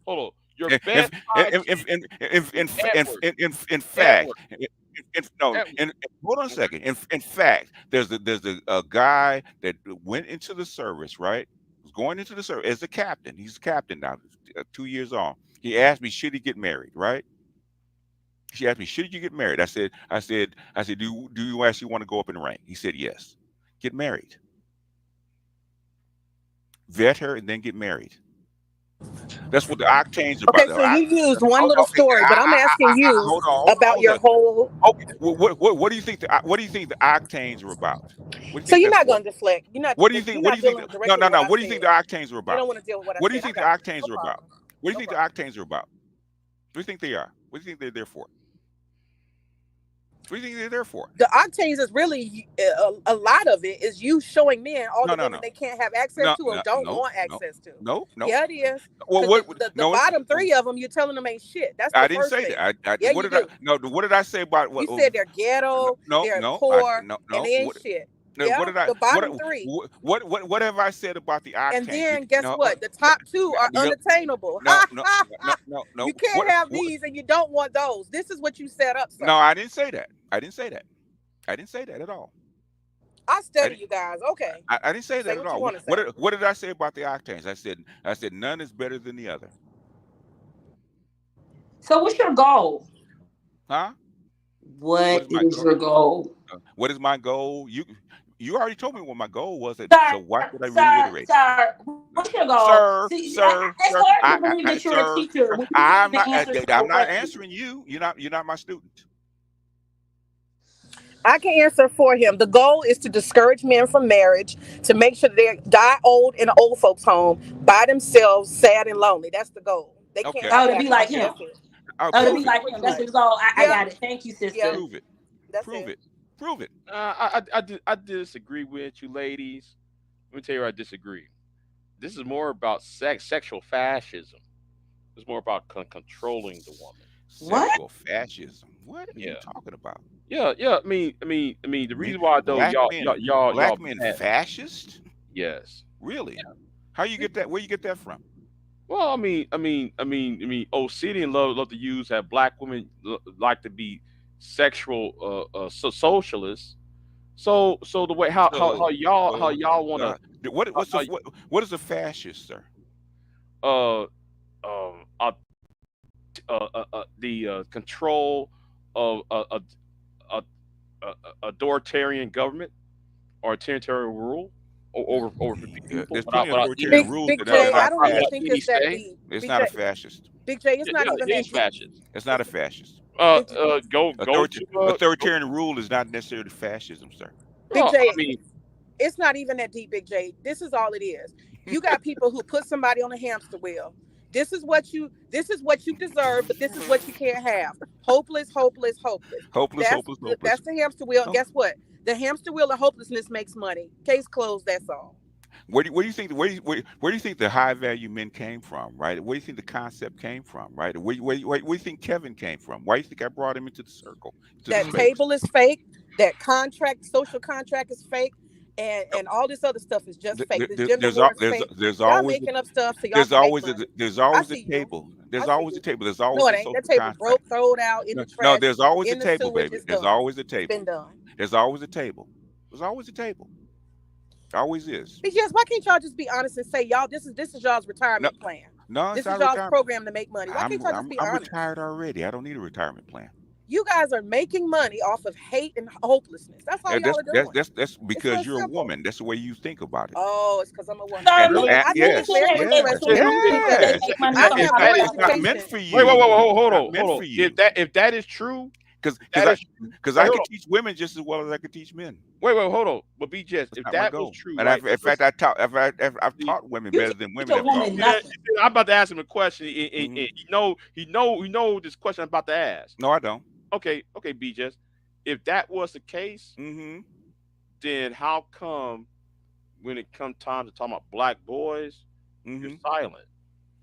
hold on. Your In best sidekick, Edward, in fact, Edward, no, Edward. hold on a second. In fact, there's a guy that went into the service, right? Was going into the service as a captain. He's a captain now, 2 years on. He asked me, should he get married, right? She asked me, should you get married? I said, do you actually want to go up in rank? He said, yes. Get married. Vet her and then get married. That's what the octanes are about. Okay, so you used one little Okay, story, but I'm asking you hold about on. your whole. Okay, what do you think what do you think the octanes are about? What do you So think you're that's not for? going to deflect. You're not. What do you You're think? What do not you think? dealing No, directly no, with what no. I What do you think said. the octanes are You about? don't want to deal with what I What do you said. I think the got you. octanes No are about? problem. What do you No think the problem. octanes are about? What do you think they are? What do you think they're there for? What do you think they're there for? The octanes is really a lot of it is you showing men all No, the no, women no, they can't have access no, to or no, don't no, want no, access to. no, no. Yeah, it is. Well, Because what? the No, it's. bottom three of them, you're telling them ain't shit. That's the I didn't first say thing. that. Yeah, What you did I? do. No, what did I say about what? You said they're ghetto, No, they're no, poor, no, and no. they ain't shit. No, what Yeah, did I? the bottom three. What have I said about the And octanes? then guess No, what? The top two are no, unattainable. no, no, no, no, no. You can't have these and you don't want those. This is what you set up, No, sir. I didn't say that. I didn't say that. I didn't say that at all. I I study didn't. you guys. Okay. I didn't say Say that at what you all. want to say. What did I say about the octanes? I said none is better than the other. So what's your goal? Huh? What What is my is goal? your goal? What is my goal? You already told me what my goal was. So Sir, why should I sir, reiterate it? sir, what's your goal? Sir, See, sir, it's sir, hard to believe that you're a sir, teacher sir. when you can't even answer I'm simple not questions. answering you. You're not my student. I can answer for him. The goal is to discourage men from marriage, to make sure they die old in an old folks' home by themselves, sad and lonely. That's the goal. They can't Okay, have Oh, to be like happiness. okay. him. That's it. Oh, to Yeah, be Prove it. like pretty him. That's much. his goal. I Yeah, got it. Thank you, yeah, sister. Prove it. that's Prove it. it. Prove it. I disagree with you, ladies. Let me tell you where I disagree. This is more about sexual fascism. It's more about controlling the woman. What? Sexual fascism. What are you Yeah, talking about? yeah. I mean, the Me, reason why though, y'all black men bad. fascist? Yes. Really? How you get that? Where you get that from? Well, Obsidian love to use that black women like to be sexual socialists. So the way So, how so, y'all want to what is a fascist, sir? uh uh, the control of a, authoritarian government or a territorial rule over 50 people There's plenty of without any authoritarian rules, Big but they're J, I not don't even without think fascist. any it's that say. deep. It's Big not a J, fascist. Big J, it's Yeah, not even yeah, it that is deep. fascist. It's not a fascist. Big, Go to Authoritarian rule is not necessarily fascism, sir. Big well, I J, mean, It's not even that deep, Big J. This is all it is. You got people who put somebody on a hamster wheel. This is what you deserve, but this is what you can't have. Hopeless, hopeless, hopeless. Hopeless, That's hopeless, hopeless. that's the hamster wheel. No. Guess what? The hamster wheel of hopelessness makes money. Case closed, that's all. Where do you think where do you think the high value men came from, right? Where do you think the concept came from, right? Where do you think Kevin came from? Why do you think I brought him into the circle, into the That space? table is fake. That contract, social contract is fake. And all this other stuff is just fake. This gender war is fake. There's Y'all always making up stuff so y'all can make money. there's I always a see you. table. I There's see always a you. table. There's No, always it a ain't. That social table contract. broke, throw it out in No, the trash, there's always a in the table, sewage. baby. It's There's done. always a It's table. been done. There's always a table. There's always a table. Always is. Because why can't y'all just be honest and say, y'all, this is y'all's No, retirement plan. no, it's This is not y'all's retirement. program to make money. Why can't y'all just be I'm honest? retired already. I don't need a retirement plan. You guys are making money off of hate and hopelessness. That's all y'all are doing. That's It's real because you're a simple. woman. That's the way you think about it. Oh, it's because I'm a woman. So And Look, men, I think it's yes, very men and yes, interesting. women think that they yes. make money I off have high no It's not value. meant education. for Wait, you. hold Not on, meant hold for on. you. If that is true, Because that is because wait, I hold can on. teach women just as well as I can teach men. Wait, hold on. But BJS, That's if not my that was goal. true, And right? in fact, I've See, taught women You better can't than teach women a have taught woman me. nothing. I'm about to ask him a question, and Hmm. he know this question I'm about to ask. No, I don't. Okay, BJS. If that was the case, Hmm. then how come when it comes time to talk about black boys, you're Hmm. silent?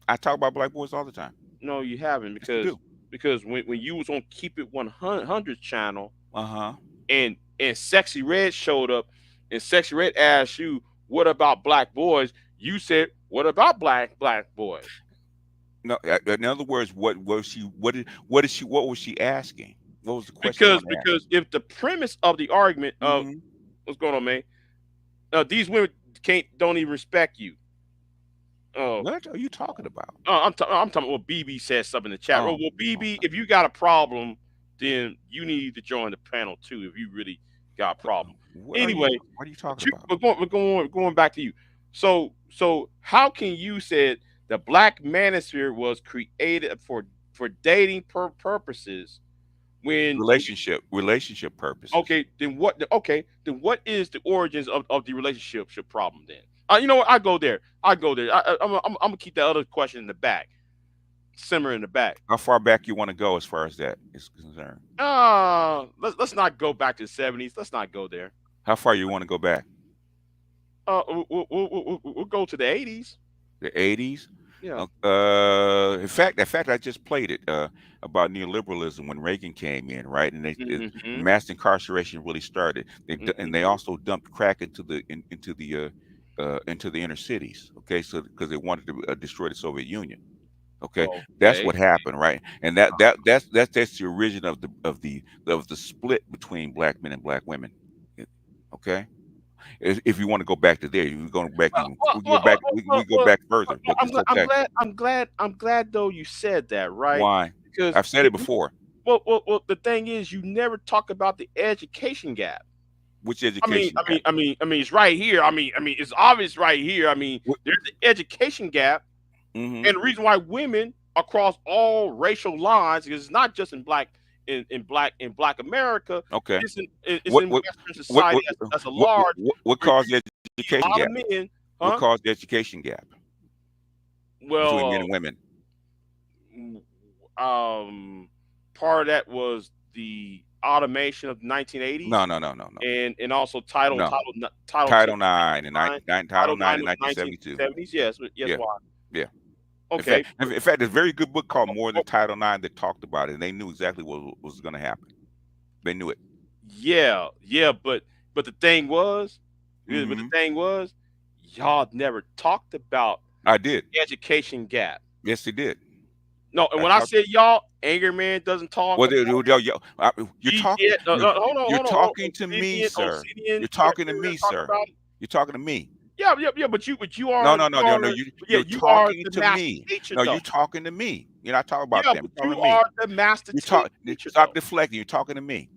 I talk about black boys all the time. No, you haven't, Yes, I do. because when you was on Keep It 100 channel Uh-huh. and Sexy Red showed up, and Sexy Red asked you, "What about black boys?" You said, "What about black boys?" No, in other words, what was she? What was she asking? What was the question you want to ask? Because if the premise of the argument of Hmm. what's going on, man, these women don't even respect you. Oh, What are you talking about? I'm talking. Well, BB said something in the chat. Oh, Oh, well, BB, okay. if you got a problem, then you need to join the panel too. If you really got a problem, anyway. What are you talking But about? we're going back to you. So how can you say the black manosphere was created for dating purposes when Relationship purposes. okay, then what is the origins of the relationship problem then? You know what? I go there. I'm gonna keep that other question in the back, simmer in the back. How far back you want to go as far as that is concerned? Let's not go back to the 70s. Let's not go there. How far you want to go back? We'll go to the 80s. The 80s? Yeah. In fact, I just played it about neoliberalism when Reagan came in, right? And the Hmm. mass incarceration really started. And they Hmm. also dumped crack into the inner cities. Okay, so because they wanted to destroy the Soviet Union. Okay, that's Okay. what happened, right? And that's the origin of the split between black men and black women. Okay, if you want to go back to there, you go back even we can go back we can go back further, but it's okay. I'm glad though you said that, right? Why? Because I've said it before. the thing is, you never talk about the education gap. Which education gap? It's right here. It's obvious right here. There's an education gap, Mm-hmm. and the reason why women across all racial lines, because it's not just in black America, Okay. it's What in what Western what society what as a what large, what where caused you the see a education lot gap? of men, What huh? caused the education gap between men Well, and women? part of that was the automation of the 1980s, No, no, no, no, no, and also no. Title 10, Title Nine in 1999, Title Title Nine 9 in was 1972. 1970s. Yes, Yeah, why? yeah. Okay, In fact, there's a very good book called More Than oh, Title Nine that talked about it, and they knew exactly what was going to happen. They knew it. yeah, but the thing was, Hmm. y'all never talked about I did. the education gap. Yes, they did. No, and I when I talked. said y'all, Anger Man doesn't talk Well, about you're talking. GDN. You're Hold on, talking to me, Obsidian, sir. Obsidian. You're You talking to never me, talk sir. about it. You're talking to me. Yeah. But you No, are no, no, no, no. You're you are talking the to master me. teacher No, though. you're talking to me. You're not talking about Yeah, them. but You're talking you to me. are the master You talk. teacher Stop though. deflecting. You're talking to me.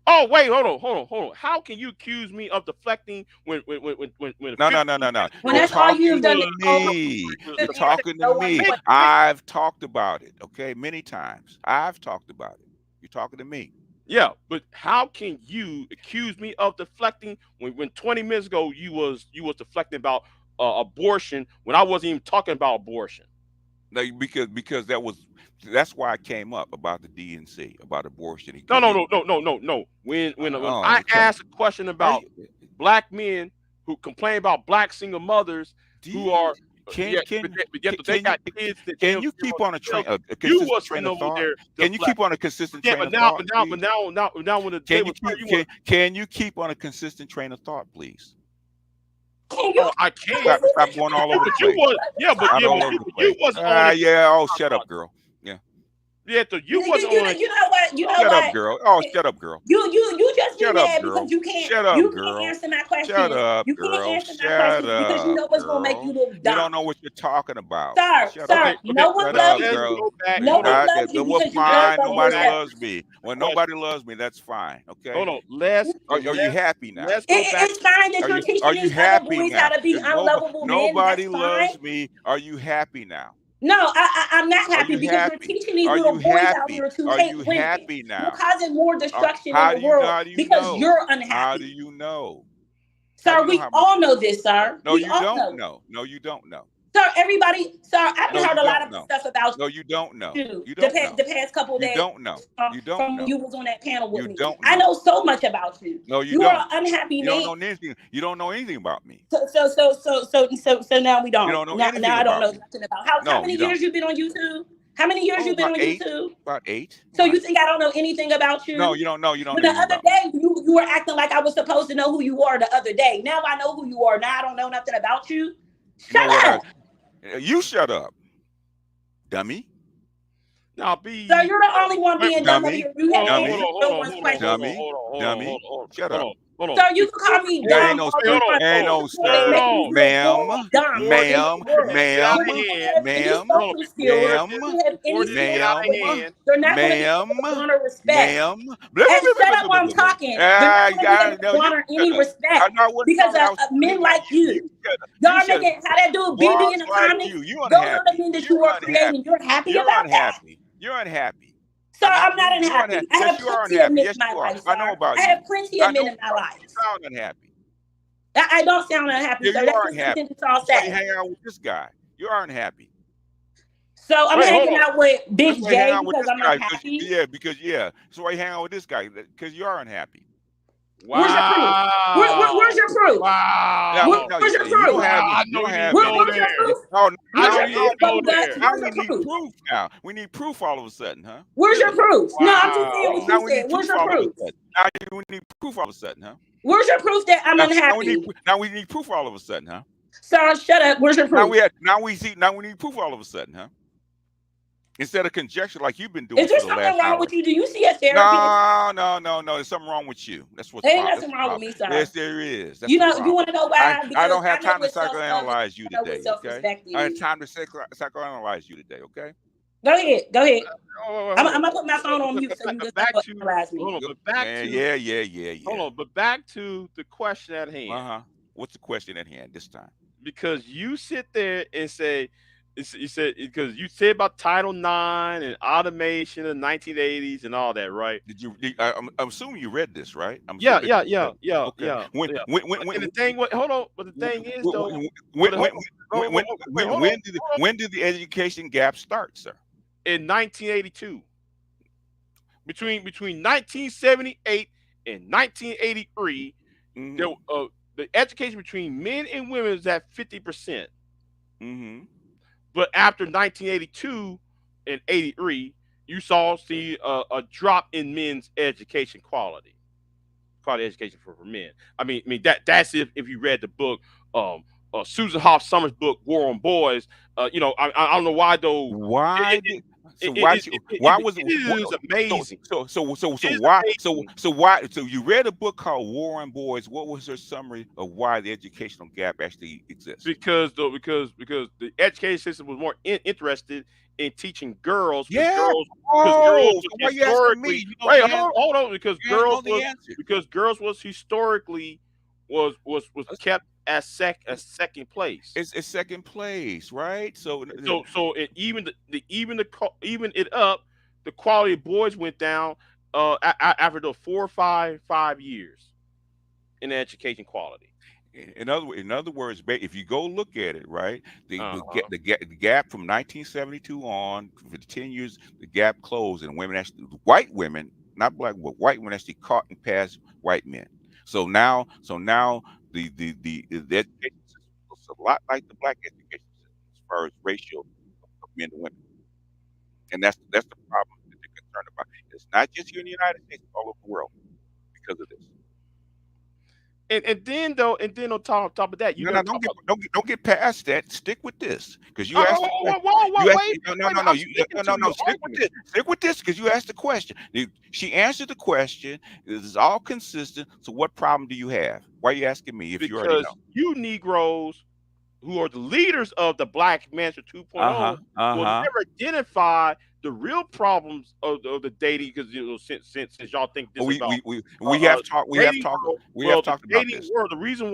Oh wait, hold on. How can you accuse me of deflecting when No, 15 no, no, no, no. minutes When You're ago? that's all you've talking done to this whole me. You're 50 years, talking to no one me. questioned. Wait, I've talked about it. Okay, many times. I've talked about it. You're talking to me. Yeah, but how can you accuse me of deflecting when 20 minutes ago you was deflecting about abortion when I wasn't even talking about abortion? Like, because that's why I came up about the DNC, about abortion, No, because no, you no, no, no, no, no. When oh, I come on. asked a question Are about you black men who complain about black single mothers do who you are can but yet they can you got kids that can they'll you care keep on on themselves. a You consistent was train sitting of over thought? there Can you deflecting. keep on a consistent Yeah, train of thought, please? but now when the day was turning, you want Can you keep on a consistent train of thought, please? Can you oh I can. Stop going all over the But you place. was Not all over the you place. wasn't on it. Yeah. Oh, shut up, girl. Yeah. Yeah, so you you, wasn't you, on it. you know what? You know Shut up, what? girl. Oh, shut up, girl. You just be Shut up, mad because girl. Shut up, you can't girl. answer my Shut questions. up, You can't girl. answer my Shut questions because you up, know what's gonna make you girl. look You dumb. don't know what you're talking about. Sir, Shut up. sir, Okay, okay. no one Shut loves up, Let's you. girl. go back. No Hold on. one loves you Well, because you don't Let's fine. love go Nobody back yourself. loves me. to the When question. nobody loves me, that's fine. Hold Okay. on. Let's Are you happy now? let's go back. It's fine that you're Are teaching you these other happy boys how now? to be unlovable men. That's Nobody fine. loves me. Are you happy now? No, I'm not Are happy you because you're happy? teaching these Are little you boys out happy? here to Are hate you women. happy You're now? causing more destruction in the world How do you because know? you're How do unhappy. you know? How do Sir, you know we how much? all know this, sir. No, We you all don't know. know. No, you don't know. Sir, everybody, sir, I've No, heard you a lot don't of know. stuff about No, you don't know. you You don't know. the past couple of You days don't know. You don't from when know. you was on that panel with You me. don't I know. know so much about you. No, you You are don't. an unhappy You don't man. know anything. You don't know anything about me. So now we You don't. don't know Now anything I don't about know me. nothing about how No, many you don't. years you've been on YouTube? How many years Oh, you've been about on eight. YouTube? About 8. So you Why? think I don't know anything about No, you? you don't know. You don't But know the anything other about me. day you were acting like I was supposed to know who you are the other day. Now I know who you are. Now I don't know nothing about you. You know Shut what? up. You shut up, dummy. Now So be you're the only one wait, being dumb up Dummy. here. You haven't hold answered Dummy. on, hold no on, one's hold on, hold on, question. Dummy. hold on, hold on, Dummy. hold on, Shut hold up. on, hold on. So you can call me There ain't dumb no all Wait, you hold sir. on, want Ain't hold on, no to. It's hold sir. making on. you look more Ma'am. dumb in Ma'am. this Before world. this get out Ma'am. of You hand, don't have any Ma'am. hold on. social skills. Before Ma'am. this You don't have any before this get out standing of Ma'am. points. hand, You're not going to get Ma'am. people to garner respect. Ma'am. Blah, And blah, blah, shut blah, up blah, while I'm blah, blah. talking. They're not going to be able to No, you garner shut any up. I respect know I wasn't because talking. I was of men pointing like at you. You you. shut up. You Y'all shut up. making how that dude BB in Bums the like comments. you. You Those are the unhappy. men that you You're are creating. unhappy. You're happy You're about that? unhappy. You're unhappy. Sir, Not I'm not you. You're unhappy. unhappy. I Yes, have you are plenty of unhappy. men Yes, in my you are. life, I know sir. about I you. have plenty I of know men in my about you. life. You sound unhappy. I don't sound unhappy, Yeah, sir. you That's are just something unhappy. that y'all That's why you say. hang out with this guy. You are unhappy. So I'm wait, hold hanging on. out with That's Big why you hang J out with because this I'm guy unhappy. That's why you hang out with this guy because you are unhappy. Where's your proof? Where's Wow. your proof? Now, Wow. no, Where's your you don't proof? have Wow. I you know don't you didn't have go any. Where's your there. proof? Oh, I Where's know your you proof, didn't go Bubble Guts? there. now Where's we your need proof? proof now. We need proof all of a sudden, huh? Where's your Really? proof? No, I'm just saying what Wow. you Now we said. need Where's proof your all of a proof? sudden. We need proof all of a sudden, huh? Where's your proof that I'm unhappy? Now we need proof all of a sudden, huh? Sir, shut up. Where's your proof? Now we need proof all of a sudden, huh? Instead of conjecture like you've been doing Is there for the last something wrong hour. with you? Do you see a therapist? No. There's something wrong with you. That's what's There ain't that's nothing the wrong with problem. me, sir. Yes, there is. That's You the know, you want problem. to know why? I Because don't have I know time to what self-love is. psychoanalyze you I know what today, okay? self-respect I have is. time to psychoanalyze you today, okay? Go ahead. Go ahead. Oh, I'm, hold I'm on. gonna put my phone on mute so you But can back to psychoanalyze me. hold on, Go- but back to hold Yeah. on, but back to the question at hand. Uh-huh. What's the question at hand this time? Because you sit there and say you said because you said about Title IX and automation in the 1980s and all that, right? I'm assuming you read this, right? I'm Yeah, assuming that yeah, you yeah, read it. yeah, Okay. yeah, When yeah. when when And when the thing, what? Hold on. But the thing is, though, when but when hold on, wait, hold on. when did the education gap start, sir? In 1982, between 1978 and 1983, there Mm-hmm. the education between men and women is at 50%. Mm-hmm. But after 1982 and 83, you saw see a drop in men's education quality education for men. I mean that's if you read the book, um, Susan Hoff Summers' book War on Boys. I don't know why though. Why It did so why did you why was it it is amazing. It is amazing why so you read a book called War on Boys? What was your summary of why the educational gap actually exists? because the education system was more interested in teaching girls Yeah. because girls Oh, was so why you asking me? historically You know wait the answer. hold on because You don't know the answer. girls was historically was kept as second place. It's second place, right? So So even even it up, the quality of boys went down. after the 4 or 5 years in education quality. In other words, if you go look at it, right, Uh-huh. the gap from 1972 on for the 10 years, the gap closed, and women actually, white women, not black, but white women actually caught and passed white men. So now the education system looks a lot like the black education system as far as ratio of men to women, and that's the problem that they're concerned about. It's not just here in the United States, it's all over the world because of this. And then on top of that, you're No, gonna no, talk about. don't get past that. Stick with this because you Oh, asked oh, the oh, question. whoa, whoa, You whoa, asked wait, no, no, wait, no, no, I'm you, speaking no, no, to no. you. Stick with this. Stick with this because you asked the question. She answered the question. This is all consistent. So what problem do you have? Why are you asking me if you already know? Because you Negroes who are the leaders of the Black Mansion Uh 2.0 huh. Uh will huh. never identify the real problems of the dating because since y'all think this about We have dating talked world. we have Well, the talked about dating this. world, the reason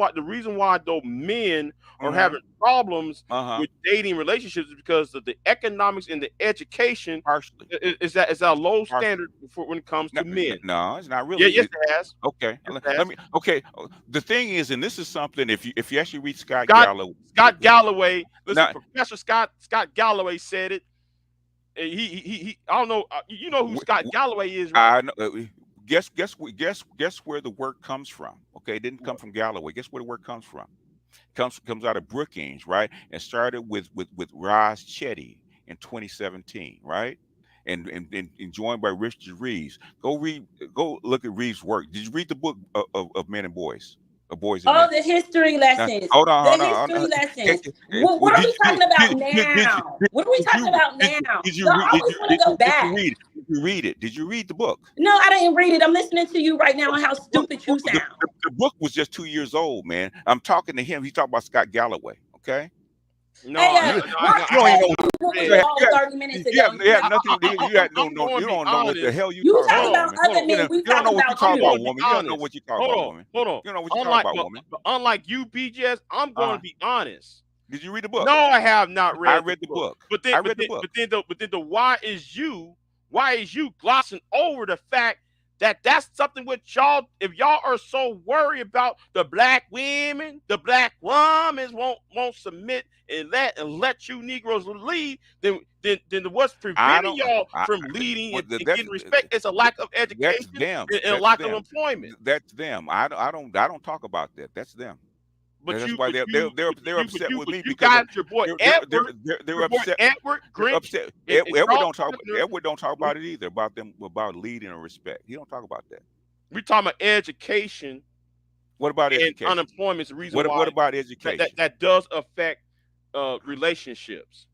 why though men are Mm-hmm. having problems Uh huh. with dating relationships is because of the economics and the education Partially. is a low Partially. standard for when it comes No, to men. no, it's not Yeah, really. yes, it has. Okay. Yes, it Let has. me. Okay. The thing is, and this is something. If you actually read Scott Scott Gallo, Scott Galloway. Listen, now Professor Scott Galloway said it. And he I don't know. You know who Scott Galloway is, right? I know. Guess where the work comes from. Okay, it didn't come from Galloway. Guess where the work comes from? Comes out of Brookings, right? And started with Roz Chetty in 2017, right? And joined by Richard Reeves. Go look at Reeves' work. Did you read the book of Men and Boys, of Boys and Oh, Men? the history Now, lessons. hold on, The hold on. history Okay, lessons. well, What are we talking about did now? What are we did talking you about did now? did you Y'all read always want to go did you back. read it? Did you read it? Did you read the book? No, I didn't read it. I'm listening to you right now and how stupid you The, sound. the book was just 2 years old, man. I'm talking to him. He talked about Scott Galloway. Okay, Hey, No, no, you no, why no, you I don't have even I know. asked not you what was read it. wrong 30 minutes ago? You have I, nothing. I, I, I'm going You to be don't know what the honest. hell you You talking talking Hold about, on, about woman. hold other on. men. We You don't know talking what you about talk I'm about, going to you. be woman. You don't know honest. what you talk Hold about, on, woman. hold on. You don't know what you talk about, woman. Unlike you, BGS, I'm going Uh, to be honest. did you read the No, book? I have not I read the read the book. book. But then, I but read the then, book. but then the why is you glossing over the fact that that's something which y'all, if y'all are so worried about the black women, the black women won't submit and let you Negroes lead, then what's I preventing don't. y'all I, from leading well, and getting respect? It's a lack of that's education them. and a That's lack of them. employment. That's them. I don't talk about that. That's them. But That's you, why but they're you, they're they're but they're you, but upset you, with but me you because got your boy Edward, they're upset. They're Grinch, upset. and Edward Charles don't talk. Sumner. Edward don't talk about it either. About them about leading and respect. He don't talk about that. We talking about education What about and education? unemployment is the reason What why about that, that, education? that does affect relationships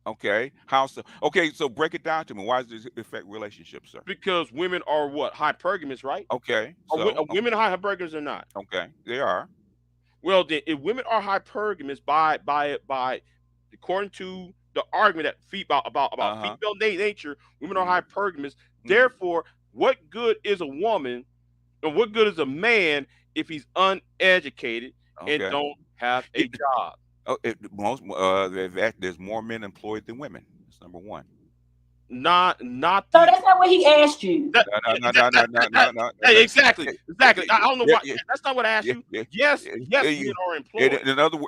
Okay, how so? Okay, so break it down to me. Why does this affect relationships, sir? because women are what hypergamous, right? Okay, Are women hypergamous or not? okay, they are. Well, then, if women are hypergamous by according to the argument that about Uh huh. female nature, women are Hmm. hypergamous. Hmm. Therefore, what good is a woman or what good is a man if he's uneducated and Okay. don't have a job? Oh, there's more men employed than women. That's number one. Not So the that's not what he asked you. that, No, no, no, no, no, that- no, no, no, hey, no. exactly, Yeah, exactly. I don't know yeah, why. yeah, That's not what I asked yeah, you. yeah, Yes, yeah, yes, yeah, men you- are employed.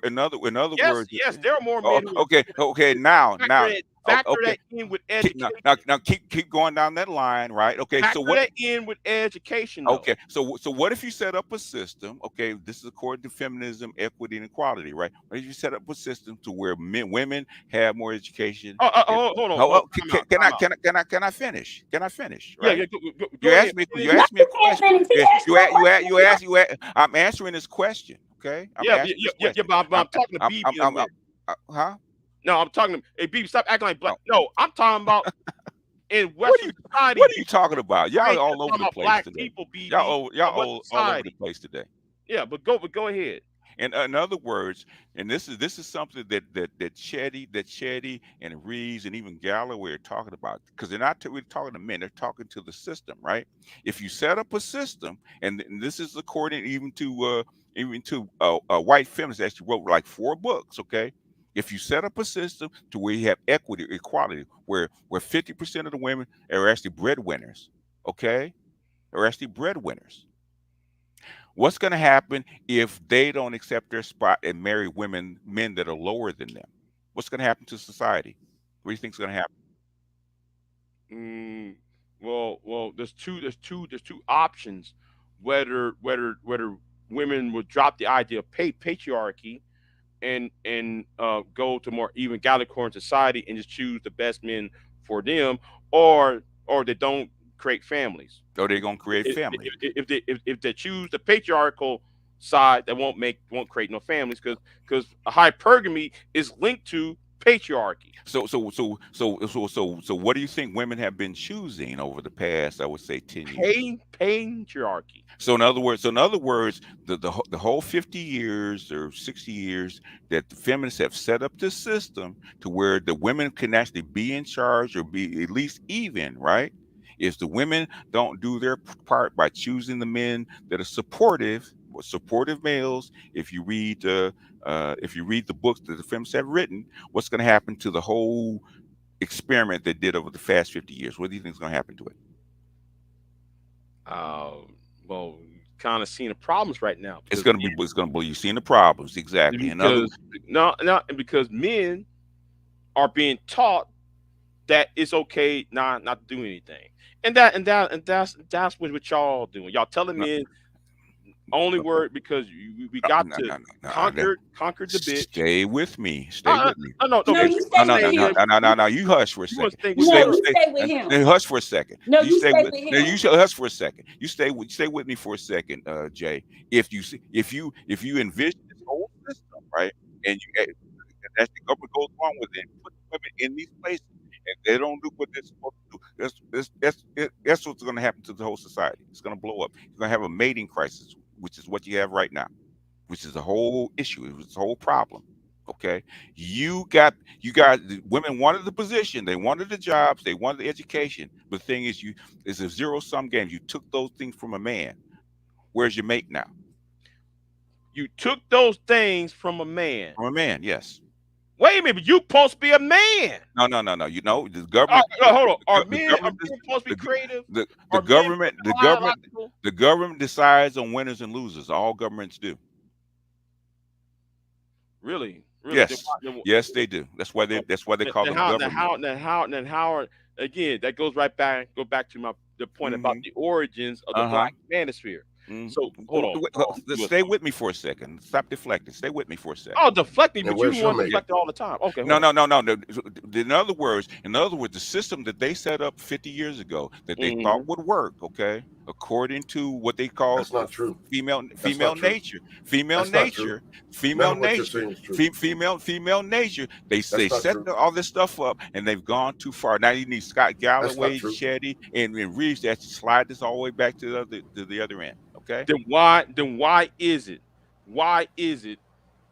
in other Yes, words, yes, there are more oh, men who are okay, employed. okay, now, Factor now, that, oh, factor okay, that in with now, education. keep going down that line, right? Okay, so Factor what? that in with education, though. Okay, so what if you set up a system? Okay, this is according to feminism, equity, and equality, right? What if you set up a system to where women have more education? Hold on, Oh, time out, time out. can I finish? Can I finish? Yeah, Right? yeah, go ahead, You finish. No, asked me a you can't question. finish. He asked you a question. I'm answering this question. Okay, I'm Yeah, yeah, asking yeah, this yeah, yeah, question. but I'm talking to BB in a I'm minute. huh? No, I'm talking to hey BB, stop acting like black. Oh, No, I'm talking about in Western society. what are you talking about? I Y'all ain't all just over talking the about place black today. people, BB, but Western All over the society. place today. Yeah, but go ahead. And in other words, and this is something that Chetty and Reeves and even Galloway are talking about because they're not really talking to men; they're talking to the system, right? If you set up a system, and this is according even to white feminists that actually wrote like 4 books, okay? If you set up a system to where you have equity, equality, where 50% of the women are actually breadwinners, okay, are actually breadwinners. What's going to happen if they don't accept their spot and marry men that are lower than them? What's going to happen to society? What do you think is going to happen? Mm, well, there's two options. Whether women would drop the idea of patriarchy and go to more even egalitarian society and just choose the best men for them, or they don't create families. Are they going to create If, family? if they choose the patriarchal side, that won't create no families because hypergamy is linked to patriarchy. So what do you think women have been choosing over the past, I would say, 10 years? Patriarchy. So in other words, the whole 50 years or 60 years that the feminists have set up this system to where the women can actually be in charge or be at least even, right? If the women don't do their part by choosing the men that are supportive males, if you read the books that the feminists have written, what's going to happen to the whole experiment they did over the past 50 years? What do you think is going to happen to it? Uh, well, kind of seeing the problems right now You're seeing the problems exactly. In other, because no, because men are being taught that it's okay not to do anything, and that's what y'all doing. Y'all telling no, men only word because we got no, to no, no, no. conquer the bitch. Stay with me. Stay Uh, with me. no, No, okay, you you No, stay want to no, with stay no, no, with him. no, no, no, no. You hush for a you want to second. stay You with stay. No, Sarah. you stay with him. Hush for a second. No, You you stay stay with. with No, you him. should hush for a second. You stay with me for a second, Jay. If you envision this whole system, right, and and as the government goes along with it, and put women in these places, and they don't do what they're supposed to do, that's what's going to happen to the whole society. It's going to blow up. You're going to have a mating crisis, which is what you have right now, which is the whole issue. It was the whole problem. Okay, you got the women wanted the position, they wanted the jobs, they wanted the education. But the thing is, it's a zero sum game. You took those things from a man. Where's your mate now? You took those things from a man. From a man, yes. Wait a minute, you supposed to be a man. No, no, no, no. You know, the government, Hold on. the Are government, men supposed to be the, creative? the Are men government, biological? the government decides on winners and losers. All governments do. Really? Yes, yes, they do. That's why they call Then them how? Then government. how? Again, that goes right back. Go back to the point about Hmm. the origins of the Uh huh. black manosphere. Mm. So hold on. Stay with me for a second. Stop deflecting. Stay with me for a second. Oh, deflecting, And but you the where's your one mate? deflecting all the time. Okay, No, hold on. no, no, no, no. In other words, the system that they set up 50 years ago that they thought Hmm. would work, okay, according to what they call That's not true. female That's female not true. nature, female That's not true. nature, None female of what you're nature, saying is true. female nature. They That's not set true. all this stuff up, and they've gone too far. Now you need Scott That's not Galloway, true. Shetty, and Reeves to actually slide this all the way back to the other end. Okay, Then why is it? Why is it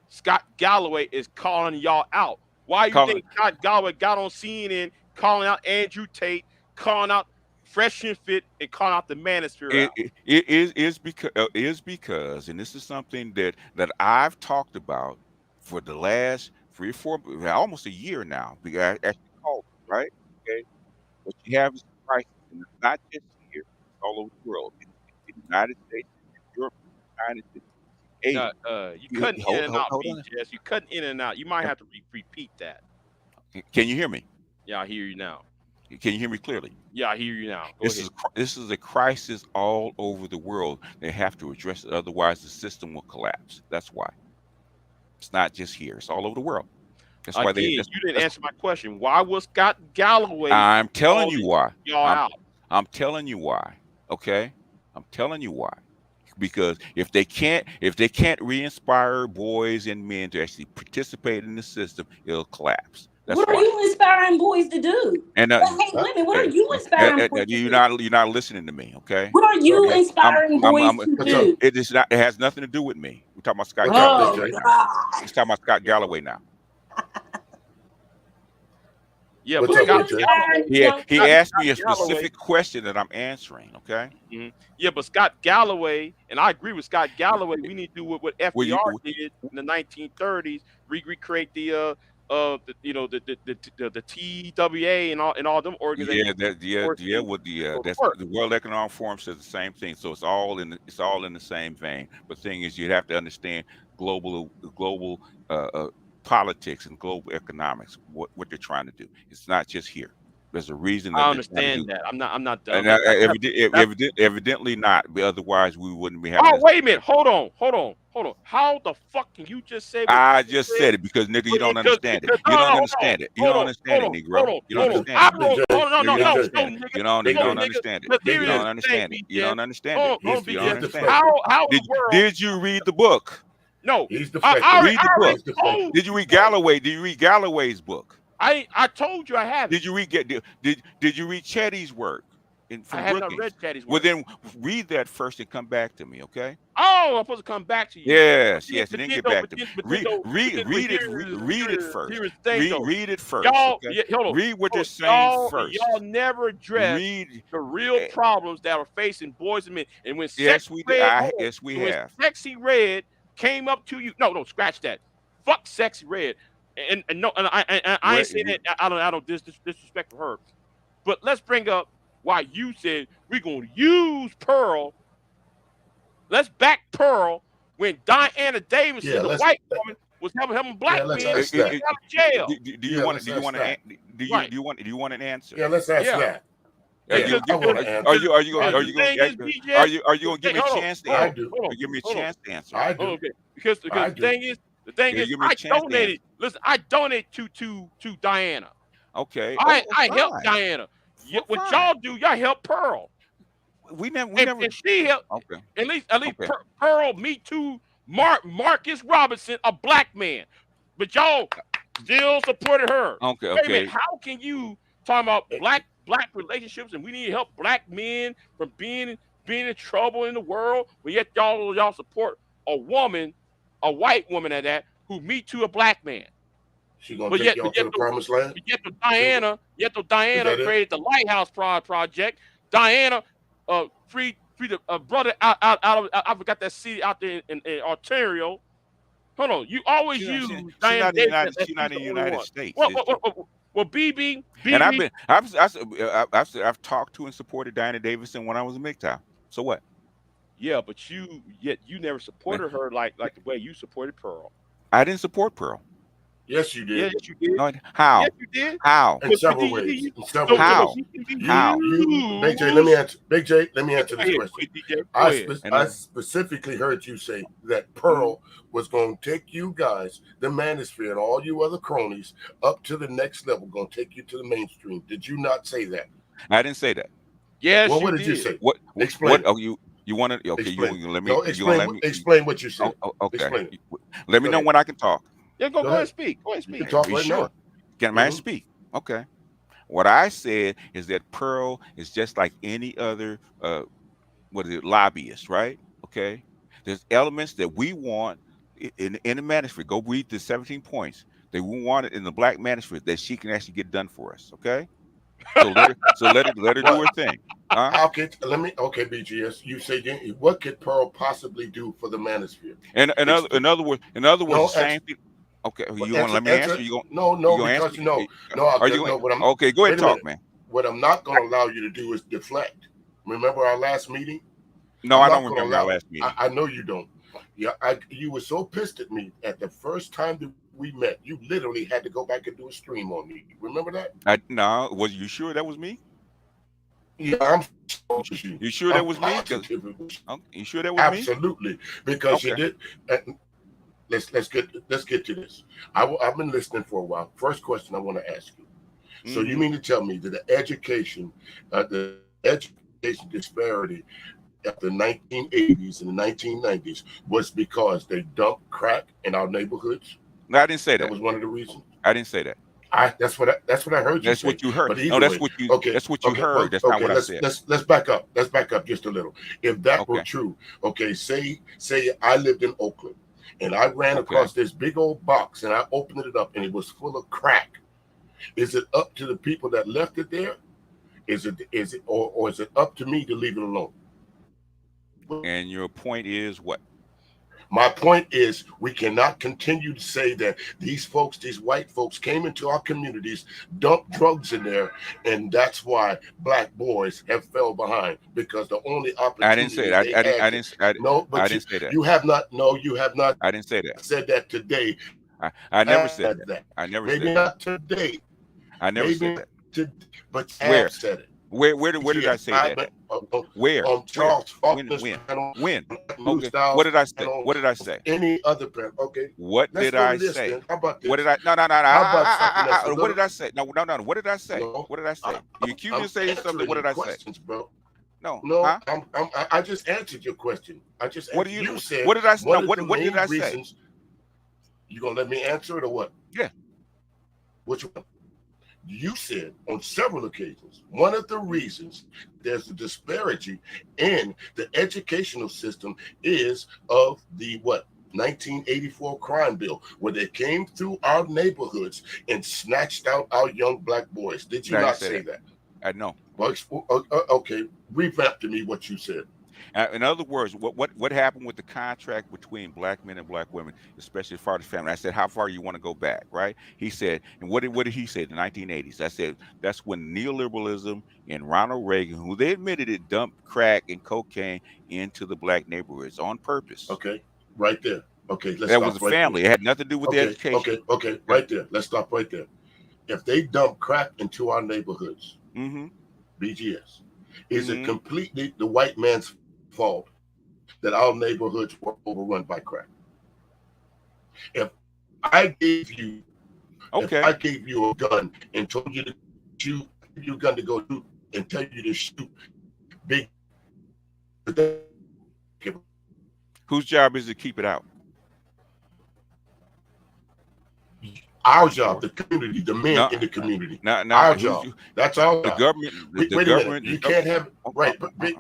Scott Galloway is calling y'all out? Why you calling think Scott Galloway got on CNN calling out Andrew Tate, calling out Fresh and Fit, and calling out the Manosphere It, out? it is because, and this is something that I've talked about for the last 3 or 4, well, almost a year now. Because I actually called it, right. Okay, what you have is a crisis, and it's not just here; it's all over the world. It's in the United States, it's in Europe, it's in China, it's in Asia. You cutting in Hold, and hold, out, hold on. BJS. You cutting in and out. You might have to repeat that. Can you hear me? Yeah, I hear you now. Can you hear me clearly? Yeah, I hear you now. Go This ahead. is this is a crisis all over the world. They have to address it, otherwise the system will collapse. That's why. It's not just here; it's all over the world. That's why they. Again, you didn't answer my question. Why was Scott Galloway I'm telling you calling why. y'all I'm out? I'm telling you why. Okay? I'm telling you why. Because if they can't re-inspire boys and men to actually participate in the system, it'll collapse. That's What are why. you inspiring boys to do? And But hey, Huh? women, what are you inspiring boys to you're do? not listening to me, okay? What are What's up, you Jay? I'm inspiring I'm, boys I'm to What's up? do? it is not it has nothing to do with me. We're talking about Scott What's up, Big Galloway Oh J? right now. God! Let's talk about Scott Galloway now. Yeah, What's but What are up, you Scott Big J? Galloway, inspiring He young he Scott, men? asked Scott me a Galloway. specific question that I'm answering, okay? Yeah, but Scott Galloway, and I agree with Scott Galloway. We need to do what Well, FDR you did in the 1930s, recreate the TWA and all them organizations. Yeah. With Go to that's work. the World Economic Forum says the same thing. So it's all in the same vein. But the thing is, you have to understand global politics and global economics. What they're trying to do. It's not just here. There's a reason that I they're trying to do. understand that. I'm not dumb. And That's evidently not. Otherwise, we wouldn't be having oh, this wait a minute. discussion. Hold on. How the fuck can you just say what I you just said? said it because nigga, you But don't understand it. because You no, don't no, understand it. You don't understand it, Negro. You don't hold on. understand I it. don't. BJ, Oh no, No, no, you don't no, BJ, no, understand it. nigga, You don't. You no, don't BJ, nigga. understand it. But You here BJ. is don't the thing, understand it. You BJ. don't understand it. Hold on, You don't He's BJ. understand deflecting. How in the world? Did you read the book? No, He's deflecting. Read I the already book. He's deflecting. told Did you you read that. Galloway? Did you read Galloway's book? I told you I haven't. Did you read did you read Chetty's work I from have not read Brookings? Chatty's Well, work. then read that first and come back to me, okay? Oh, I'm supposed to come back to you. Yes, yes, and then get back to me. Read it Here first. is the thing though. Read it first, okay? Hold on. Read what they're Hold saying on. Y'all first. never address Read. the real eh, problems that are facing boys and men. And when Yes, Sexy we did. Red, hold on. Yes, we And when have. Sexy Red came up to you, no, scratch that. Fuck Sexy Red. And no, and I ain't What? saying that. I don't disrespect for her. But let's bring up why you said we're gonna use Pearl. Let's back Pearl when Diana Yeah, Davidson, the let's white woman, was helping black let's men ask get that. out of jail. Do you Yeah, want? let's Do you ask want to? that. Right. Do you want an answer? Yeah, let's ask Yeah. that. Are Yeah, you Because I gonna want to because answer. because, I because do. the thing is, BJ, are you the gonna give thing, me a chance to answer? hold Give me a on, chance to answer. I hold on, do. okay. Because I the do. thing Yeah, is, give me a I chance to answer. donated. Listen, I donated to Diana. Okay. Oh, I helped fine. Diana. What Fine. y'all do, y'all help Pearl, We and never. she helped. Okay. At least Okay. Pearl, me too. Marcus Robinson, a black man, but y'all still supported her. Okay. Wait a minute, Okay. how can you talk about Eh, black relationships and we need to help black men from being in trouble in the world, but yet y'all support a woman, a white woman at that, who me too a black man. She gonna But take yet, y'all to the promised land? Is though is Diana that it? created the Lighthouse Project. Diana, free the brother out of I forgot that city out there in Ontario. Hold on, you always use She Diana not in the Davis United. as She she's not in the the only United one. States. Is she? Well, BB, And BB, I've supported Diana Davidson when I was a MGTOW. So what? yeah, but you never supported her like the way you supported Pearl. I didn't support Pearl. Yes, you Yes, did. you did. No, Yes, how? you did. How? In But several ways. In several so ways. How? she can be How? Big J, let me used. answer. Big J, let me Go answer this ahead, question. DJ. Go ahead. And I specifically heard you say that Mhm. Pearl was going to take you guys, the manosphere, and all you other cronies up to the next level, going to take you to the mainstream. Did you not say that? I didn't say that. Yes, Well, you what did you did. say? What Explain it. are you want to? Okay, Explain. you gonna let me? Explain what you said. Okay. Explain it. Let me Go know ahead. when I can talk. Yeah, Go go ahead and ahead. speak. Go ahead and You can speak. talk Be right sure. now. Can I speak? Okay. What I said is that Pearl is just like any other lobbyist, right? Okay. There's elements that we want in the manuscript. Go read the 17 points that we want it in the black manuscript that she can actually get done for us. Okay. Let her do What? her thing. Huh? How could let me? Okay, BGS. You say what could Pearl possibly do for the manosphere? And Expl- in other words, no, the same thing. Okay, you want to answer, let me answer? answer. No, You no, gonna answer because me? no. Are you going? No. What I'm Okay, go ahead, wait a talk, minute. man. What I'm not going to allow you to do is deflect. Remember our last meeting? No, I'm I don't not going to remember our allow. last meeting. I know you don't. Yeah, you were so pissed at me at the first time that we met. You literally had to go back and do a stream on me. Remember that? No, was you sure that was me? Yeah, I'm sure it was you. You sure I'm that was me? Because positive it was you sure that was me? absolutely because you Okay. did. Let's get to this. I've been listening for a while. First question I want to ask you. So you Mm-hmm. mean to tell me that the education disparity of the 1980s and the 1990s was because they dumped crack in our neighborhoods? No, I didn't say That that. was one of the reasons. I didn't say that. That's what I heard you That's say. what you heard. But No, either way, okay, that's what you heard. well, That's not okay. what I said. Let's back up. Let's back up just a little. If that were Okay. true, okay, say I lived in Oakland and I ran Okay. across this big old box and I opened it up and it was full of crack. Is it up to the people that left it there? Or is it up to me to leave it alone? And your point is what? My point is, we cannot continue to say that these folks, these white folks, came into our communities, dumped drugs in there, and that's why black boys have fell behind, because the only I didn't say opportunity that. they had to no, I but didn't say that. you have not. No, you have not I didn't say that. said that today. I never Had said that. that. I never Maybe said that. not today. I never Maybe said not that. today, but you Where? have said it. Where did I Yes, say that at? Where? on Where? Charles Faulkner's When? panel, When? on New Okay. What Styles did I say? panel, What did I say? any other panel. Okay, What let's did go to I this say? then. How about What this? did I? No, no, no, no. How about something that's a What little? did I say? No, no, no. What did I say? No, What did I say? You accuse me I'm of saying something. answering What your did I say? questions, bro. No. No, Huh? I just answered your question. I just What do answered. You said What did I say? No. one of the What did main I say? reasons. You gonna let me answer it or what? Yeah. Which one? You said on several occasions, one of the reasons there's a disparity in the educational system is of the what? 1984 crime bill, where they came through our neighborhoods and snatched out our young black boys. Did you I didn't not say say that. that? No. Well, okay, revamp to me what you said. In other words, what happened with the contract between black men and black women, especially as far as the family? I said, how far you want to go back, right? He said, and what did he say? The 1980s. I said that's when neoliberalism and Ronald Reagan, who they admitted it, dumped crack and cocaine into the black neighborhoods on purpose. Okay, right there. Okay, let's that stop was a right family. there. It had nothing to do with the education. Okay, right there. Let's stop right there. If they dump crack into our neighborhoods, BGS, is it completely the white man's fault that our neighborhoods were overrun by crack? If I gave you, if I gave you a gun and told you to shoot, give you a gun to go shoot and tell you to shoot big, whose job is to keep it out? Our job, the community, the men in the community. Our job. That's our job. The government. Wait a minute. You can't have it. Right, but Big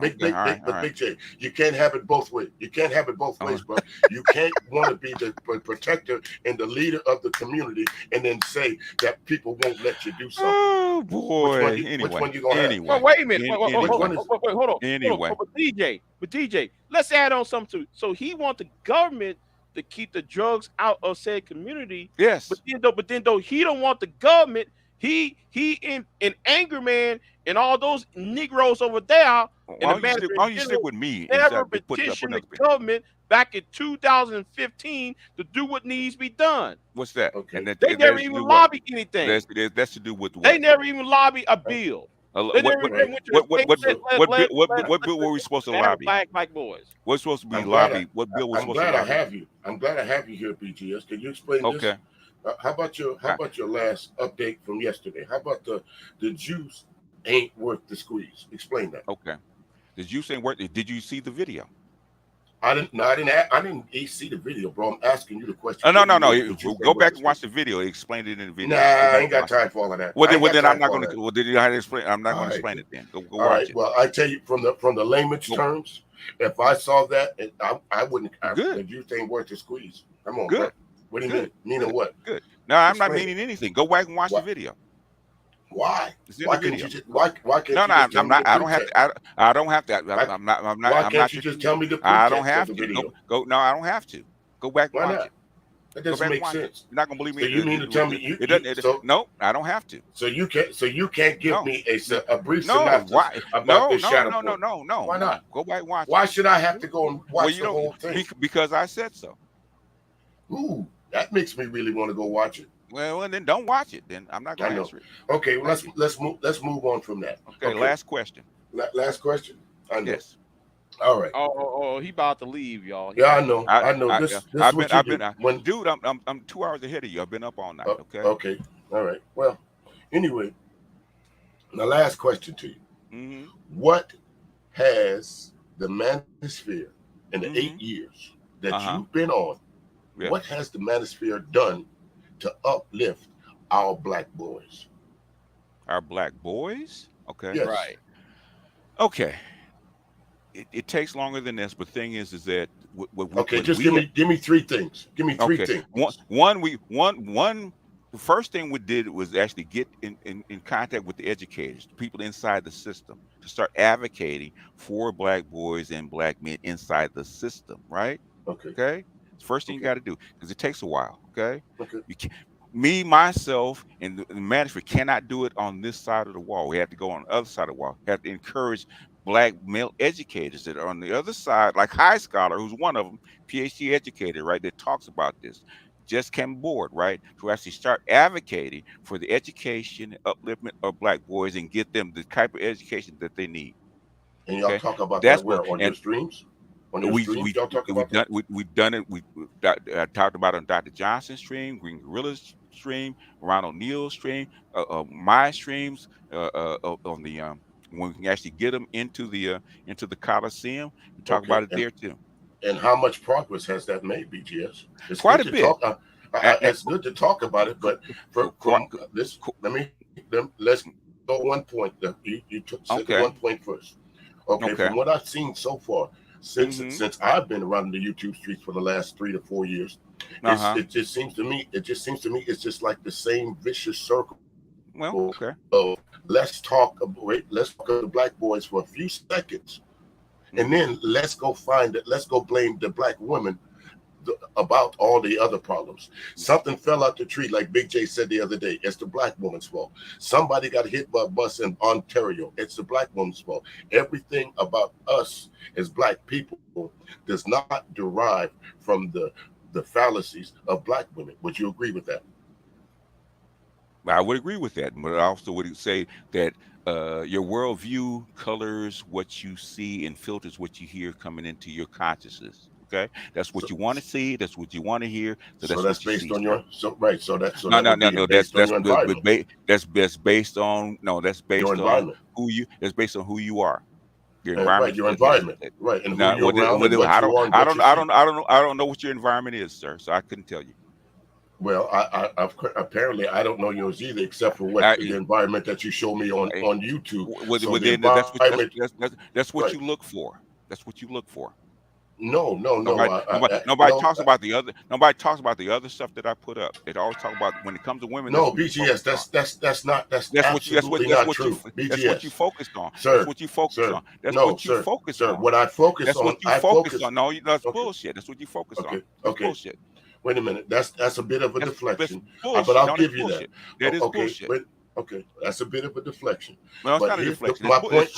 J, you can't have it both ways. You can't have it both ways, bro. You can't want to be the protector and the leader of the community and then say that people won't let you do something. Oh boy. Which one you gonna have? Well, wait a minute. Wait, hold on. Anyway. But DJ, let's add on something to it. So he wants the government to keep the drugs out of said community. Yes. But then though he don't want the government, he in anger man and all those Negroes over there. Why don't you stick with me? Never petitioned the government back in 2015 to do what needs to be done. What's that? Okay. And They never even lobby anything. That's to do with what? They never even lobby a bill. What bill were we supposed to lobby? Black boys. What's supposed to be lobbied? What bill was supposed to lobby? I'm glad I have you here, BGS. Can you explain this? Okay. How about your last update from yesterday? How about the juice ain't worth the squeeze? Explain that. Okay. The juice ain't worth it. Did you see the video? I didn't see the video, bro. I'm asking you the question. No. Go back and watch the video. He explained it in the video. Nah, I ain't got time for all of that. Well, then I'm not going to. Well, did you have to explain? I'm not going to explain it then. Go watch it. Well, I tell you from the layman's terms, if I saw that, I wouldn't. Good. The juice ain't worth the squeeze. Come on, good. Bro. What do you mean? Meaning what? Good. No, I'm not meaning anything. Go back and watch the video. Why? Why can't you just? Why can't no, you just I'm not. I don't have to. I don't have to. I'm not. Why can't you just tell me the pretext I don't have of the to. video? Go. No, I don't have to. Go back and watch it. That doesn't make sense. You're not gonna believe me. So you mean to tell me you? It doesn't. No, I don't have to. So you can't give me a brief no. synopsis Why? about this shadow no. point. No. Why not? Go back and watch. Why should I have to go and watch the whole thing? Because I said so. Ooh, that makes me really want to go watch it. Well, then don't watch it. Then I'm not going to answer it. Okay, well, let's move on from that. Okay. Last question. Last question. I know. Yes. All right. Oh, he about to leave, y'all. Yeah, I know. I know. Dude, I'm 2 hours ahead of you. I've been up all night. Okay. Okay. All right. Well, anyway, the last question to you: What has the manosphere in the 8 years that you've been on? Yeah. What has the manosphere done to uplift our black boys? Our black boys? Okay. Yes. Right. Okay. It takes longer than this, but the thing is that give me three things. Give me three things. The first thing we did was actually get in contact with the educators, the people inside the system, to start advocating for black boys and black men inside the system, right? Okay. Okay. First thing you Okay. got to do, because it takes a while. Okay, Okay. you can, me myself and the management cannot do it on this side of the wall. We have to go on the other side of the wall. We have to encourage black male educators that are on the other side, like High Scholar, who's one of them, PhD educator, right, that talks about this. Just came aboard, right, to actually start advocating for the education and upliftment of black boys and get them the type of education that they need. And y'all Okay, talk about that's that what, where on your and streams? On your streams, y'all talk about that? we've done it. I talked about it on Dr. Johnson's stream, Green Gorilla's stream, Ron O'Neill's stream, my streams, on the when we can actually get them into the Coliseum and talk Okay. about it there too. And how much progress has that made, BGS? It's Quite good a to bit. talk. And, It's good to talk about it, but from this, let's go one point. You said okay. one point first. Okay. Okay. From what I've seen so far, since I've been around the YouTube streets for the last 3 to 4 years, it just seems to me it's just like the same vicious circle. Well, okay. Of let's talk about the black boys for a few seconds, and then let's go blame the black women about all the other problems. Something fell out the tree, like Big J said the other day. It's the black woman's fault. Somebody got hit by a bus in Ontario. It's the black woman's fault. Everything about us as black people does not derive from the fallacies of black women. Would you agree with that? I would agree with that, but I also would say that your worldview colors what you see and filters what you hear coming into your consciousness. Okay, that's what you want to see. That's what you want to hear. So that's what you based see, on sir. your No. based on your environment. That's based on That's based Your on environment. That's based on who you are. Your Right, environment. your environment. Right, and who Now, you're around and what you are and what you see. I don't know what your environment is, sir. So I couldn't tell you. Well, apparently I don't know yours either, except for what the environment that you show me on YouTube. So the environment, that's what right. you look for. That's what you look for. No. Nobody talks about the other. Nobody talks about the other stuff that I put up. They always talk about when it comes to women. No, BGS. That's absolutely not true. BGS. That's what you focused on. Sir, that's what you focused sir, on. That's no, what you sir, focused sir. on. What I focus that's on. What you focus on. No, that's bullshit. That's what you focus on. That's Okay. bullshit. Wait a minute. That's a bit of a deflection. But I'll give you that. That is bullshit. Okay, that's a bit of a deflection. No, it's not a deflection. My point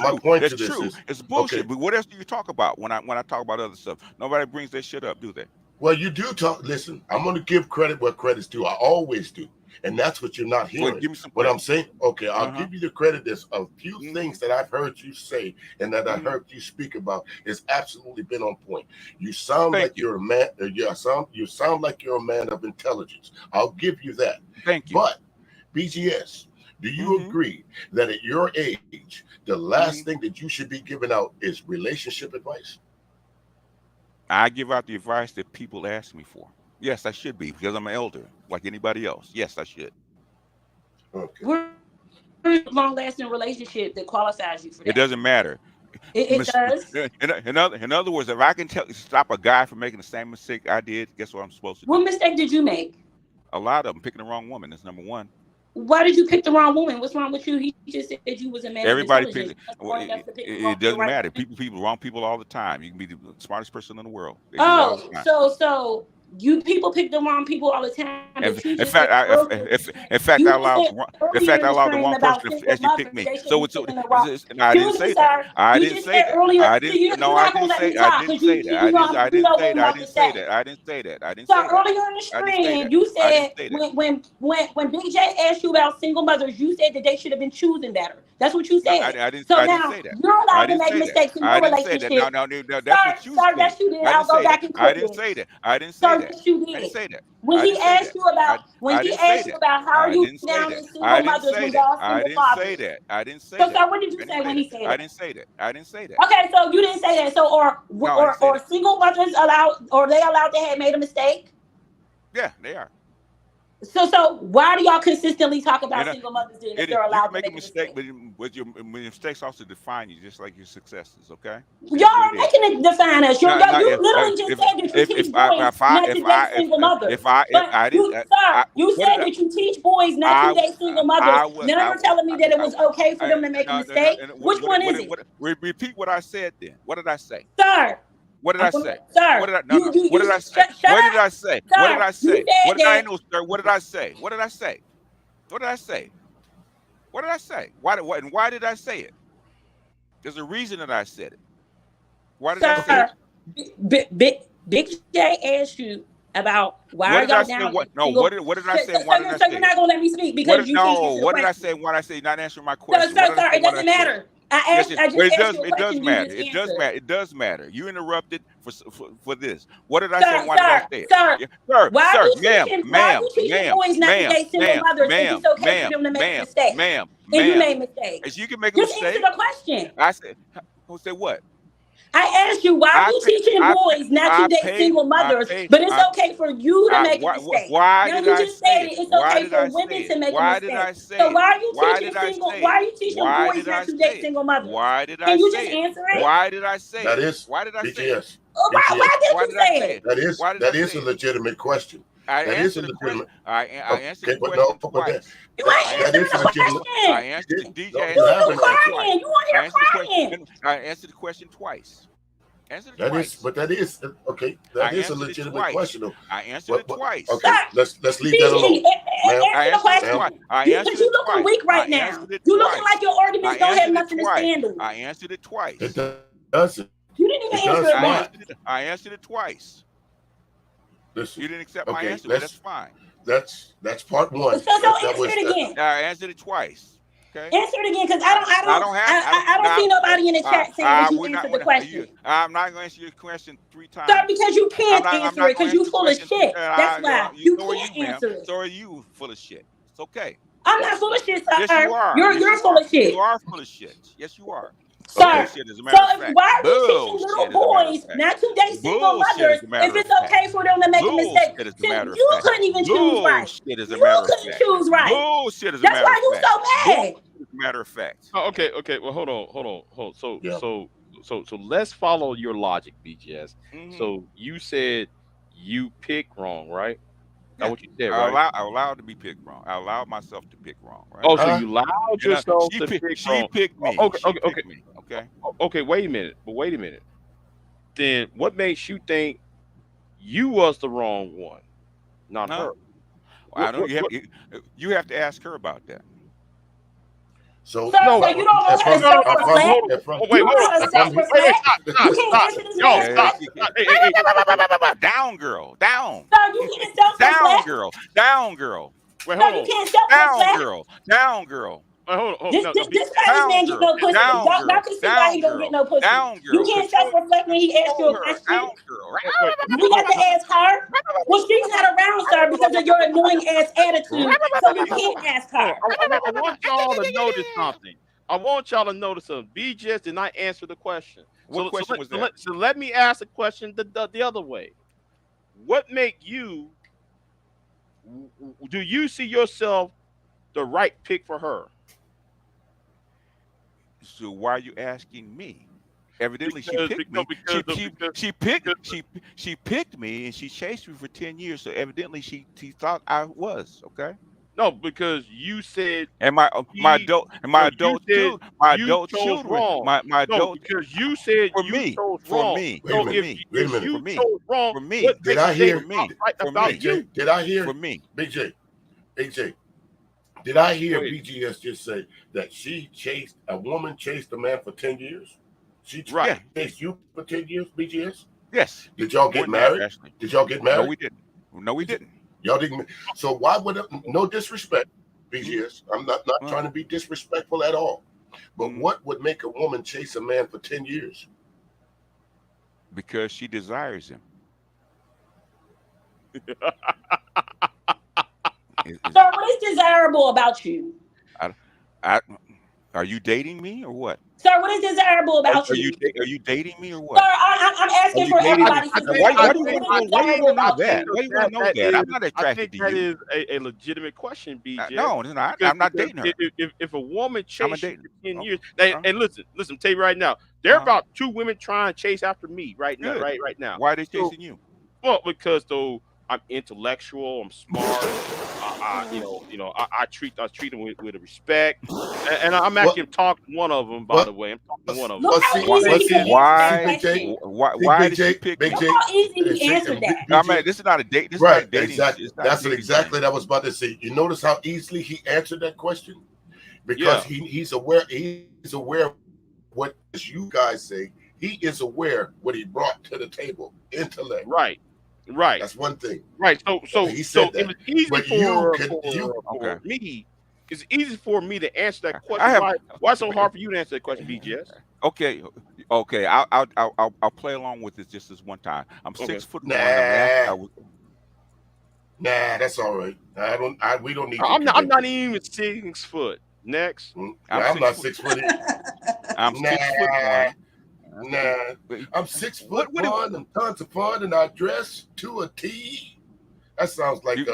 to this is it's bullshit. Okay. But what else do you talk about when I talk about other stuff? Nobody brings that shit up, do they? Well, you do talk. Listen, I'm going to give credit where credit's due. I always do, and that's what you're not hearing. Well, give me some what I'm saying. Okay, I'll give you the credit. There's a few things that I've heard you say and that I heard you speak about is absolutely been on point. You sound like you're a man. You sound like you're a man of intelligence. I'll give you that. Thank you. But BGS. Do you agree that at your age, the last thing that you should be giving out is relationship advice? I give out the advice that people ask me for. Yes, I should be, because I'm an elder, like anybody else. Yes, I should. Okay. We're a long-lasting relationship that qualifies you for that. It doesn't matter. It does. In other words, if I can stop a guy from making the same mistake I did, guess what I'm supposed to do? What mistake did you make? A lot of them. Picking the wrong woman. That's number one. Why did you pick the wrong woman? What's wrong with you? He just said you was a man. Everybody picks. It doesn't matter. Wrong people all the time. You can be the smartest person in the world. So you people pick the wrong people all the time. In fact, I allowed the wrong person to actually pick me. So it's. I didn't say that. I didn't say that. I didn't. No, I didn't say that. I didn't say that. I didn't say that. I didn't say that. I didn't say that. I didn't say that. So earlier in the stream, you said when Big J asked you about single mothers, you said that they should have been choosing better. That's what you said. I didn't. So I now didn't say that. you're allowed to make mistakes in your relationship. No, that's what you said. Yes, you did. I'll go back and I didn't say that. I didn't say that. Yes, you did. I didn't say that. When he asked you about how are you down in single mothers when y'all single fathers? I didn't say that. I didn't say that. So what did you say when he said that? I didn't say that. I didn't say that. Okay, so you didn't say that. So or single mothers they allowed to have made a mistake? Yeah, they are. So why do y'all consistently talk about single mothers doing if they're allowed to make a mistake? But your mistakes also define you, just like your successes. Okay. Y'all are making it define us. You literally just said that you teach boys not to date single mothers. You said that you teach boys not to date single mothers. Now you're telling me that it was okay for them to make a mistake. Which one is it? Repeat what I said then. What did I say? Sir, What did I say? Sir, What did I? No, no. What did I say? Shut What up. did I say? Sir, What did I say? you said What did I that. know, sir? What did I say? What did I say? What did I say? What did I say? And why did I say it? There's a reason that I said it. Why did I say it? Big J asked you about why What are did I y'all say? down What? with No. single. What did I say? So Why did I say you're it? not gonna let me speak because you can't answer the What did I question. say? Why did I say not answering my Sir, question? What did I sir, say? it What did I doesn't say? matter. Yes, I just asked you a it does question. You matter. just It does answered. matter. It does matter. You interrupted for this. What did I say? Sir, Why did I say it? sir, Yeah, sir, why are sir, you teaching boys not to date single mothers if it's okay for them to make mistakes? And you made mistakes. As you can make a Just answer mistake. the question. I said, who said what? I asked you, why are you teaching boys not to date single mothers, but it's okay for you to make a mistake? Why Now did you I just say said it? it's Why okay did for I say women it? to make a Why did mistake. I say So it? why are you Why teaching did I single? say Why it? are you teaching Why boys did not I to say date it? single mothers? Why did I Can you say just it? answer it? Why did I say That it? is Why did I say it? BGS. Why BGS. did Why you did I say say it? it? That is Why did I a say it? legitimate question. I That is a answered the question. legitimate. I answered the Okay, but question no, but twice. You that, ain't I that answered answering the is a the question. legitimate. I question. answered the DJ. No, I you answered the haven't question answered. twice. Crying. You on I here answered the crying. question. I answered the question twice. Answered it That is, twice. but that is okay. I That is a answered it legitimate twice. question, though. I answered it What? twice. Okay, Sir, let's leave that alone, BG, ma'am. I answer the answered it Ma'am, twice. question. I Because answered you it looking twice. weak I right now. answered it You looking like twice. your I arguments don't have answered it nothing to twice. stand on. I answered it it twice. doesn't. You didn't It even answer does it I once. not. answered it. I answered it twice. Listen. You didn't accept my Okay, answer, but that's fine. that's part one. So answer it That. again. I answered it twice. Okay. Answer it again, because I don't see nobody in the chat saying that you answered the question. I'm not going to answer your question 3 Sir, times. because you can't I'm answer not it going because to answer you your full of question 3 shit. That's why times. you So are you, can't ma'am. answer it. So are you full of shit. It's okay. I'm not full of shit, Yes, you sir. are. Yes, You're you full are. of shit. You are full of shit. Yes, you are. Okay. Sir, Bullshit, as a so matter of fact. why are you teaching little Bullshit, as a matter of boys fact. not to date single Bullshit, mothers as a if matter of it's fact. okay for them to make a mistake? Bullshit, as a Since matter of you fact. couldn't even choose right. Bullshit, as a You matter of couldn't fact. choose right. Bullshit, as a That's matter why of you fact. so mad. Bullshit, as a matter of fact. Oh, okay. Well, hold on. Yeah. So let's follow your logic, BGS. Mm-hmm. So you said you pick wrong, right? Yeah. That's what you said, right? I allowed to be picked wrong. I allowed myself to pick wrong, right? Oh, so you allowed You know, yourself to pick she wrong. picked me. Okay, She okay, okay. picked me. Okay. Okay, wait a minute. Then what makes you think you was the wrong one, not Huh? her? I know What, you have to ask her about that. So Sir, no, so you don't know how to no, no, self-reflect? hold on. You Wait, don't hold know on. how to self-reflect? You can't answer this Yo, man's stop. question? Hey. Down, girl. Down. Sir, you can't Down, self-reflect? girl. Down, girl. Wait, Sir, hold you on. can't Down, self-reflect? girl. Down, girl. Wait, hold on. This No, this why this Down, man get girl. no pussy. Down, Y'all girl. can see why Down, he don't get girl. no pussy. Down, You girl. can't self-reflect when he asks you a Control her. question. Down, girl. wait. We got to ask her. Well, she's not around, sir, because of your annoying ass attitude. So we can't ask No, her. I want y'all to notice something. I want y'all to notice something. BGS did not answer the question. What question was that? So let me ask the question the other way. What make you? Do you see yourself the right pick for her? So why are you asking me? Evidently, she Because picked me. because She picked me, and she chased me for 10 years. So evidently, she thought I was okay. no, because you said And my adult children, you chose wrong. my No, adult because you said for you me, chose for wrong. me, So for Wait a me, minute. if you for me, chose wrong, for me. what Did makes I hear? things not right about you? Did I hear? For me. BJ, did I hear Wait. BGS just say that a woman chased a man for 10 years? She Right. chased you for 10 years, BGS? Yes. Did y'all get married? Actually. Did y'all get married? No, we didn't. No, we didn't. Y'all didn't. So why would no disrespect, BGS? I'm not trying to be disrespectful at all. But what would make a woman chase a man for 10 years? Because she desires him. Sir, what is desirable about you? Are you dating me or what? Sir, what is desirable about you? Are you dating me or what? Sir, I'm asking for everybody's opinion. Why do you What want is desirable about you? Why do you want to know that? I'm not attracted to you. That is a legitimate question, BJ. No, it's not. I'm not dating her. If a woman chases you for 10 years, Uh-huh. and listen, tell you right now, there are about 2 women trying to chase after me right now. Good. Right now. Why are they chasing you? Well, because I'm intellectual. I'm smart. I treat them with respect, and I'm What? actually talking one of them. By the way, I'm talking one of them. Look how See, easy see, he answered that Why? Big J, question. Why Big did she J, pick Big me? Look J, how easy he see, answered that. I mean, this is not a date. This is not a right, dating. exactly. It's not a That's dating exactly thing. what I was about to say. You notice how easily he answered that question because Yeah. he's aware. He's aware of what, as you guys say, he is aware what he brought to the table. Intellect. Right. Right. That's one thing. Right. So He said it that. was easy But you for can Okay. me. It's easy for me to answer that I question. have. Why so hard for you to answer that question, BGS? Okay. I'll play along with this just this one time. I'm Okay. 6'1". I'm asked. nah, that's all right. We don't need your I'm not credentials. even 6 foot. Next. I'm not 6 foot. I'm 6'1". Nah, I'm 6 foot one. I'm tons of fun, and I dress to a T. That sounds like you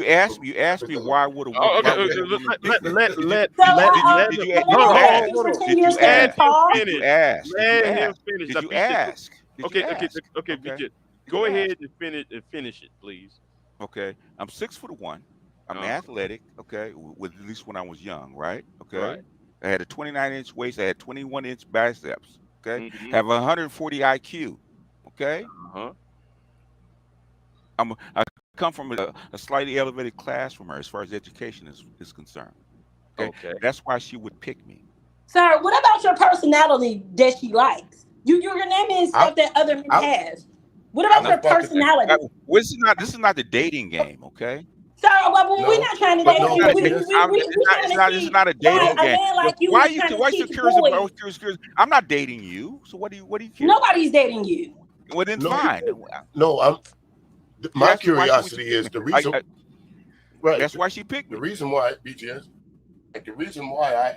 asked me why would a woman? Oh, okay. Did you Hold ask? Let him Did you finish. ask? Let him finish. Did Now, you BJ, ask? Did you ask? okay, Okay. BJ. Go ahead and finish it, please. Okay. I'm 6'1". I'm Uh, athletic. Okay, with at least when I was young, right? Okay. right. I had a 29-inch waist. I had 21-inch biceps. Okay. Mm-hmm. Have 140 IQ. Okay. Uh-huh. I come from a slightly elevated class from her as far as education is concerned. Okay. Okay. That's why she would pick me. Sir, what about your personality that she likes? You're naming stuff that other men have. What about your personality? This is not the dating game, okay? Sir, well, we're not trying to date you. This is not a dating game. Man like you Why are you teach curious boys. about? Curious? I'm not dating you. So what do you care? Nobody's dating you. Well, then fine. No, my curiosity is the reason. Right. That's why she picked me. The reason why, BGS, the reason why I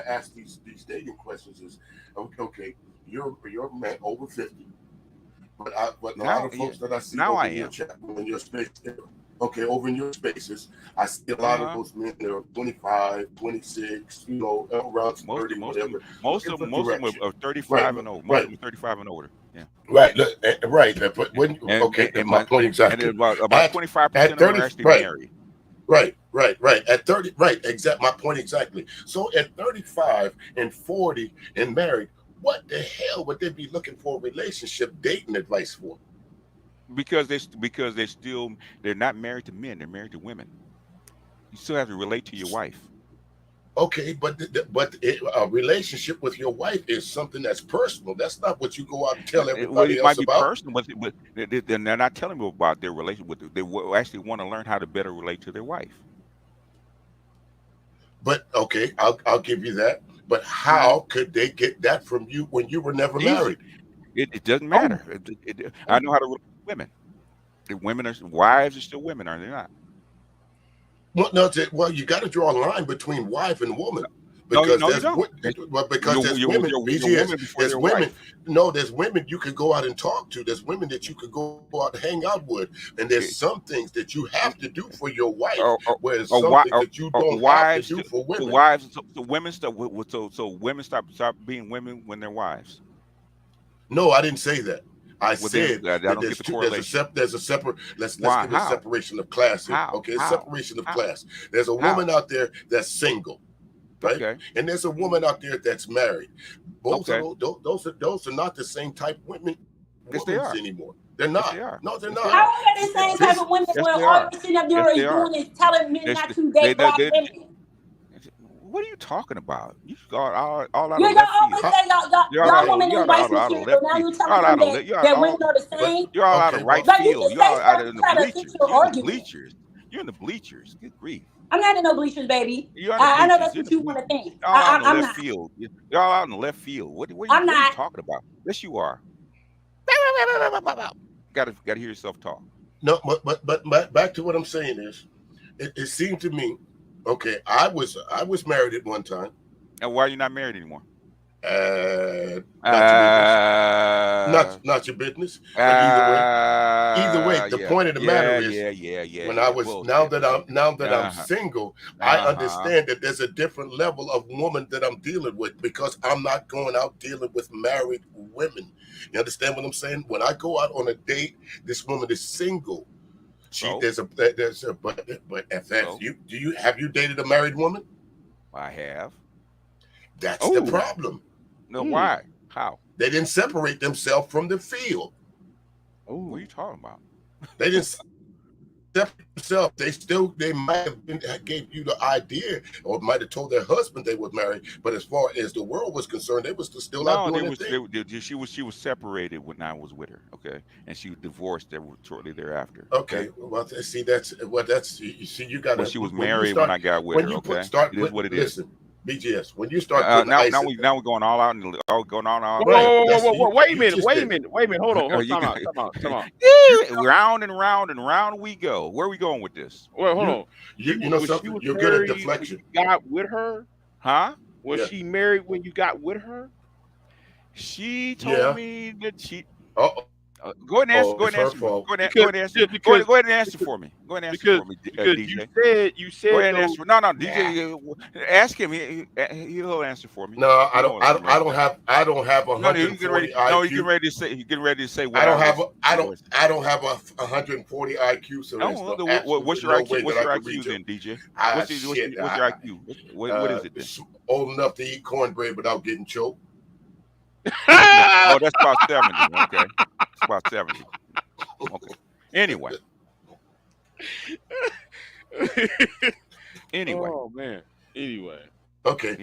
ask these dating questions is, okay, you're a man over 50, but a lot of folks that I see over in your chat, in your space, okay, over in your spaces, I see a lot of those men that are 25, 26, around 30, whatever. Most of them are 35 and older. Most of them are 35 and older. Yeah. Right. Right. But when my point exactly. And about 25% of them are actually married. Right. At 30, right, exactly. My point exactly. So at 35 and 40 and married, what the hell would they be looking for a relationship dating advice for? Because they're not married to men, they're married to women. You still have to relate to your wife. Okay, but a relationship with your wife is something that's personal. That's not what you go out and tell everybody else about. It might be personal, but they're not telling me about their relationship. They actually want to learn how to better relate to their wife. But okay, I'll give you that. But how could they get that from you when you were never married? It doesn't matter. I know how to relate to women. Wives are still women, are they not? Well, you got to draw a line between wife and woman. Because there's women. There's women. No, there's women you could go out and talk to. There's women that you could go out and hang out with, and there's some things that you have to do for your wife, whereas something that you don't have to do for women. So women stop being women when they're wives. No, I didn't say that. I said that there's a separate. Let's give it a separation of class here. Okay, separation of class. There's a woman out there that's single. Right, and there's a woman out there that's married. Both of those are not the same type of women anymore. They're not. They are. No, they're not. How are they the same type of women when all you're sitting up there is doing is telling men not to date black women? What are you talking about? You got all out of left field. Y'all women in white material. Now you're telling them that women are the same. You're all out of right field. You're all out of the bleachers. You're in the bleachers. Good grief. I'm not in no bleachers, baby. I know that's what you want to think. I'm not. Field. You're all out in the left field. What are you talking about? Yes, you are. Got to hear yourself talk. No, but back to what I'm saying is, it seemed to me, okay, I was married at one time. And why are you not married anymore? Not your business. Either way, the point of the matter is, when I was now that I'm single, I understand that there's a different level of woman that I'm dealing with because I'm not going out dealing with married women. You understand what I'm saying? When I go out on a date, this woman is single. there's a but if that's you have you dated a married woman? I have. That's the problem. No, why? How? They didn't separate themselves from the field. What are you talking about? They didn't separate themselves. They might have gave you the idea, or might have told their husband they were married. But as far as the world was concerned, they was still out doing their thing. She was separated when I was with her. Okay, and she was divorced shortly thereafter. Okay, well, see, that's you see, you got. Well, she was married when I got with her. Okay, it is what it is. Listen, BGS. When you start now we're going all out and going on all. Whoa, wait a minute. Hold on. Come on. Round and round and round we go. Where are we going with this? Well, hold on. You know something? You're good at deflection. You got with her? Huh? Was she married when you got with her? She told me that she. Go ahead and answer. Go ahead and answer for me. Go ahead and answer for me, DJ. You said. Go ahead and answer. No, DJ. Ask him. He'll answer for me. No, I don't have 140 IQ. No, he's getting ready to say. What I don't have a 140 IQ. So what's your IQ? What's your IQ then, DJ? What's your IQ? What is it then? Old enough to eat cornbread without getting choked. Oh, that's about 70. Okay, it's about 70. Okay. Anyway. Oh man. Anyway. Okay.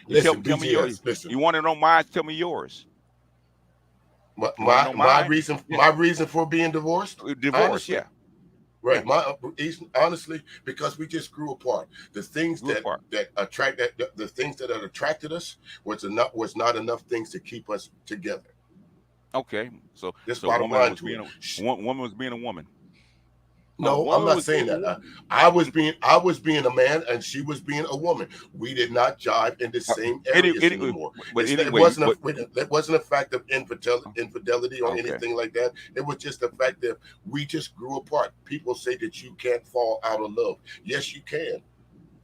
Listen, tell me yours. Listen. You want to know mine? Tell me yours. My reason for being divorced. Honestly, yeah. Right. Honestly, because we just grew apart. The things that attracted us was not enough things to keep us together. Okay. So this woman was being a woman. No, I'm not saying that. I was being a man, and she was being a woman. We did not jive in the same areas anymore. But it wasn't a fact of infidelity or anything like that. It was just a fact that we just grew apart. People say that you can't fall out of love. Yes, you can.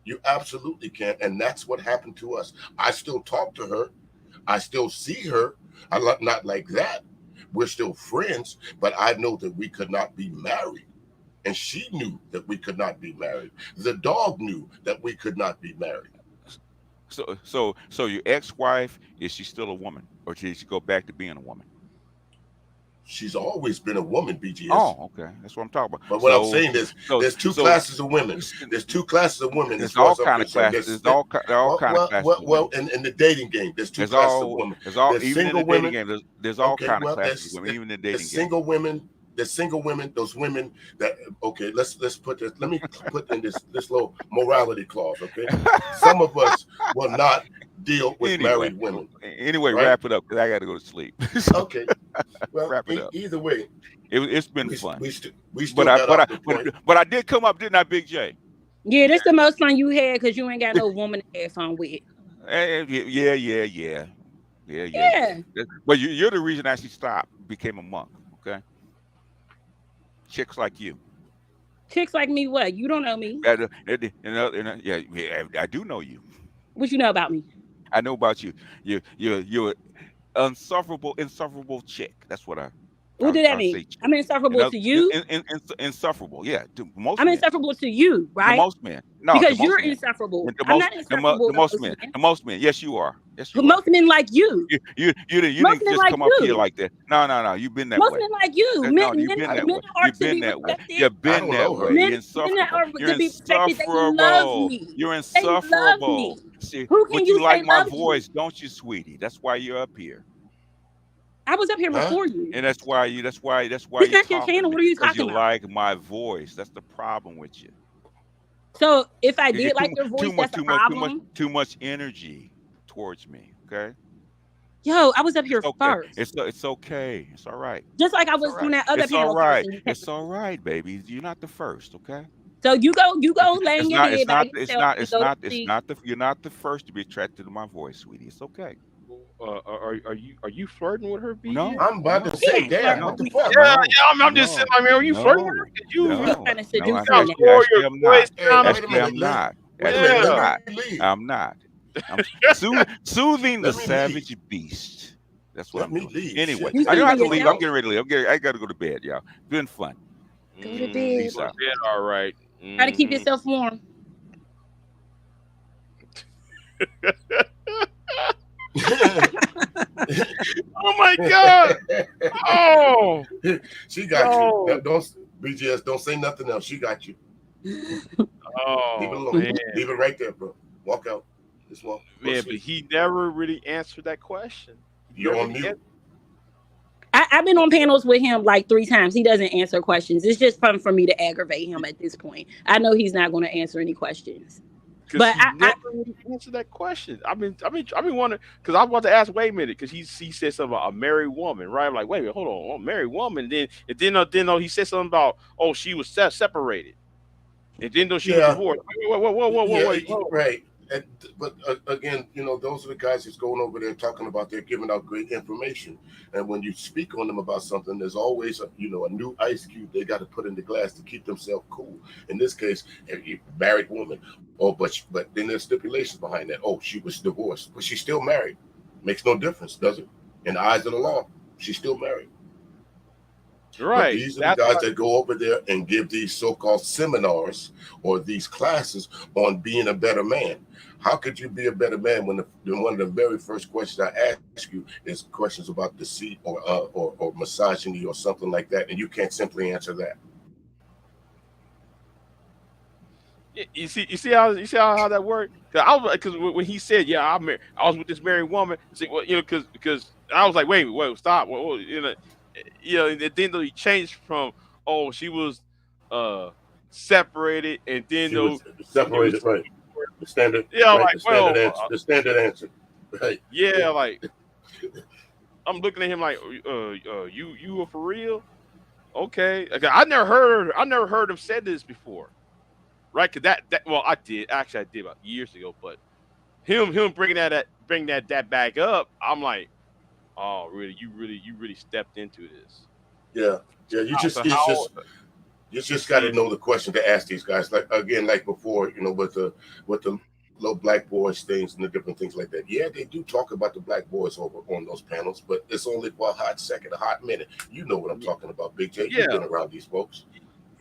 You absolutely can, and that's what happened to us. I still talk to her. I still see her. Not like that. We're still friends, but I know that we could not be married. And she knew that we could not be married. The dog knew that we could not be married. So your ex-wife, is she still a woman, or did she go back to being a woman? She's always been a woman, BGS. Oh, okay, that's what I'm talking about. But what I'm saying is, there's two classes of women. There's two classes of women. There's all kind of classes. There's all kind of classes. Well, in the dating game, there's two classes of women. There's single women. There's all kind of classes of women, even in the dating game. Single women. There's single women, those women that let's put this. Let me put in this little morality clause. Okay, some of us will not deal with married women. Anyway, right? Wrap it up because I got to go to sleep. Okay, well, wrap it up. Either way, it's been fun. We still but I did come up, didn't I, Big J? Yeah, that's the most fun you had because you ain't got no woman to have fun with. Yeah. But you're the reason I actually stopped, became a monk. Okay. Chicks like you. Chicks like me, what? You don't know me. Yeah, I do know you. What you know about me? I know about you. You're an insufferable chick. That's what I. What did that mean? I'm insufferable to you. Insufferable, yeah. To most I'm men. Insufferable to you, right? To most men, no. Because you're insufferable. I'm not insufferable. To most men, yes, you are. Yes, you are. Most men like you. You didn't just come up here like that. No. You've been that way. Most men like you. You've been that way. You've been that way. You're insufferable. You're insufferable. See, but you like my voice, don't you, sweetie? That's why you're up here. I was up here before you. And that's why you. It's not your channel. What are you talking about? You like my voice. That's the problem with you. So if I did like your voice, that's a problem. Too much energy towards me. Okay. Yo, I was up here first. It's okay. It's all right. Just like I was on that other panel. It's all right. It's all right, baby. You're not the first. Okay. So you go lay in your bed. You're not the first to be attracted to my voice, sweetie. It's okay. Are you flirting with her? BJ? No, I'm about to say, damn, what the fuck? Yeah, I'm just saying. I mean, are you flirting with her? I'm not. I'm soothing the savage beast That's what Let I'm me doing. leave. Anyway, Shit. I don't speak for have to leave. I'm yourself. getting ready to leave. I got to go to bed, y'all. Been fun. Go to You bed. Peace go to out. bed, all right. Try to keep yourself warm. Oh my God. Oh, She got you. Now, oh, don't BGS. Don't say nothing else. She got you. Leave it oh alone. man. Leave it right there, bro. Walk out. Just walk. Go to Man, but sleep. he never really answered that question. He You're never on really mute. I've been on panels with him like 3 times. He doesn't answer questions. It's just fun for me to aggravate him at this point. I know he's not going to answer any questions. because But he never really answered that question. I've been wondering because I want to ask. Wait a minute, because he said something about a married woman, right? I'm like, wait a minute, hold on, a married woman. Then he said something about she was separated, and then though she was Yeah. divorced. Wait, whoa. Right. And, but again, those are the guys that's going over there talking about they're giving out great information. And when you speak on them about something, there's always a new ice cube they got to put in the glass to keep themselves cool. In this case, a married woman. Oh, but then there's stipulations behind that. Oh, she was divorced, but she's still married. Makes no difference, does it? In the eyes of the law, she's still married. But Right. these are the That's guys what. that go over there and give these so-called seminars or these classes on being a better man. How could you be a better man when one of the very first questions I ask you is questions about deceit or misogyny or something like that, and you can't simply answer that? You see how that worked? Because when he said, "Yeah, I was with this married woman," see, well, because I was like, wait, stop, and then though he changed from, oh, she was uh separated, and then She though was it was, separated, right? The standard, yeah, right? like, The standard well, answer. The standard answer, right? yeah, like I'm looking at him like, you were for real? Okay, okay. I never heard him said this before, right? Cause well, I did actually, I did about years ago, but him bringing that back up, I'm like, oh, really? You really stepped into this. Yeah, yeah. You Wow, just, so it's how? just, you You just got to see, know the question to ask these guys. Like again, like before, with the little black boys things and the different things like that. Yeah, they do talk about the black boys over on those panels, but it's only for a hot second, a hot minute. You know what I'm y- talking about, Big J. You've yeah, been around these folks.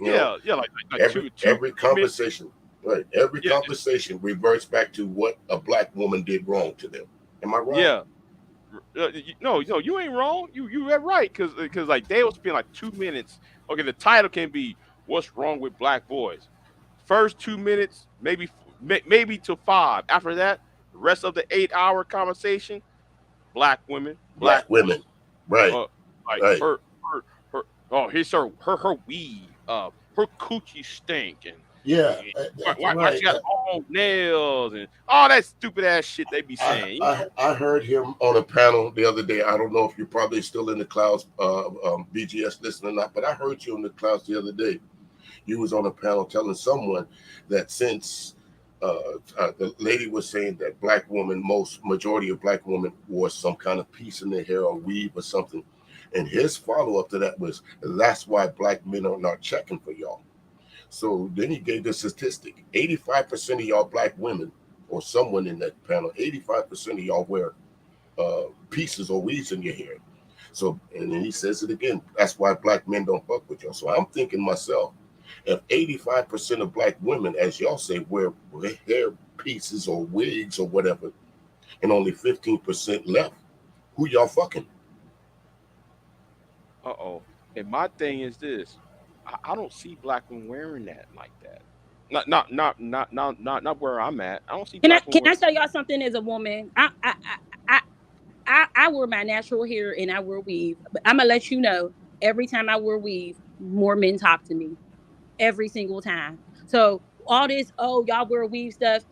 You know, yeah, like every two every 3 minutes. conversation, right? Every Yeah, conversation reverts back to what a black woman did wrong to them. Am I wrong? yeah. No, you ain't wrong. You are right because like they will spend like 2 minutes. Okay, the title can be "What's Wrong with Black Boys." First 2 minutes, maybe to five. After that, the rest of the 8 hour conversation, black women, black Black women. women, right? Uh, like Right. her. Oh, here's her weave. Her coochie stink and. Yeah, and that's why right. she got long nails and all that stupid ass shit they be I, saying, I I heard him on a panel the other day. I don't know if you're probably still in the clouds, BGS listening or not, but I heard you in the clouds the other day. You was on a panel telling someone that since the lady was saying that black women, most majority of black women wore some kind of piece in their hair or weave or something, and his follow up to that was that's why black men are not checking for y'all. So then he gave the statistic: 85% of y'all black women, or someone in that panel, 85% of y'all wear pieces or weaves in your hair. So, and then he says it again: that's why black men don't fuck with y'all. So I'm thinking myself, if 85% of black women, as y'all say, wear hair pieces or wigs or whatever, and only 15% left, who y'all fucking? Uh-oh. And my thing is this. I don't see black women wearing that like that. Not where I'm at. I don't see Can I black women can wearing. I tell y'all something as a woman? I I wear my natural hair and I wear weave. But I'm gonna let you know every time I wear weave, more men talk to me every single time. So all this, oh y'all wear weave stuff.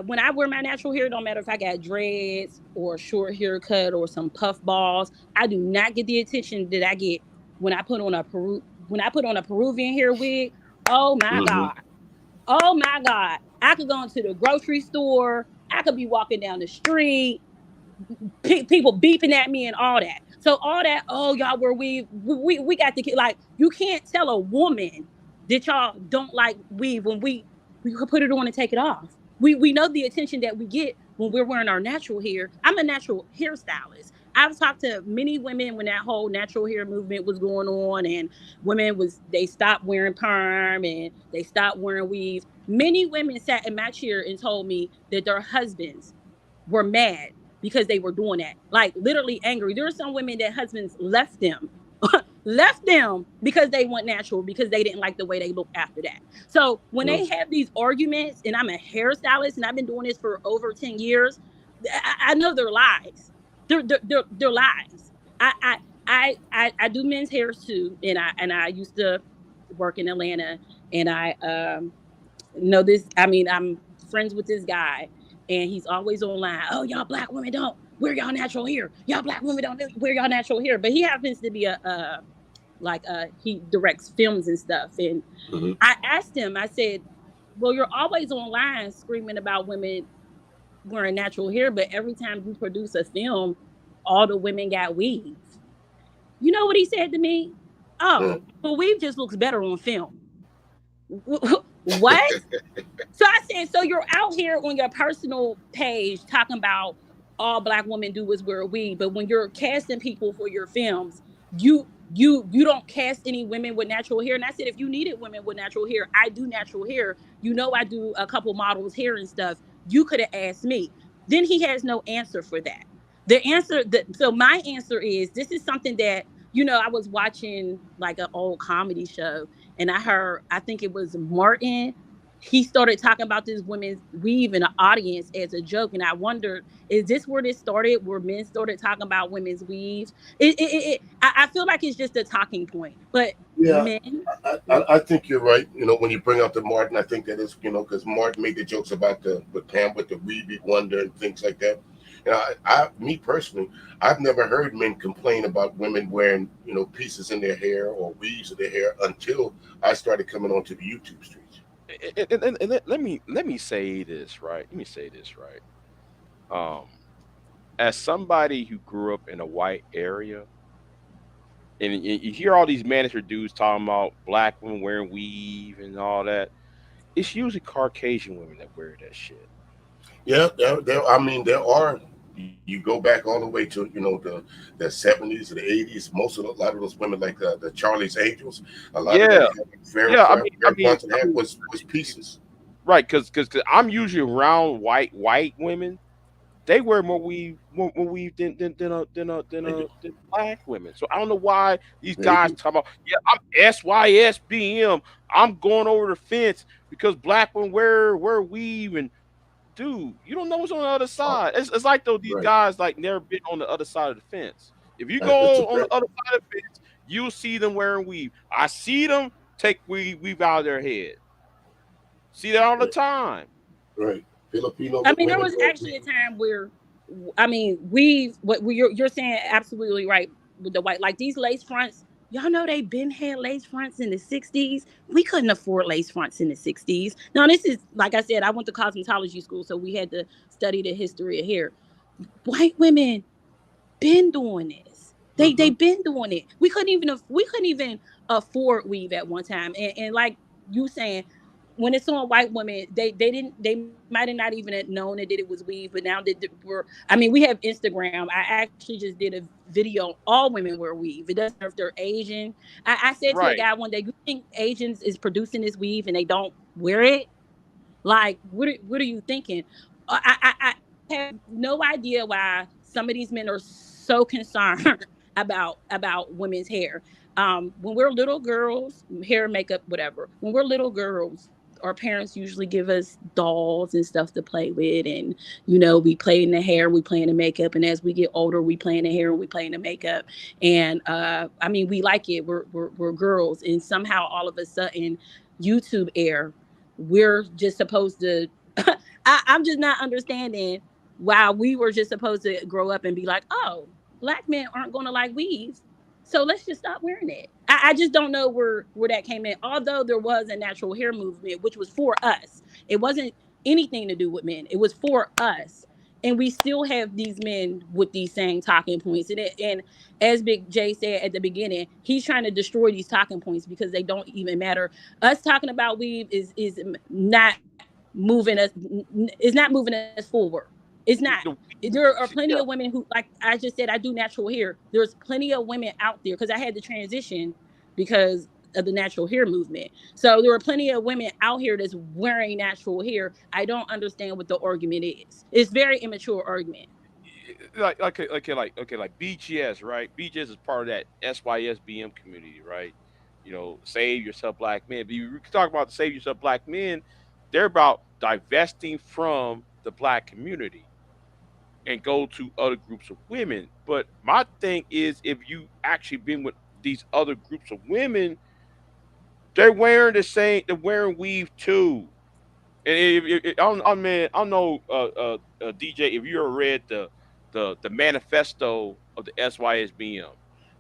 When I wear my natural hair, don't matter if I got dreads or a short haircut or some puff balls. I do not get the attention that I get when I put on a Peruvian hair wig. Oh my Mm-hmm. god. Oh my God. I could go into the grocery store. I could be walking down the street, people beeping at me and all that. So all that, oh y'all were we got the like you can't tell a woman that y'all don't like weave when we could put it on and take it off. We know the attention that we get when we're wearing our natural hair. I'm a natural hairstylist. I've talked to many women when that whole natural hair movement was going on, and they stopped wearing perm and they stopped wearing weaves. Many women sat in my chair and told me that their husbands were mad because they were doing that, like literally angry. There are some women that husbands left them because they went natural, because they didn't like the way they looked after that. So when they have these arguments, and I'm a hairstylist and I've been doing this for over 10 years, I know they're lies. They're lies. I do men's hairs too, and I used to work in Atlanta, and I know this. I mean, I'm friends with this guy, and he's always online. Oh, y'all black women don't wear y'all natural hair. Y'all black women don't wear y'all natural hair. But he happens to be he directs films and stuff. And I asked him, I said, well, you're always online screaming about women wearing natural hair, but every time you produce a film, all the women got weave. You know what he said to me? Oh, but weave just looks better on film. What? So I said, so you're out here on your personal page talking about all black women do is wear a weave, but when you're casting people for your films, you don't cast any women with natural hair. And I said, if you needed women with natural hair, I do natural hair. You know, I do a couple models hair and stuff. You could have asked me. Then he has no answer for that. So my answer is, this is something that, I was watching like an old comedy show, and I think it was Martin. He started talking about this women's weave in the audience as a joke. And I wondered, is this where this started, where men started talking about women's weaves? I feel like it's just a talking point. But yeah, men, I think you're right. When you bring up the Martin, I think that is, because Martin made the jokes about with Pam with the weavy wonder and things like that. Me personally, I've never heard men complain about women wearing, pieces in their hair or weaves in their hair until I started coming onto the YouTube streets. And let me say this right. Let me say this right. Um, as somebody who grew up in a white area, and you hear all these manager dudes talking about black women wearing weave and all that, it's usually Caucasian women that wear that shit. Yeah, I mean, there are. You go back all the way to the 70s or the 80s. A lot of those women, like the Charlie's Angels, a lot of Yeah, that very yeah. very blunted hair was pieces. Right, because I'm usually around white women. They wear more weave than black women. So I don't know why these They guys do. talk about, yeah, I'm SYSBM. I'm going over the fence because black women wear weave. And dude, you don't know what's on the other Oh, side. It's like though these right. guys like never been on the other side of the fence. If you It's a go on the other side of the fence, you'll see them wearing weave. I see them take weave out of their head. See that all the time. right. Filipino I mean, there women was wear actually a weave. time where, I mean, you're saying absolutely right with the white, like these lace fronts. Y'all know they been had lace fronts in the 60s. We couldn't afford lace fronts in the 60s. Now, this is, like I said, I went to cosmetology school, so we had to study the history of hair. White women been doing this. They been doing it. We couldn't even afford weave at one time. And like you saying, when it's on white women, they might have not even known that it was weave, but now that we have Instagram. I actually just did a video. All women wear weave. It doesn't matter if they're Asian. I said to a Right. guy one day, "You think Asians is producing this weave and they don't wear it? Like, what are you thinking?" I have no idea why some of these men are so concerned about women's hair. When we're little girls, hair, makeup, whatever. When we're little girls, our parents usually give us dolls and stuff to play with, and we play in the hair, we play in the makeup, and as we get older, we play in the hair, we play in the makeup, and I mean, we like it. We're girls, and somehow all of a sudden, YouTube air, we're just supposed to. I'm just not understanding why we were just supposed to grow up and be like, oh, black men aren't going to like weaves, so let's just stop wearing it. I just don't know where that came in. Although there was a natural hair movement, which was for us, it wasn't anything to do with men. It was for us, and we still have these men with these same talking points. And as Big J said at the beginning, he's trying to destroy these talking points because they don't even matter. Us talking about weave is not moving us forward. It's not. The, There are plenty yeah, of women who, like I just said, I do natural hair. There's plenty of women out there because I had to transition because of the natural hair movement. So there are plenty of women out here that's wearing natural hair. I don't understand what the argument is. It's very immature argument. like BGS, right? BGS is part of that SYSBM community, right? You know, save yourself black men. But you talk about save yourself black men, they're about divesting from the black community and go to other groups of women. But my thing is, if you actually been with these other groups of women, they're wearing the same. They're wearing weave too. And I don't know, DJ, if you ever read the manifesto of the SYSBM,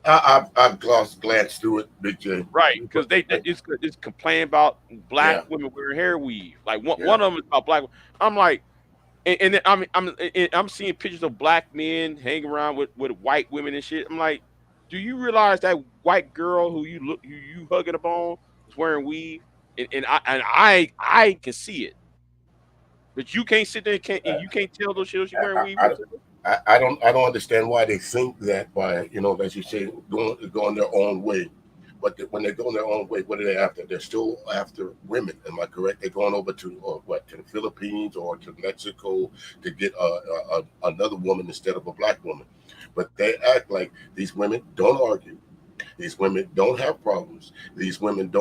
I've glanced through it, Big J. right? Because But it's complaining about black yeah, women wearing hair weave. Like yeah. one of them is about black. I'm like, and then I'm seeing pictures of black men hanging around with white women and shit. I'm like, do you realize that white girl who you hugging up on is wearing weave? And I can see it. But you can't sit there and you can't tell those shit she wearing I, weave. I, I don't understand why they think that by, as you say, going their own way. But when they're going their own way, what are they after? They're still after women. Am I correct? They're going over to to the Philippines or to Mexico to get another woman instead of a black woman. But they act like these women don't argue. These women don't have problems. These women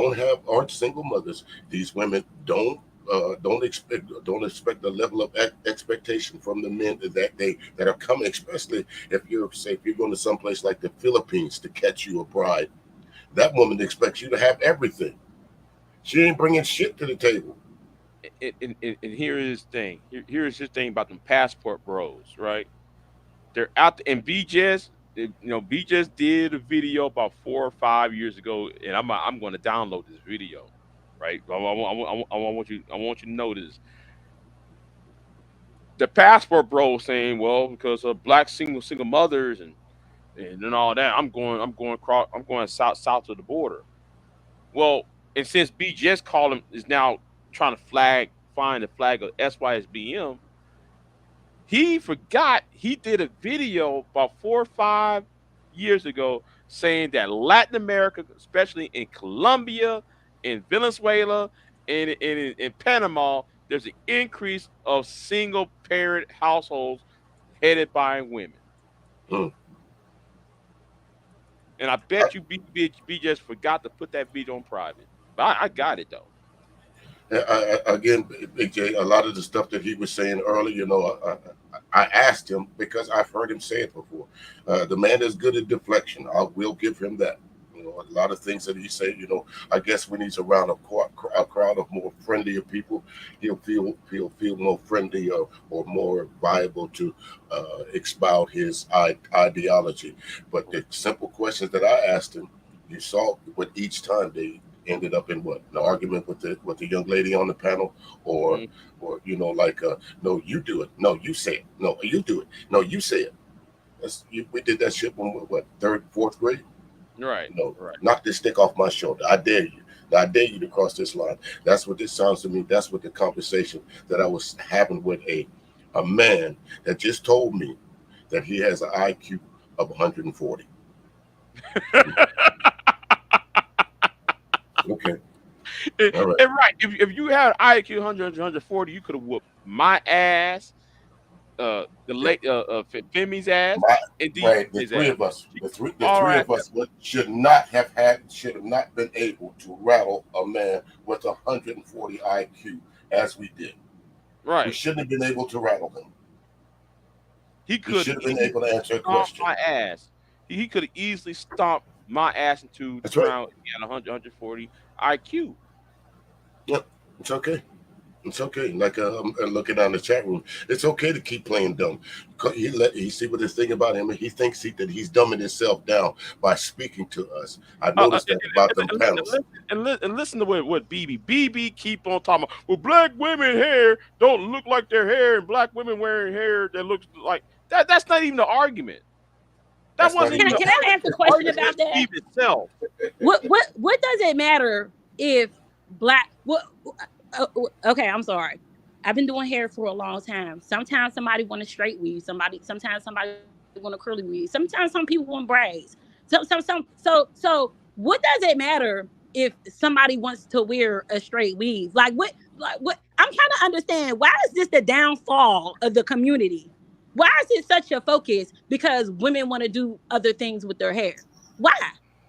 aren't single mothers. These women don't expect the level of expectation from the men that are coming, especially if you're going to someplace like the Philippines to catch you a bride. That woman expects you to have everything. She ain't bringing shit to the table. And here is the thing. Here is the thing about them passport bros, right? They're out there, and BJ's did a video about 4 or 5 years ago, and I'm going to download this video, right? I want you to notice the passport bro saying, well, because of black single mothers and then all that, I'm going south of the border. Well, and since BGS called him is now trying to find the flag of SYSBM, he forgot he did a video about 4 or 5 years ago saying that Latin America, especially in Colombia, in Venezuela, and in Panama, there's an increase of single parent households headed by women. Hmm. And I bet you BGS forgot to put that video on private. But I got it though. Again, Big J, a lot of the stuff that he was saying earlier, I asked him because I've heard him say it before. The man is good at deflection. I will give him that. A lot of things that he said, I guess when he's around a crowd of more friendlier people, he'll feel more friendly or more viable to expound his ideology. But the simple questions that I asked him, you saw what each time they ended up in what an argument with the young lady on the panel, or Mhm. no, you do it, no, you say it, no, you do it, no, you say it. We did that shit when we were, what, third, fourth grade. Right. No, Right. knock this stick off my shoulder. I dare you. I dare you to cross this line. That's what this sounds to me. That's what the conversation that I was having with a man that just told me that he has an IQ of 140. Okay. All right. And right, if you had IQ 100, 140, you could have whooped my ass, the Yeah. late Femi's ass, My, and right. The DJ's three ass. of us, the All three right, of us should have not been able to rattle a man with 140 IQ as we did. We right. shouldn't have been able to rattle him. He We could should have been easily able to answer a stomp question. my ass. He could have easily stomped my ass into the That's right. ground at 100, 140 IQ. Yep. It's okay. It's okay. Like I'm looking down the chat room. It's okay to keep playing dumb. He see what this thing about him. He thinks that he's dumbing himself down by speaking to us. I've noticed that about them panels. And listen to what BB keep on talking about. Well, black women hair don't look like their hair, and black women wearing hair that looks like that. That's not even the argument. That That's not wasn't even. even the Can I argument. ask a The question argument about is that? Steve itself. What does it matter if black? Okay, I'm sorry. I've been doing hair for a long time. Sometimes somebody want a straight weave. Sometimes somebody want a curly weave. Sometimes some people want braids. So what does it matter if somebody wants to wear a straight weave? Like what I'm trying to understand, why is this the downfall of the community? Why is it such a focus? Because women want to do other things with their hair. Why?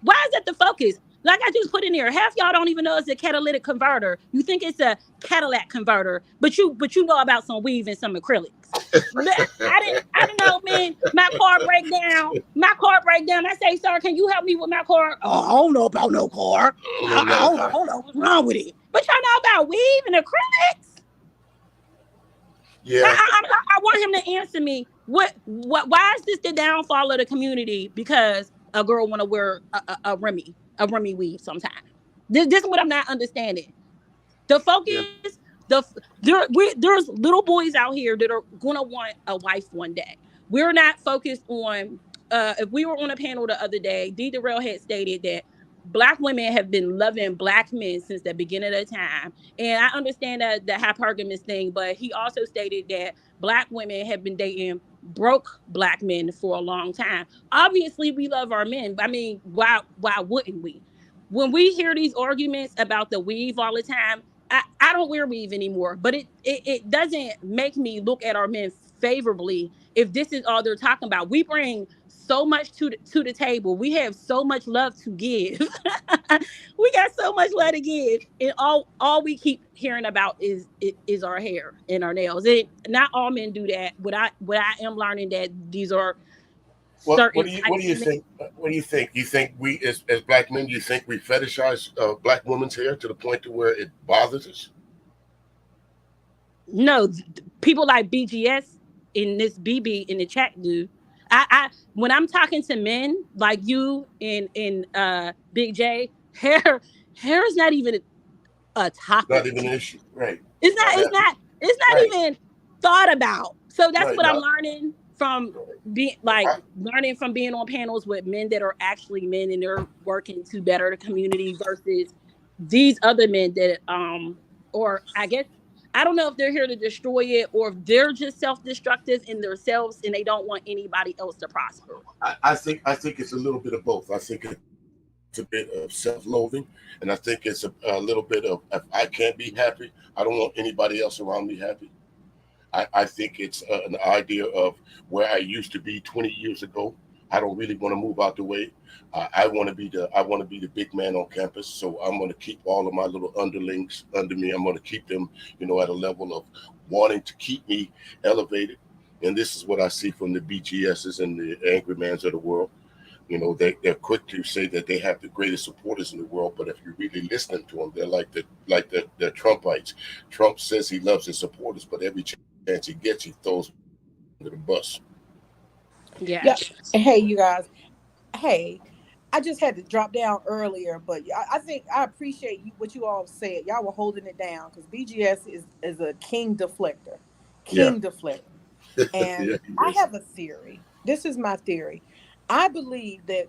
Why is that the focus? Like I just put in there, half y'all don't even know it's a catalytic converter. You think it's a Cadillac converter, but you know about some weave and some acrylics. I didn't know, man. My car break down. My car break down. I say, sir, can you help me with my car? Oh, I don't know about no car. I don't know what's wrong with it. But y'all know about weave and acrylics. Yeah. I want him to answer me. Why is this the downfall of the community? Because a girl want to wear a Remy weave sometime. This is what I'm not understanding. The Yeah. focus, there's little boys out here that are gonna want a wife one day. We're not focused on. If we were on a panel the other day, Dee Darrell had stated that Black women have been loving Black men since the beginning of the time, and I understand that the hypergamous thing, but he also stated that Black women have been dating broke Black men for a long time. Obviously, we love our men. I mean, why wouldn't we? When we hear these arguments about the weave all the time, I don't wear weave anymore, but it doesn't make me look at our men favorably if this is all they're talking about. We bring so much to the table. We have so much love to give. We got so much love to give, and all we keep hearing about is our hair and our nails. And not all men do that. What I am learning that these are certain What do you types of men. think? What do you think? You think we, as Black men, you think we fetishize Black women's hair to the point to where it bothers us? No, people like BGS in this BB in the chat do. I when I'm talking to men like you and Big J, hair is not even a Not topic. even an issue, right? It's not Not it's happening, not it's not right? even thought about. So that's Right. what I'm Not learning from I, learning from being on panels with men that are actually men and they're working to better the community versus these other men that or I guess I don't know if they're here to destroy it or if they're just self-destructive in themselves and they don't want anybody else to prosper. I think it's a little bit of both. I think it's a bit of self-loathing, and I think it's a little bit of, if I can't be happy, I don't want anybody else around me happy. I think it's an idea of where I used to be 20 years ago. I don't really want to move out the way. I want to be the big man on campus. So I'm going to keep all of my little underlings under me. I'm going to keep them, at a level of wanting to keep me elevated. And this is what I see from the BGSs and the angry mans of the world. They're quick to say that they have the greatest supporters in the world, but if you really listen to them, they're like the Trumpites. Trump says he loves his supporters, but every chance he gets, he throws under the bus. Yeah. Yeah. Hey, you guys. Hey, I just had to drop down earlier, but I think I appreciate what you all said. Y'all were holding it down because BGS is a king deflector, Yeah, king deflector. yeah, And he I is. have a theory. This is my theory. I believe that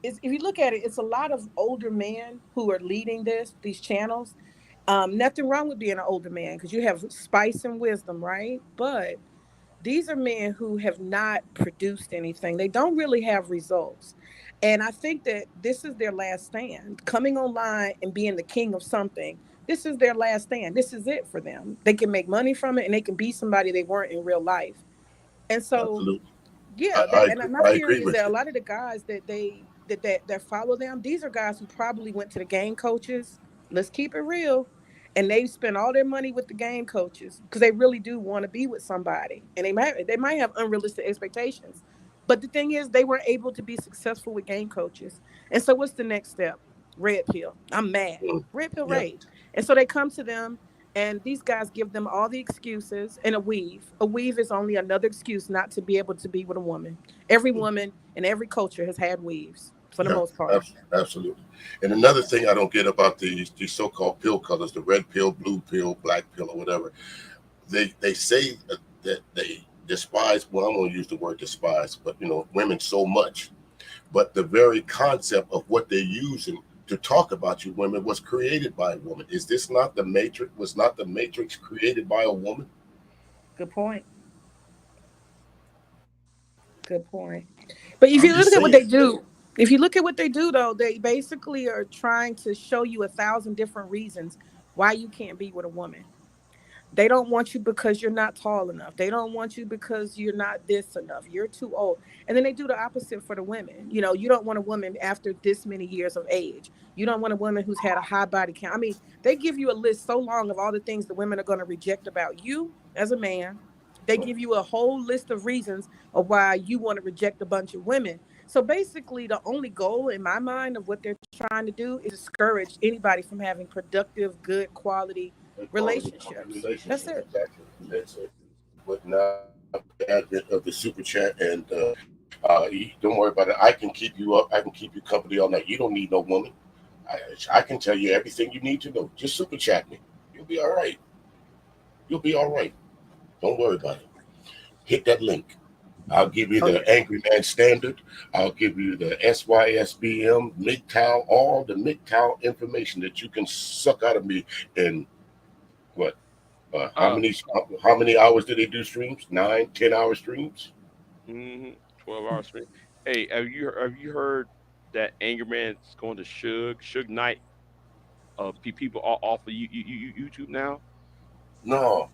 if you look at it, it's a lot of older men who are leading these channels. Nothing wrong with being an older man because you have spice and wisdom, right? But these are men who have not produced anything. They don't really have results. And I think that this is their last stand. Coming online and being the king of something, this is their last stand. This is it for them. They can make money from it and they can be somebody they weren't in real life. And so Absolutely. yeah, I and agree. my I agree theory is with that a you. lot of the guys that follow them, these are guys who probably went to the game coaches. Let's keep it real. And they spend all their money with the game coaches because they really do want to be with somebody. And they might have unrealistic expectations. But the thing is, they were able to be successful with game coaches. And so what's the next step? Red pill. I'm mad. Mm, Red pill yeah, rage. And so they come to them and these guys give them all the excuses and a weave. A weave is only another excuse not to be able to be with a woman. Every woman in every culture has had weaves for the yeah, most part. absolutely. And another thing I don't get about these so-called pill colors, the red pill, blue pill, black pill, or whatever, they say that they despise. Well, I'm going to use the word despise, but women so much. But the very concept of what they're using to talk about you women was created by a woman. Is this not the Matrix? Was not the Matrix created by a woman? Good point. Good point. But if I'm you just look at what saying. they do, if you look at what they do, though, they basically are trying to show you 1,000 different reasons why you can't be with a woman. They don't want you because you're not tall enough. They don't want you because you're not this enough. You're too old. And then they do the opposite for the women. You know, you don't want a woman after this many years of age. You don't want a woman who's had a high body count. I mean, they give you a list so long of all the things the women are going to reject about you as a man. They give you a whole list of reasons of why you want to reject a bunch of women. So basically, the only goal in my mind of what they're trying to do is discourage anybody from having productive, good quality relationships. That's Relationship, it. exactly. That's it. But now with the advent of the super chat and don't worry about it. I can keep you up. I can keep you company all night. You don't need no woman. I can tell you everything you need to know. Just super chat me. You'll be all right. You'll be all right. Don't worry about it. Hit that link. I'll give you Oh the yeah. Angry Man Standard. I'll give you the SYSBM, MGTOW, all the MGTOW information that you can suck out of me in what? How Uh, many hours do they do streams? 9, 10 hour streams? mm-hmm, 12 hour stream. Hey, have you heard that Anger Man's going to Suge Knight? People off of YouTube now. No.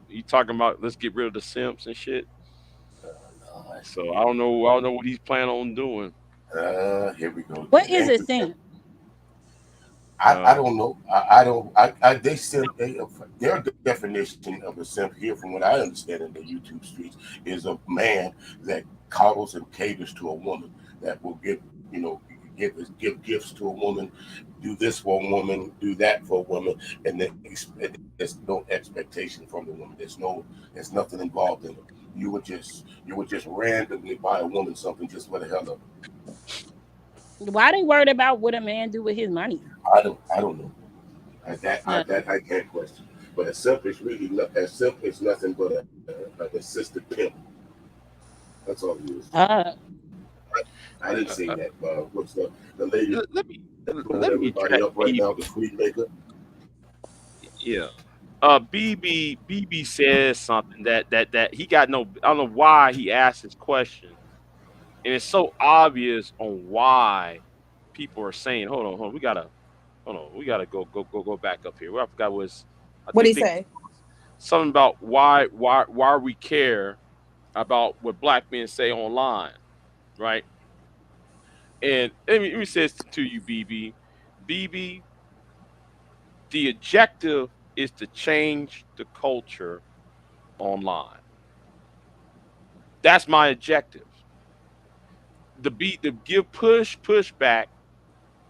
You talking about let's get rid of the simps and shit. No. So I don't know what he's planning on doing. Here we go What again. is a Angry Man. simp? I Uh, don't know. I don't. They simp. Their definition of a simp here, from what I understand in the YouTube streets, is a man that coddles and caters to a woman that will give gifts to a woman, do this for a woman, do that for a woman, and there's no expectation from the woman. There's nothing involved in it. You would just randomly buy a woman something just for the hell of it. Why they worried about what a man do with his money? I don't know. Uh, That I can't question. But a simp is really as simp is nothing but an assistant pimp. That's all he is. uh, I didn't uh, say uh, that. What's the lady let me blowing let me everybody track up right now? The BB. queen maker. Yeah. BB says something that he got no. I don't know why he asked this question, and it's so obvious on why people are saying, hold on, we gotta hold on, we gotta go back up here. What I forgot was I What do you think say? something about why we care about what black men say online, right? And let me say this to you, BB, the objective is to change the culture online. That's my objective. To give pushback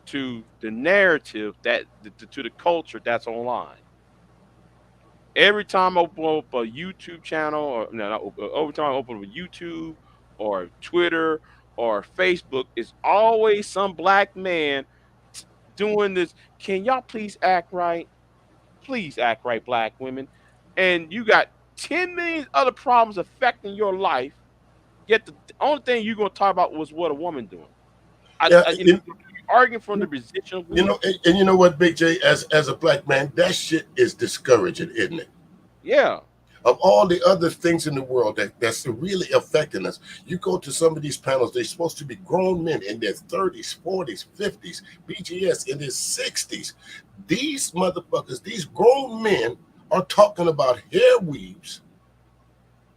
to the narrative to the culture that's online. Every time I open up a YouTube channel, or no, every time I open up a YouTube or Twitter or Facebook, it's always some black man doing this. Can y'all please act right? Please act right, black women. And you got 10 million other problems affecting your life. Yet the only thing you're gonna talk about was what a woman doing. Yeah, You're arguing from the position of weakness. and you know what, Big J, as a black man, that shit is discouraging, isn't it? Yeah. Of all the other things in the world that's really affecting us. You go to some of these panels, they're supposed to be grown men in their 30s, 40s, 50s, BGS in their 60s. These motherfuckers, these grown men are talking about hair weaves.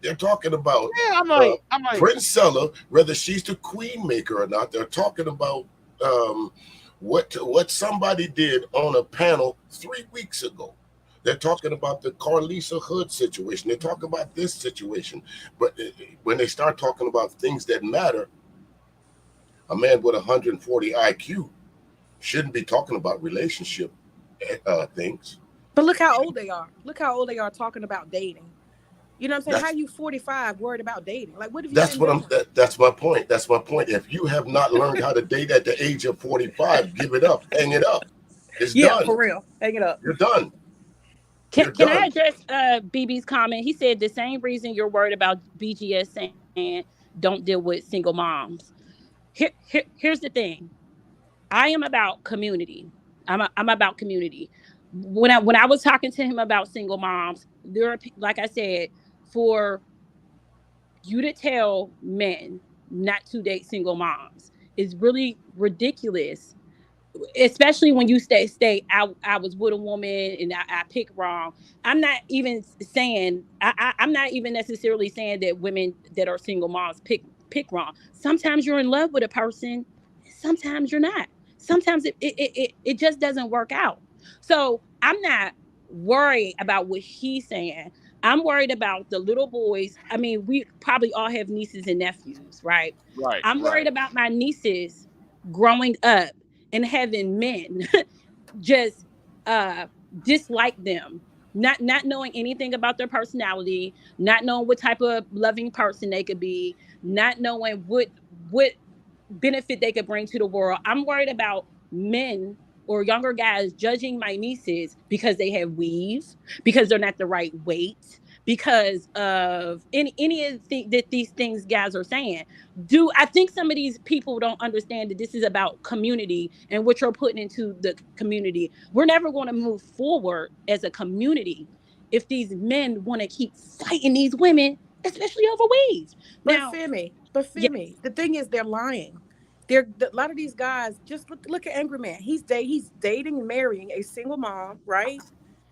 They're talking about Yeah, uh, I'm like, Prince Seller, whether she's the queen maker or not. They're talking about um, what somebody did on a panel 3 weeks ago. They're talking about the Carlisa Hood situation. They talk about this situation. But when they start talking about things that matter, a man with 140 IQ shouldn't be talking about relationship things. But look how old they are. Look how old they are talking about dating. You know what I'm saying? How That's you 45 worried about dating? Like, what have you that's been what doing? that's my point. That's my point. If you have not learned how to date at the age of 45, give it up. Hang it up. It's Yeah, done. for real. Hang it up. You're done. can You're can I done. address BB's comment? He said the same reason you're worried about BGS saying don't deal with single moms. Here's the thing. I am about community. I'm about community. When I was talking to him about single moms, there are, like I said, for you to tell men not to date single moms is really ridiculous, especially when you I was with a woman and I picked wrong. I'm not even saying I'm not even necessarily saying that women that are single moms pick wrong. Sometimes you're in love with a person, sometimes you're not. Sometimes it just doesn't work out. So I'm not worried about what he's saying. I'm worried about the little boys. I mean, we probably all have nieces and nephews, right? Right, I'm worried right. about my nieces growing up and having men just uh dislike them, not knowing anything about their personality, not knowing what type of loving person they could be, not knowing what benefit they could bring to the world. I'm worried about men or younger guys judging my nieces because they have weaves, because they're not the right weight, because of any of that these things guys are saying. Do I think some of these people don't understand that this is about community and what you're putting into the community? We're never going to move forward as a community if these men want to keep fighting these women, especially over weaves. But Now, Femi, yeah. the thing is, they're lying. A lot of these guys. Just look at Angry Man. He's dating and marrying a single mom, right?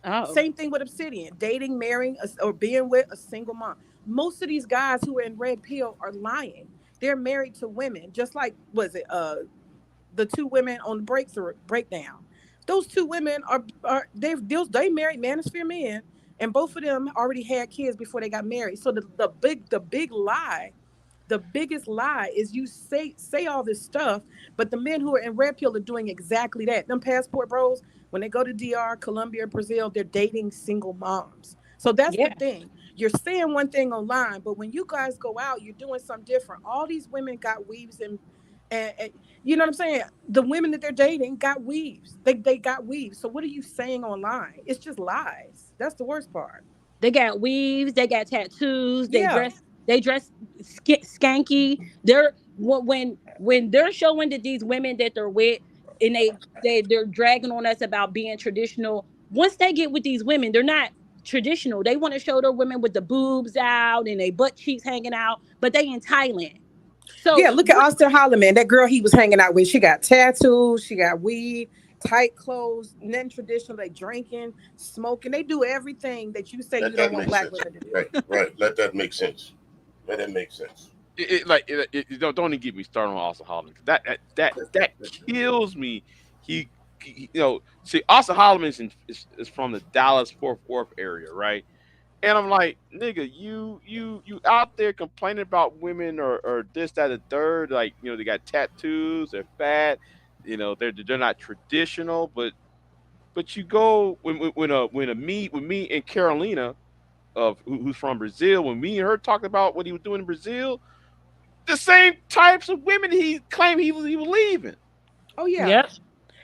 Oh, Same thing with Obsidian, dating, marrying, or being with a single mom. Most of these guys who are in Red Pill are lying. They're married to women, just like was it the two women on the breakdown. Those two women they married manosphere men, and both of them already had kids before they got married. So the big lie, the biggest lie is you say all this stuff, but the men who are in Red Pill are doing exactly that. Them passport bros, when they go to DR, Colombia, Brazil, they're dating single moms. So that's the yeah. thing. You're saying one thing online, but when you guys go out, you're doing something different. All these women got weaves and you know what I'm saying? The women that they're dating got weaves. They got weaves. So what are you saying online? It's just lies. That's the worst part. They got weaves, they got tattoos, Yeah. they dress skanky. They're when they're showing that these women that they're with and they're dragging on us about being traditional. Once they get with these women, they're not traditional. They want to show their women with the boobs out and they butt cheeks hanging out, but they in Thailand. Yeah, So look at what? Austin Holloman. That girl he was hanging out with, she got tattoos, she got weed, tight clothes, nothing traditional. They drinking, smoking. They do everything that you say Let you don't that want make black sense. women to do. Right, right. Let that make sense. Let that make sense. Don't even get me started on Austin Holland. That kills me. See, Austin Holland is from the Dallas Fort Worth area, right? And I'm like, nigga, you out there complaining about women or this, that, and third. Like, they got tattoos, they're fat, they're not traditional, but you go when me and Carolina who's from Brazil, when me and her talked about what he was doing in Brazil, the same types of women he claimed he was leaving. Oh yeah. Yep.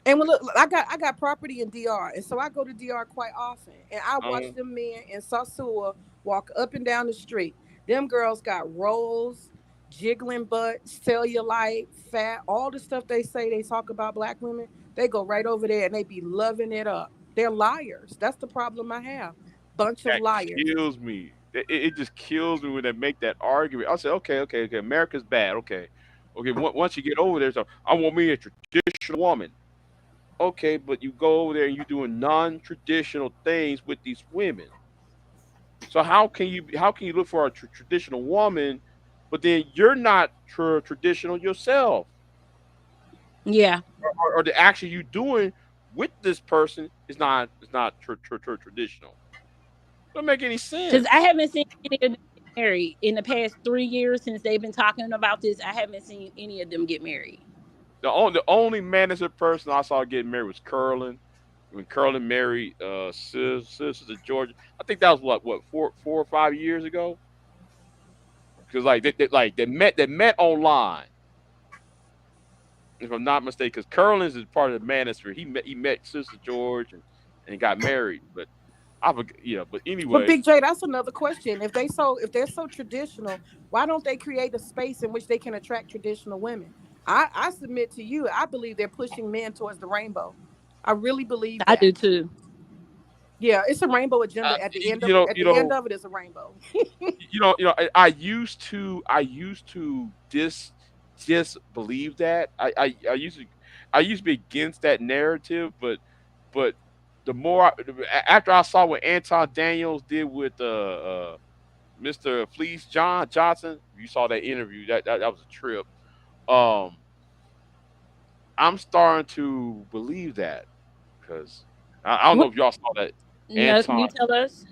And when look, I got property in DR, and so I go to DR quite often, and I watch Uh, them men in Sasua walk up and down the street. Them girls got rolls, jiggling butt, cellulite, fat, all the stuff they say they talk about black women. They go right over there and they be loving it up. They're liars. That's the problem I have. Bunch of that liars. kills me. It just kills me when they make that argument. I say, okay, America's bad. Okay. Once you get over there, so I want me a traditional woman. Okay, but you go over there and you're doing non-traditional things with these women. So how can you look for a traditional woman, but then you're not traditional yourself, Yeah. or the action you doing with this person is not traditional. Don't make any Because I sense. haven't seen any of them get married in the past 3 years since they've been talking about this. I haven't seen any of them get married. The only manager person I saw getting married was Curlin. When Curlin married Sister Georgia, I think that was what 4 or 5 years ago. Because they met online, if I'm not mistaken. Because Curlin's is part of the manosphere. He met Sister George and got married. But I forget, But But anyway, Big J, that's another question. If they're so traditional, why don't they create a space in which they can attract traditional women? I submit to you, I believe they're pushing men towards the rainbow. I really believe I that. do too. Yeah, it's a rainbow agenda at the end of You know, it is a rainbow. I used to just believe that. I used to be against that narrative, but the more after I saw what Anton Daniels did with Mr. Fleece Johnson, you saw that interview. That was a trip. Um, I'm starting to believe that because I don't know What? if y'all saw that No, can Anton. you tell us?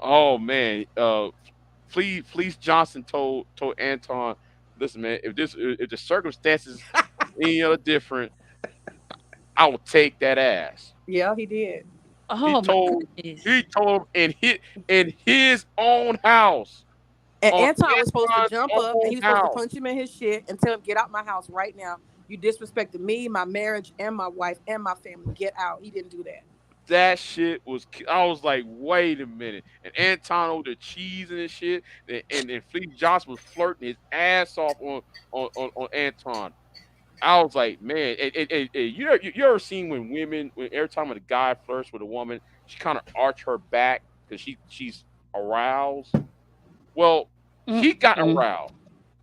Oh man, Fleece Johnson told Anton, listen man, if the circumstances any other different, I will take that ass. Yeah, he did. He Oh my told goodness. he told him in his own house, And on Anton was supposed to Anton's jump up and own he was supposed to house. punch him in his shit and tell him, get out my house right now. You disrespected me, my marriage, and my wife and my family. Get out. He didn't do that. That shit was. I was like, wait a minute. And Anton over the cheese and shit, and Fleece Johnson was flirting his ass off on Anton. I was like, man, you ever seen when women, when every time when a guy flirts with a woman, she kind of arch her back because she's aroused. Well, he got Mm-mm. aroused,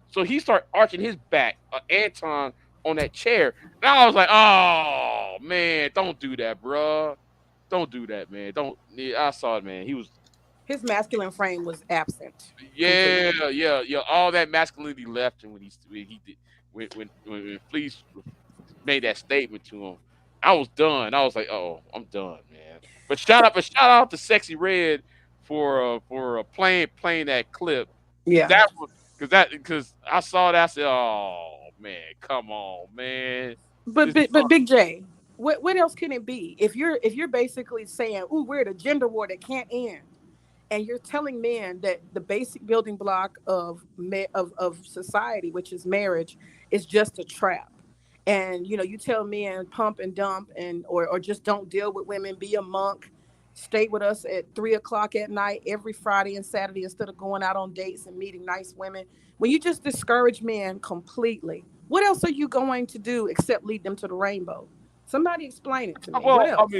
so he started arching his back, Anton on that chair, and I was like, oh man, don't do that, bruh. Don't do that, man. Don't. Yeah, I saw it, man. He was. His masculine frame was absent Yeah, completely. yeah. All that masculinity left him when he did when Fleece made that statement to him. I was done. I was like, oh, I'm done, man. But shout out to Sexy Red for playing that clip. Yeah. That was because I saw that. I said, oh man, come on, man. But This Big J, what else can it be? If you're basically saying, "Ooh, we're at a gender war that can't end," and you're telling men that the basic building block of of society, which is marriage, is just a trap, and you tell men pump and dump and or just don't deal with women, be a monk, stay with us at 3 o'clock at night every Friday and Saturday instead of going out on dates and meeting nice women. When you just discourage men completely, what else are you going to do except lead them to the rainbow? Somebody explain it to me. What well, else?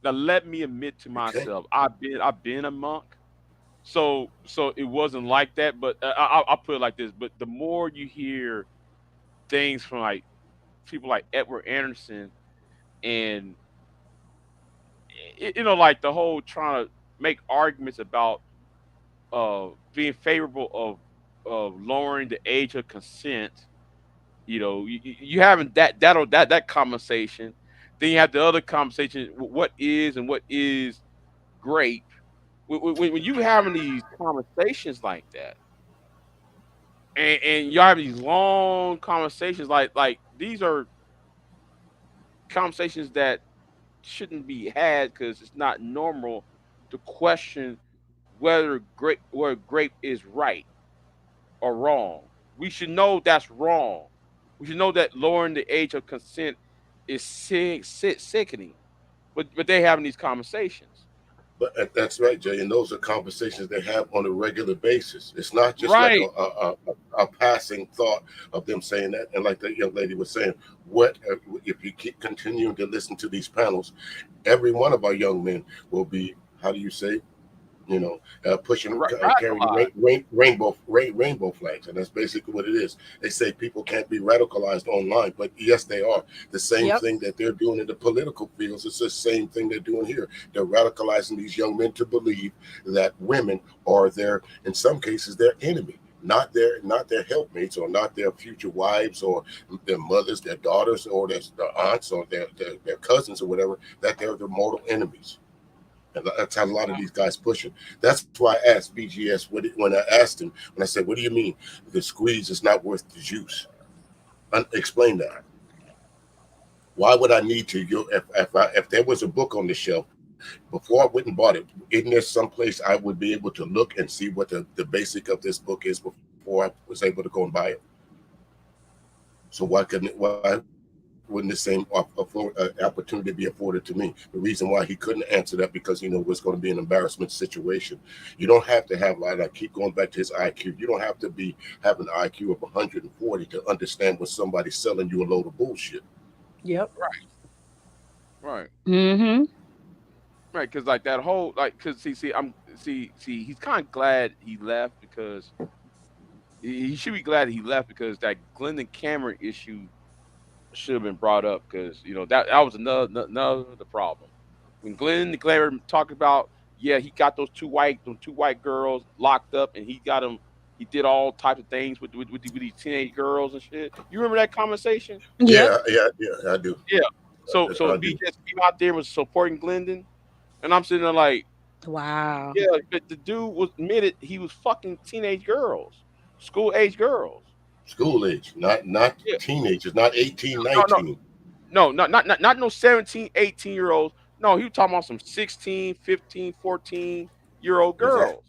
now let me admit to Okay. myself, I've been a monk, so it wasn't like that. But I'll put it like this: but the more you hear things from like people like Edward Anderson and like the whole trying to make arguments about being favorable of lowering the age of consent. You having that conversation. Then you have the other conversation: what is and what is grape. When you having these conversations like that, and you have these long conversations, like these are conversations that shouldn't be had because it's not normal to question whether grape is right or wrong. We should know that's wrong. We should know that lowering the age of consent is sickening. But they having these conversations. But that's right, Jay. And those are conversations they have on a regular basis. It's not just like Right. a passing thought of them saying that. And like the young lady was saying, what if you keep continuing to listen to these panels? Every one of our young men will be, how do you say, pushing, carrying Radicalized. rainbow flags, and that's basically what it is. They say people can't be radicalized online, but yes, they are. The same Yep. thing that they're doing in the political fields, it's the same thing they're doing here. They're radicalizing these young men to believe that women are in some cases, their enemy. Not their helpmates or not their future wives or their mothers, their daughters, or their aunts or their cousins or whatever, that they're the mortal enemies. And that's how a lot of these guys push it. That's why I asked BGS when I asked him, when I said, what do you mean the squeeze is not worth the juice? Explain that. Why would I need to? If there was a book on the shelf, before I went and bought it, isn't there someplace I would be able to look and see what the basic of this book is before I was able to go and buy it? So why couldn't it? Why wouldn't the same opportunity be afforded to me? The reason why he couldn't answer that because he knew it was going to be an embarrassment situation. You don't have to have, like I keep going back to his IQ. You don't have to have an IQ of 140 to understand when somebody's selling you a load of bullshit. Yep. Right. Mm-hmm. Right. Because like that whole because he's kind of glad he left because he should be glad he left because that Glendon Cameron issue should have been brought up because that was another the problem when Glenn Cameron talked about he got those two white girls locked up and he did all types of things with these teenage girls and shit. You remember that conversation? Yep. Yeah, I do. Yeah. So I B do. just came out there and was supporting Glendon, and I'm sitting there like, Wow. yeah, but the dude was admitted he was fucking teenage girls, school age girls. School age, not Yeah. teenagers, not 18, No, no, 19. no, not no 17, 18-year olds. No, he was talking about some 16, 15, 14-year-old Exactly. girls.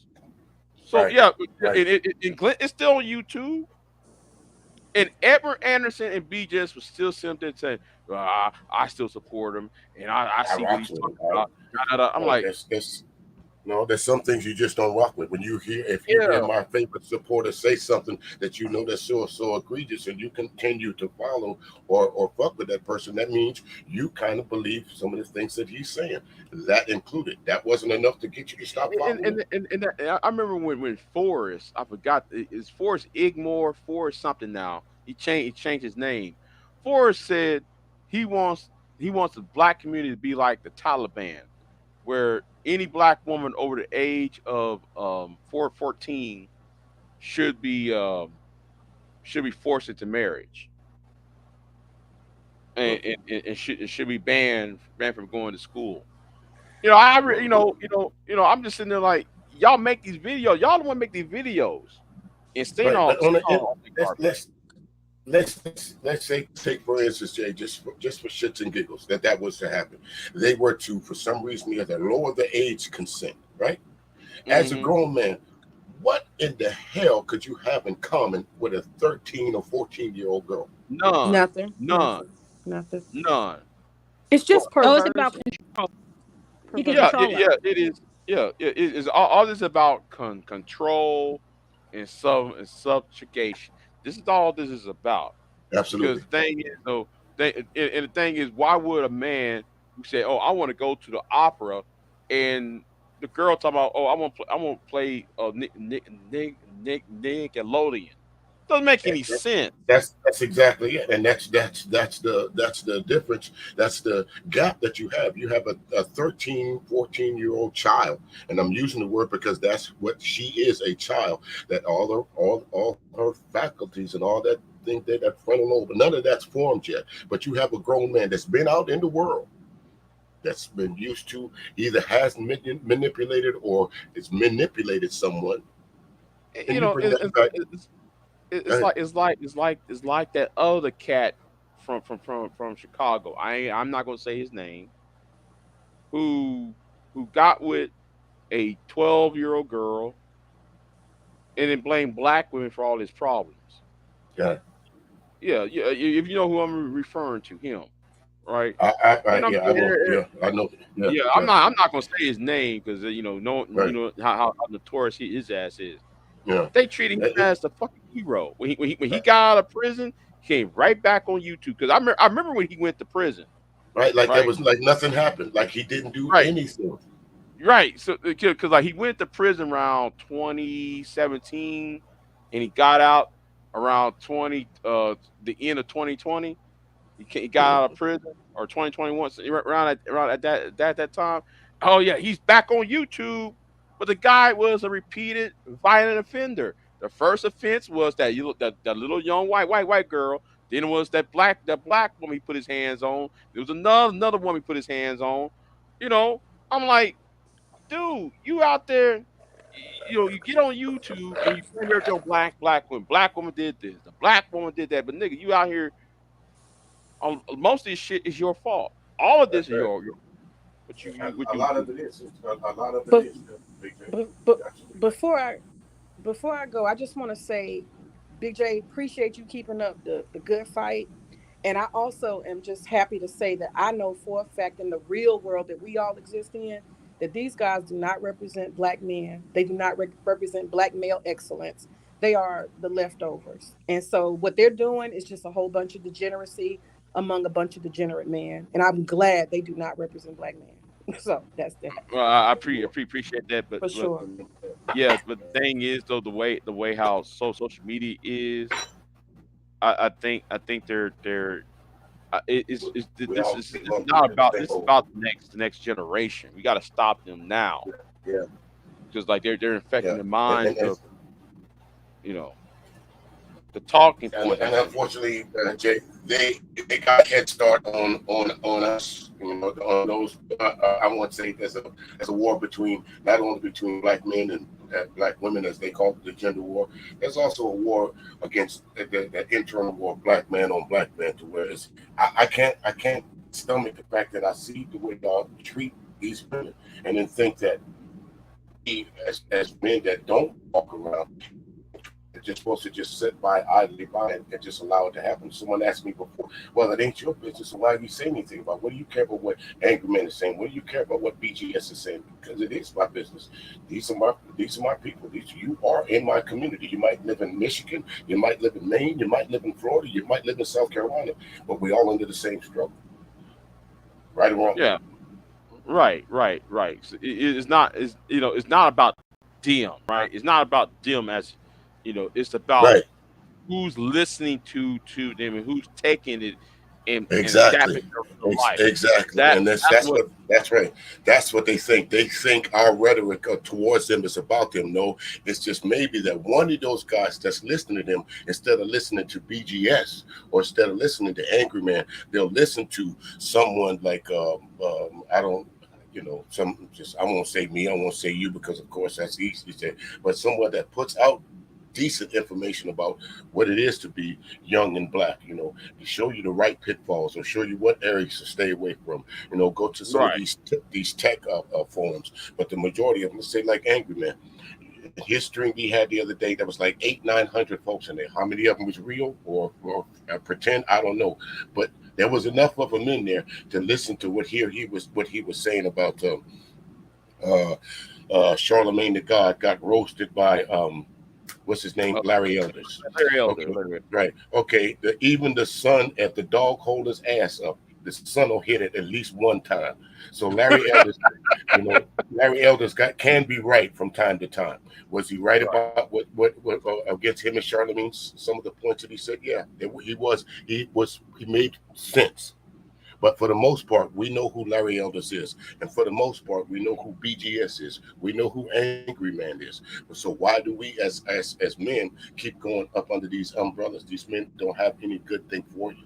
So Right. yeah, Right. and Glenn, it's still on YouTube. And Edward Anderson and BJS was still sitting there saying, I still support him and I I see what he's rocks with talking it. about. Da, da, da. I'm like, That's no, there's some things you just don't rock with. When if you hear yeah, my favorite supporter say something that you know that's so egregious, and you continue to follow or fuck with that person, that means you kind of believe some of the things that he's saying. That included. That wasn't enough to get you to stop and following him. I remember when Forrest, I forgot, is Forrest Igmore, Forrest something now. He changed his name. Forrest said he wants the black community to be like the Taliban, where any black woman over the age of 14 should be forced into marriage Well, and should be banned from going to school. You know, I re- well, well, I'm just sitting there like y'all make these videos. Y'all don't want to make these videos and right. But staying on the let's garbage. let's let's say take for instance, Jay, just for shits and giggles that was to happen. They were to for some reason you had to lower the age consent, right? As a Hmm. grown man, what in the hell could you have in common with a 13 or 14-year-old girl? None, Nothing. none, Nothing. Nothing. none. It's So just Oh, it's about perversion. control. He can yeah, Perversion. control her. it is. Yeah, it is. All this is about control and subjugation. This is all this is about. Because Absolutely. the thing is, though, and the thing is, why would a man who say, "Oh, I want to go to the opera," and the girl talking about, "Oh, I want to play Nickelodeon," doesn't make any sense. That's exactly it, and that's the difference. That's the gap that you have. You have a 13, 14-year-old child, and I'm using the word because that's what she is, a child. That all her faculties and all that thing that frontal lobe, none of that's formed yet. But you have a grown man that's been out in the world, that's been used to either has manipulated or is manipulated someone, and You you know, bring that back. it's like that other cat from Chicago. I'm not gonna say his name. Who got with a 12-year-old girl and then blamed black women for all his problems. Yeah, Yeah, yeah. If you know who I'm referring to, him, right? And I'm yeah, I sitting know. there, Yeah, I know. Yeah, yeah. yeah, I'm not gonna say his name because no, right. how notorious his ass is. Yeah. They treated him It- as the fucking hero when he got out of prison. He came right back on YouTube because I remember when he went to prison, right, like that right? was like nothing happened. Like he didn't do Right, anything. right. So because like he went to prison around 2017, and he got out around the end of 2020. He got out of prison or 2021 so around at that time. Oh yeah, he's back on YouTube, but the guy was a repeated violent offender. The first offense was that little young white girl. Then it was that black woman he put his hands on. There was another woman he put his hands on. You know, I'm like, dude, you out there. You get on YouTube and you claim everything on black woman. Black woman did this. The black woman did that. But nigga, you out here most of this shit is your fault. All of this is Right. your but you what A you lot do. of it is. A lot of it But is. Big J. but Absolutely. before I go, I just want to say, Big J, appreciate you keeping up the good fight. And I also am just happy to say that I know for a fact in the real world that we all exist in, that these guys do not represent black men. They do not represent black male excellence. They are the leftovers. And so what they're doing is just a whole bunch of degeneracy among a bunch of degenerate men. And I'm glad they do not represent black men. So that's that Well, I appreciate that, for but sure. yeah, but the thing is though, the way how social media is, I think they're it's We this all is we it's lump not them in the about same this is hole. about the next generation. We got to stop them now Yeah, because like they're infecting yeah. the And, minds and, and of you know the talking and, point and is unfortunately, Jay, they got a head start on us. You know, on those. I won't say there's a war between not only between black men and black women, as they call it, the gender war. There's also a war against the internal war, black man on black man. To where it's I can't stomach the fact that I see the way y'all treat these women, and then think that we as men that don't walk around are just supposed to just sit by idly by and just allow it to happen. Someone asked me before, well, it ain't your business, so why do you say anything about it? What do you care about what Angry Man is saying? What do you care about what BGS is saying? Because it is my business. These are my people. You are in my community. You might live in Michigan, you might live in Maine, you might live in Florida, you might live in South Carolina, but we all under the same struggle, right or wrong. yeah, right. So it's not it's not about them, right? It's not about them as it's about Right. who's listening to them and who's taking it and Exactly. adapting their real life. Exactly. That And that's that's that's what what that's right. That's what they think. They think our rhetoric towards them is about them. No, it's just maybe that one of those guys that's listening to them, instead of listening to BGS or instead of listening to Angry Man, they'll listen to someone like I don't some just I won't say me, I won't say you because of course that's easy to say, but someone that puts out decent information about what it is to be young and black, to show you the right pitfalls or show you what areas to stay away from. Go to some of right. these tech forums, but the majority of them, let's say like Angry Man, his stream he had the other day that was like 800-900 folks in there. How many of them was real or pretend? I don't know, but there was enough of them in there to listen to what he was saying about uh, Charlemagne the God got roasted by what's his name? Uh, Larry Elders. Larry Elder, Okay, Larry. right. Okay, even the son, if the dog hold his ass up, the son will hit it at least one time. So Larry Elders can be right from time to time. Was he right Right, about what against him and Charlemagne's some of the points that he said? Yeah, he made sense. But for the most part, we know who Larry Elders is. And for the most part, we know who BGS is. We know who Angry Man is. So why do we as men keep going up under these umbrellas? These men don't have any good thing for you.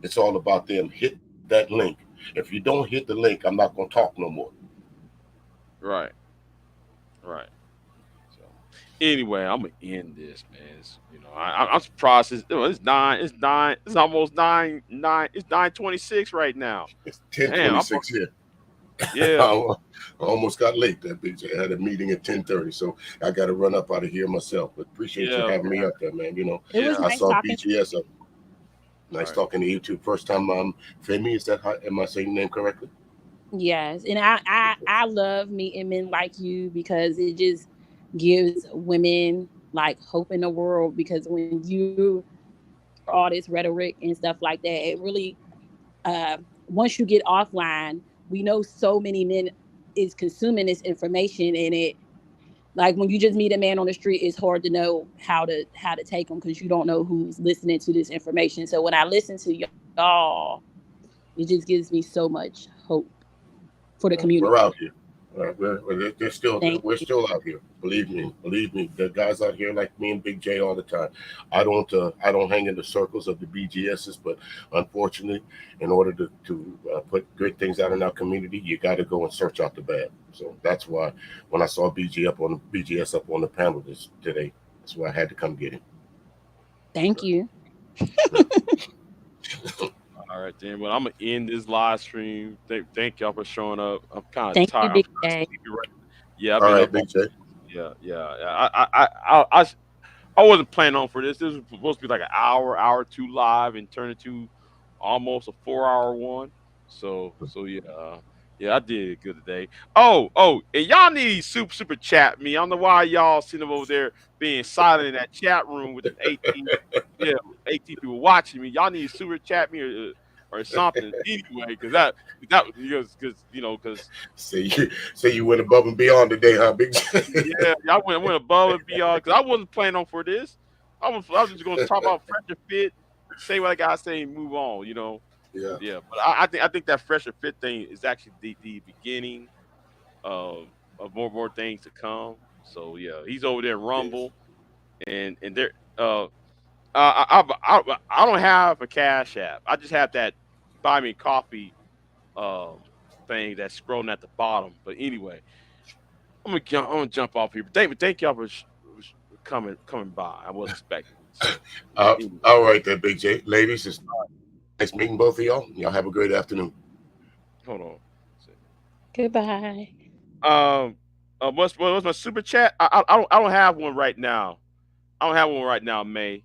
It's all about them. Hit that link. If you don't hit the link, I'm not gonna talk no more. right, right. So anyway, I'm gonna end this, man. I'm surprised. It's nine. It's almost nine. It's 9:26 right now. It's ten Damn. twenty six here. Yeah. I almost got late. That bitch. I had a meeting at 10:30, so I got to run up out of here myself. But appreciate you Yeah. having me up there, man. It Yeah. was I nice saw talking. BGS up. Nice Right. talking to you too. First time, Femi, is that how? Am I saying your name correctly? Yes, and I love meeting men like you because it just gives women like hope in the world. Because when you all this rhetoric and stuff like that, it really once you get offline, we know so many men is consuming this information, and it like when you just meet a man on the street, it's hard to know how to take them because you don't know who's listening to this information. So when I listen to y'all, it just gives me so much hope for the We're community. out here. They're still Thank we're you. still out here. Believe me. The guys out here like me and Big J all the time. I don't hang in the circles of the BGSs, but unfortunately, in order to put good things out in our community, you got to go and search out the bad. So that's why when I saw BGS up on the panel today, that's why I had to come get him. Thank you. All right, then. Well, I'm gonna end this live stream. Thank y'all for showing up. I'm kind of Thank you, tired. I'm Big kind of J. sleepy right. Yeah, I've All been right, up all. Big J. Yeah. I wasn't planning on for this. This was supposed to be like an hour, hour two live, and turn it to almost a 4 hour one. So yeah, yeah, I did good today. Oh, and y'all need super chat me. I don't know why y'all sitting over there being silent in that chat room with them 18, yeah, 18 people watching me. Y'all need to super chat me or something anyway, because Say you went above and beyond today, huh, Big J? yeah, I went above and beyond because I wasn't planning on for this. I was just gonna talk about Fresh and Fit, say what I gotta say, and move on. Yeah. Yeah, but I think that Fresh and Fit thing is actually the beginning of more things to come. So yeah, he's over there in Yes. Rumble, and there. I don't have a Cash App. I just have that Buy Me Coffee um thing that's scrolling at the bottom. But anyway, I'm gonna jump off here. But thank y'all for coming by. I wasn't expecting it. So anyway, All right, then, Big J. Ladies, it's nice meeting both of y'all. Y'all have a great afternoon. hold on. Goodbye. What's my super chat? I don't have one right now. I don't have one right now, May.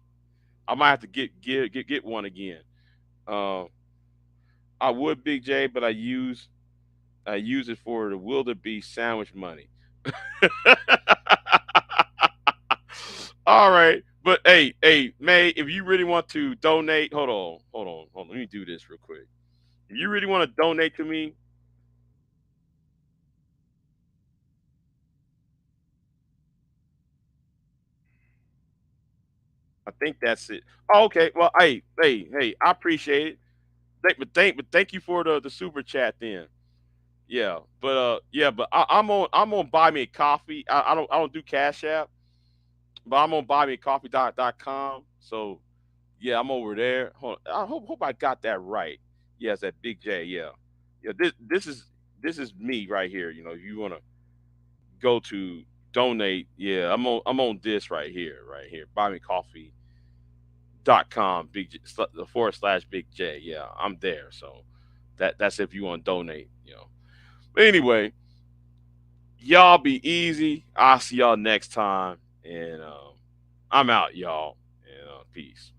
I might have to get one again. Um, I would Big J, but I use it for the wildebeest sandwich money. All right, but hey, May, if you really want to donate, hold on. Let me do this real quick. If you really want to donate to me, I think that's it. Oh, okay. Well, hey, I appreciate it. But thank you for the super chat then. Yeah, but I'm on buy me a coffee. I don't do Cash App, but I'm on buymeacoffee.com. So yeah, I'm over there. Hold on. I hope I got that right. Yes, that Big J. Yeah, yeah. This is me right here. If you wanna go to donate, yeah, I'm on this right here, buymeacoffee.com, big J, the / Big J. Yeah, I'm there. So that's if you want to donate. But anyway, y'all be easy. I'll see y'all next time. And I'm out, y'all. And peace.